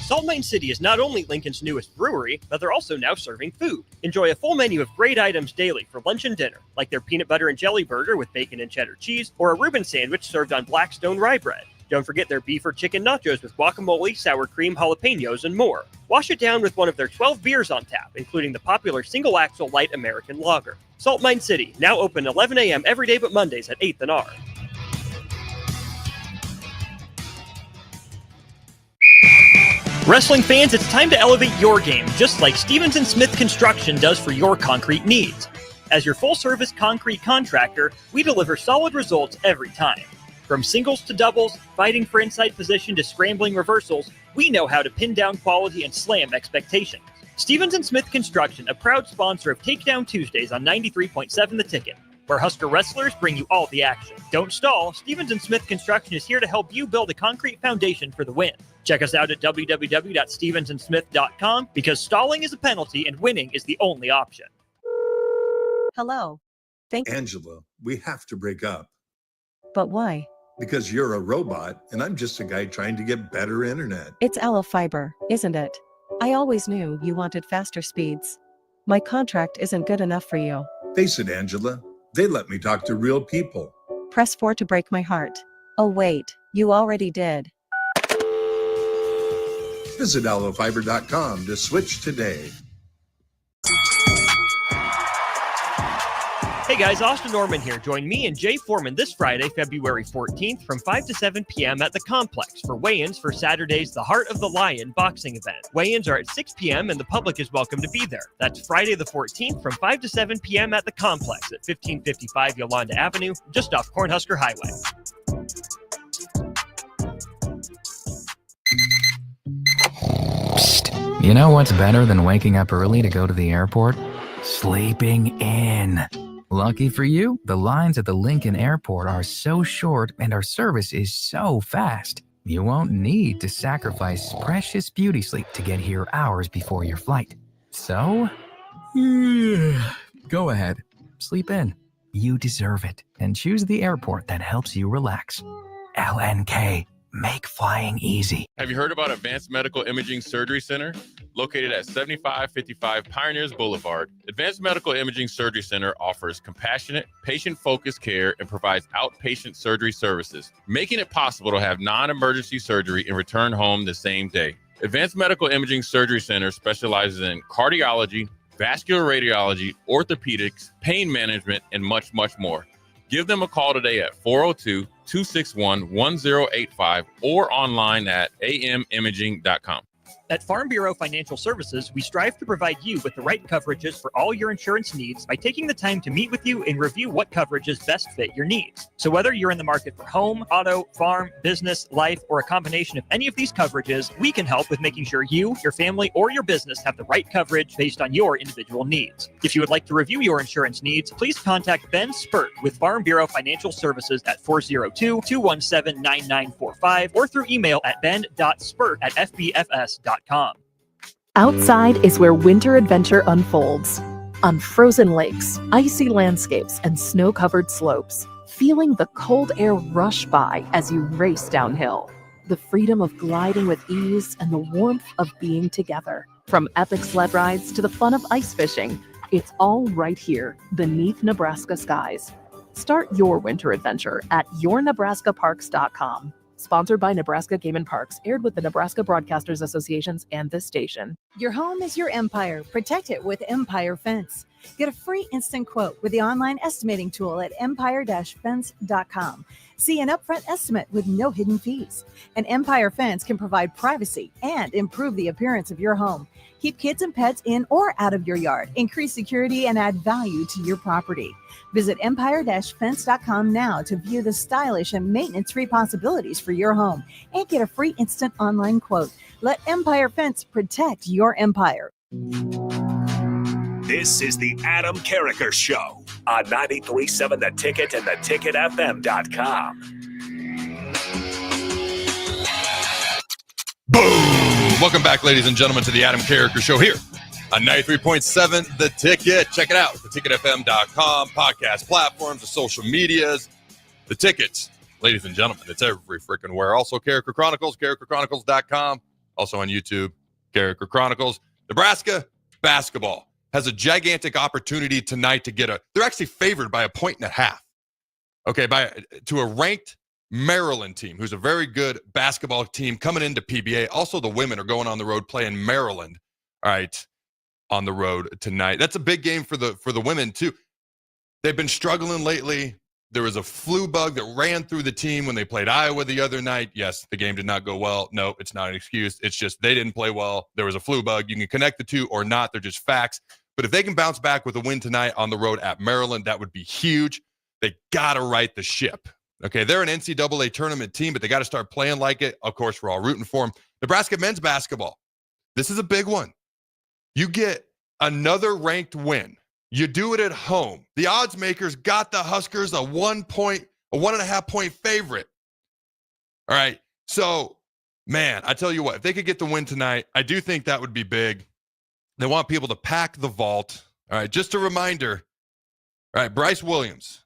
Salt Mine City is not only Lincoln's newest brewery, but they're also now serving food. Enjoy a full menu of great items daily for lunch and dinner, like their peanut butter and jelly burger with bacon and cheddar cheese, or a Reuben sandwich served on Blackstone rye bread. Don't forget their beef or chicken nachos with guacamole, sour cream, jalapenos, and more. Wash it down with one of their 12 beers on tap, including the popular Single Axle Light American Lager. Salt Mine City, now open 11 a.m. every day but Mondays at 8th and R. Wrestling fans, it's time to elevate your game, just like Stevens & Smith Construction does for your concrete needs. As your full-service concrete contractor, we deliver solid results every time. From singles to doubles, fighting for inside position to scrambling reversals, we know how to pin down quality and slam expectations. Stevens & Smith Construction, a proud sponsor of Takedown Tuesdays on 93.7 The Ticket, where Husker wrestlers bring you all the action. Don't stall, Stevens & Smith Construction is here to help you build a concrete foundation for the win. Check us out at www.stevensandsmith.com because stalling is a penalty and winning is the only option. Hello. Angela, we have to break up. But why? Because you're a robot and I'm just a guy trying to get better internet. It's Aloe Fiber, isn't it? I always knew you wanted faster speeds. My contract isn't good enough for you. Face it, Angela. They let me talk to real people. Press 4 to break my heart. Oh wait, you already did. Visit aloefiber.com to switch today. Hey guys, Austin Norman here. Join me and Jay Foreman this Friday, February 14th from 5 to 7 p.m. at the Complex for weigh-ins for Saturday's The Heart of the Lion boxing event. Weigh-ins are at 6 p.m. and the public is welcome to be there. That's Friday the 14th from 5 to 7 p.m. at the Complex at 1555 Yolanda Avenue, just off Cornhusker Highway. Psst. You know what's better than waking up early to go to the airport? Sleeping in. Lucky for you, the lines at the Lincoln Airport are so short and our service is so fast. You won't need to sacrifice precious beauty sleep to get here hours before your flight. So, go ahead, sleep in. You deserve it, and choose the airport that helps you relax. LNK. Make flying easy. Have you heard about Advanced Medical Imaging Surgery Center? Located at 7555 Pioneers Boulevard, Advanced Medical Imaging Surgery Center offers compassionate, patient-focused care and provides outpatient surgery services, making it possible to have non-emergency surgery and return home the same day. Advanced Medical Imaging Surgery Center specializes in cardiology, vascular radiology, orthopedics, pain management, and much, much more. Give them a call today at 402-261-1085 or online at amimaging.com. At Farm Bureau Financial Services, we strive to provide you with the right coverages for all your insurance needs by taking the time to meet with you and review what coverages best fit your needs. So whether you're in the market for home, auto, farm, business, life, or a combination of any of these coverages, we can help with making sure you, your family, or your business have the right coverage based on your individual needs. If you would like to review your insurance needs, please contact Ben Spurt with Farm Bureau Financial Services at 402-217-9945 or through email at ben.spurt@fbfs.com. Outside is where winter adventure unfolds. On frozen lakes, icy landscapes, and snow-covered slopes, feeling the cold air rush by as you race downhill. The freedom of gliding with ease and the warmth of being together. From epic sled rides to the fun of ice fishing, it's all right here beneath Nebraska skies. Start your winter adventure at yournebraskaparks.com. Sponsored by Nebraska Game and Parks, aired with the Nebraska Broadcasters Associations and this station. Your home is your empire. Protect it with Empire Fence. Get a free instant quote with the online estimating tool at empire-fence.com. See an upfront estimate with no hidden fees. An Empire Fence can provide privacy and improve the appearance of your home. Keep kids and pets in or out of your yard. Increase security and add value to your property. Visit empire-fence.com now to view the stylish and maintenance-free possibilities for your home and get a free instant online quote. Let Empire Fence protect your empire. This is the Adam Carriker Show on 93.7 The Ticket and theticketfm.com. Boom! Welcome back, ladies and gentlemen, to the Adam Carriker Show here on 93.7 The Ticket. Check it out, theticketfm.com, podcast platforms, the social medias. The Ticket, ladies and gentlemen, it's every freaking where. Also, Carriker Chronicles, carrikerchronicles.com. Also on YouTube, Carriker Chronicles. Nebraska basketball has a gigantic opportunity tonight to get they're actually favored by 1.5 points. To a ranked Maryland team, who's a very good basketball team coming into PBA. Also, the women are going on the road playing Maryland, all right, on the road tonight. That's a big game for the women, too. They've been struggling lately. There was a flu bug that ran through the team when they played Iowa the other night. Yes, the game did not go well. No, it's not an excuse. It's just they didn't play well. There was a flu bug. You can connect the two or not. They're just facts. But if they can bounce back with a win tonight on the road at Maryland, that would be huge. They got to right the ship. Okay, they're an NCAA tournament team, but they got to start playing like it. Of course, we're all rooting for them. Nebraska men's basketball. This is a big one. You get another ranked win. You do it at home. The odds makers got the Huskers a 1.5 point favorite. All right. So, man, I tell you what, if they could get the win tonight, I do think that would be big. They want people to pack the vault. All right. Just a reminder. All right. Bryce Williams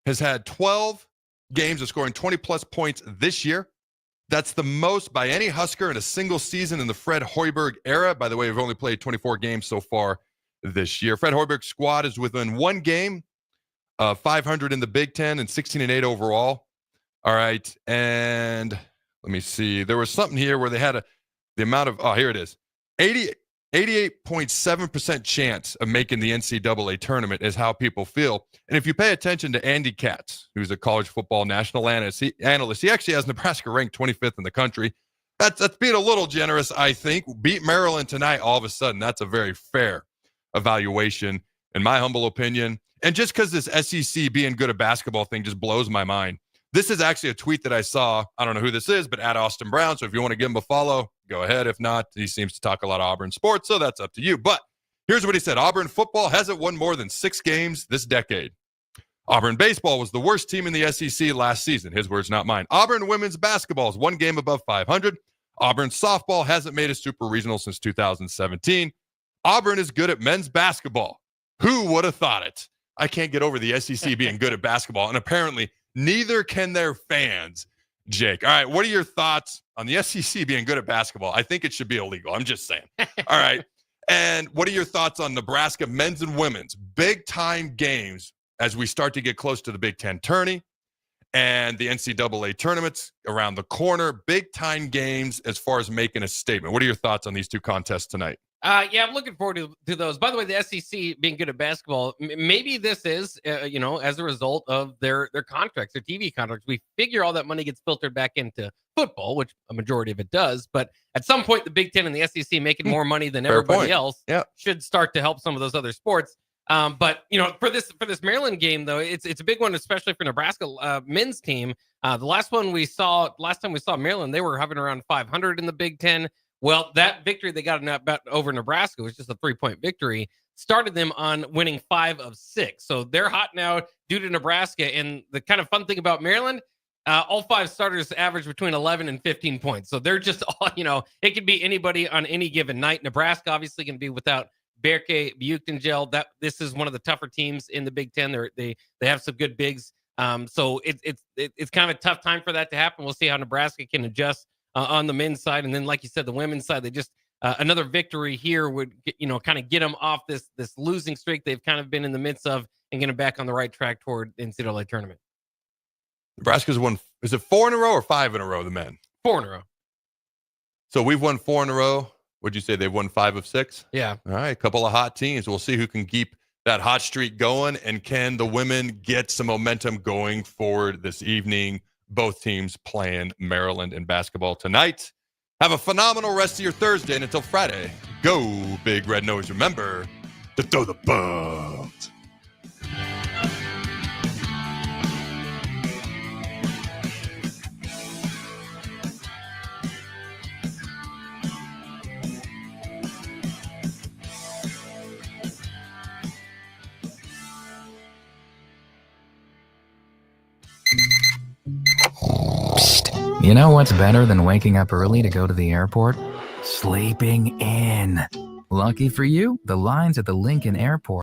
has had 12 games of scoring 20-plus points this year. That's the most by any Husker in a single season in the Fred Hoiberg era. By the way, we've only played 24 games so far this year. Fred Hoiberg's squad is within one game, 500 in the Big Ten and 16-8 overall. All right, and let me see. There was something here where they had the amount of, here it is. 88.7% chance of making the NCAA tournament is how people feel. And if you pay attention to Andy Katz, who's a college football national analyst, he actually has Nebraska ranked 25th in the country. That's being a little generous, I think. Beat Maryland tonight, all of a sudden, that's a very fair evaluation, in my humble opinion. And just because this SEC being good at basketball thing just blows my mind. This is actually a tweet that I saw. I don't know who this is, but at Austin Brown. So if you want to give him a follow, go ahead. If not, he seems to talk a lot of Auburn sports, so that's up to you. But here's what he said. Auburn football hasn't won more than 6 games this decade. Auburn baseball was the worst team in the SEC last season. His words, not mine. Auburn women's basketball is 1 game above 500. Auburn softball hasn't made a super regional since 2017. Auburn is good at men's basketball. Who would have thought it? I can't get over the SEC being good at basketball, and apparently neither can their fans, Jake. All right, what are your thoughts on the SEC being good at basketball? I think it should be illegal. I'm just saying. All right. And what are your thoughts on Nebraska men's and women's big-time games as we start to get close to the Big Ten tourney and the NCAA tournaments around the corner? Big-time games as far as making a statement. What are your thoughts on these two contests tonight? Yeah, I'm looking forward to those. By the way, the SEC being good at basketball, maybe this is, as a result of their contracts, their TV contracts. We figure all that money gets filtered back into football, which a majority of it does. But at some point, the Big Ten and the SEC making more money than everybody else should start to help some of those other sports. But for this Maryland game, though, it's a big one, especially for Nebraska men's team. The last time we saw Maryland, they were hovering around 500 in the Big Ten. Well, that victory they got over Nebraska was just a 3-point victory, started them on winning 5 of 6. So they're hot now due to Nebraska. And the kind of fun thing about Maryland, all 5 starters average between 11 and 15 points. So they're just all, it could be anybody on any given night. Nebraska obviously can be without Berke, Buchtengel. This is one of the tougher teams in the Big Ten. They have some good bigs. So it's kind of a tough time for that to happen. We'll see how Nebraska can adjust on the men's side. And then, like you said, the women's side, they just another victory here would, kind of get them off this losing streak they've kind of been in the midst of and get them back on the right track toward the NCAA tournament. Nebraska's won, is it 4 in a row or 5 in a row, the men? 4 in a row. So we've won 4 in a row. Would you say they've won 5 of 6? Yeah. All right, a couple of hot teams. We'll see who can keep that hot streak going, and can the women get some momentum going forward this evening? Both teams playing Maryland in basketball tonight. Have a phenomenal rest of your Thursday, and until Friday, go Big Red Nose. Remember to throw the bombs. You know what's better than waking up early to go to the airport? sleeping in. Lucky for you, the lines at the Lincoln Airport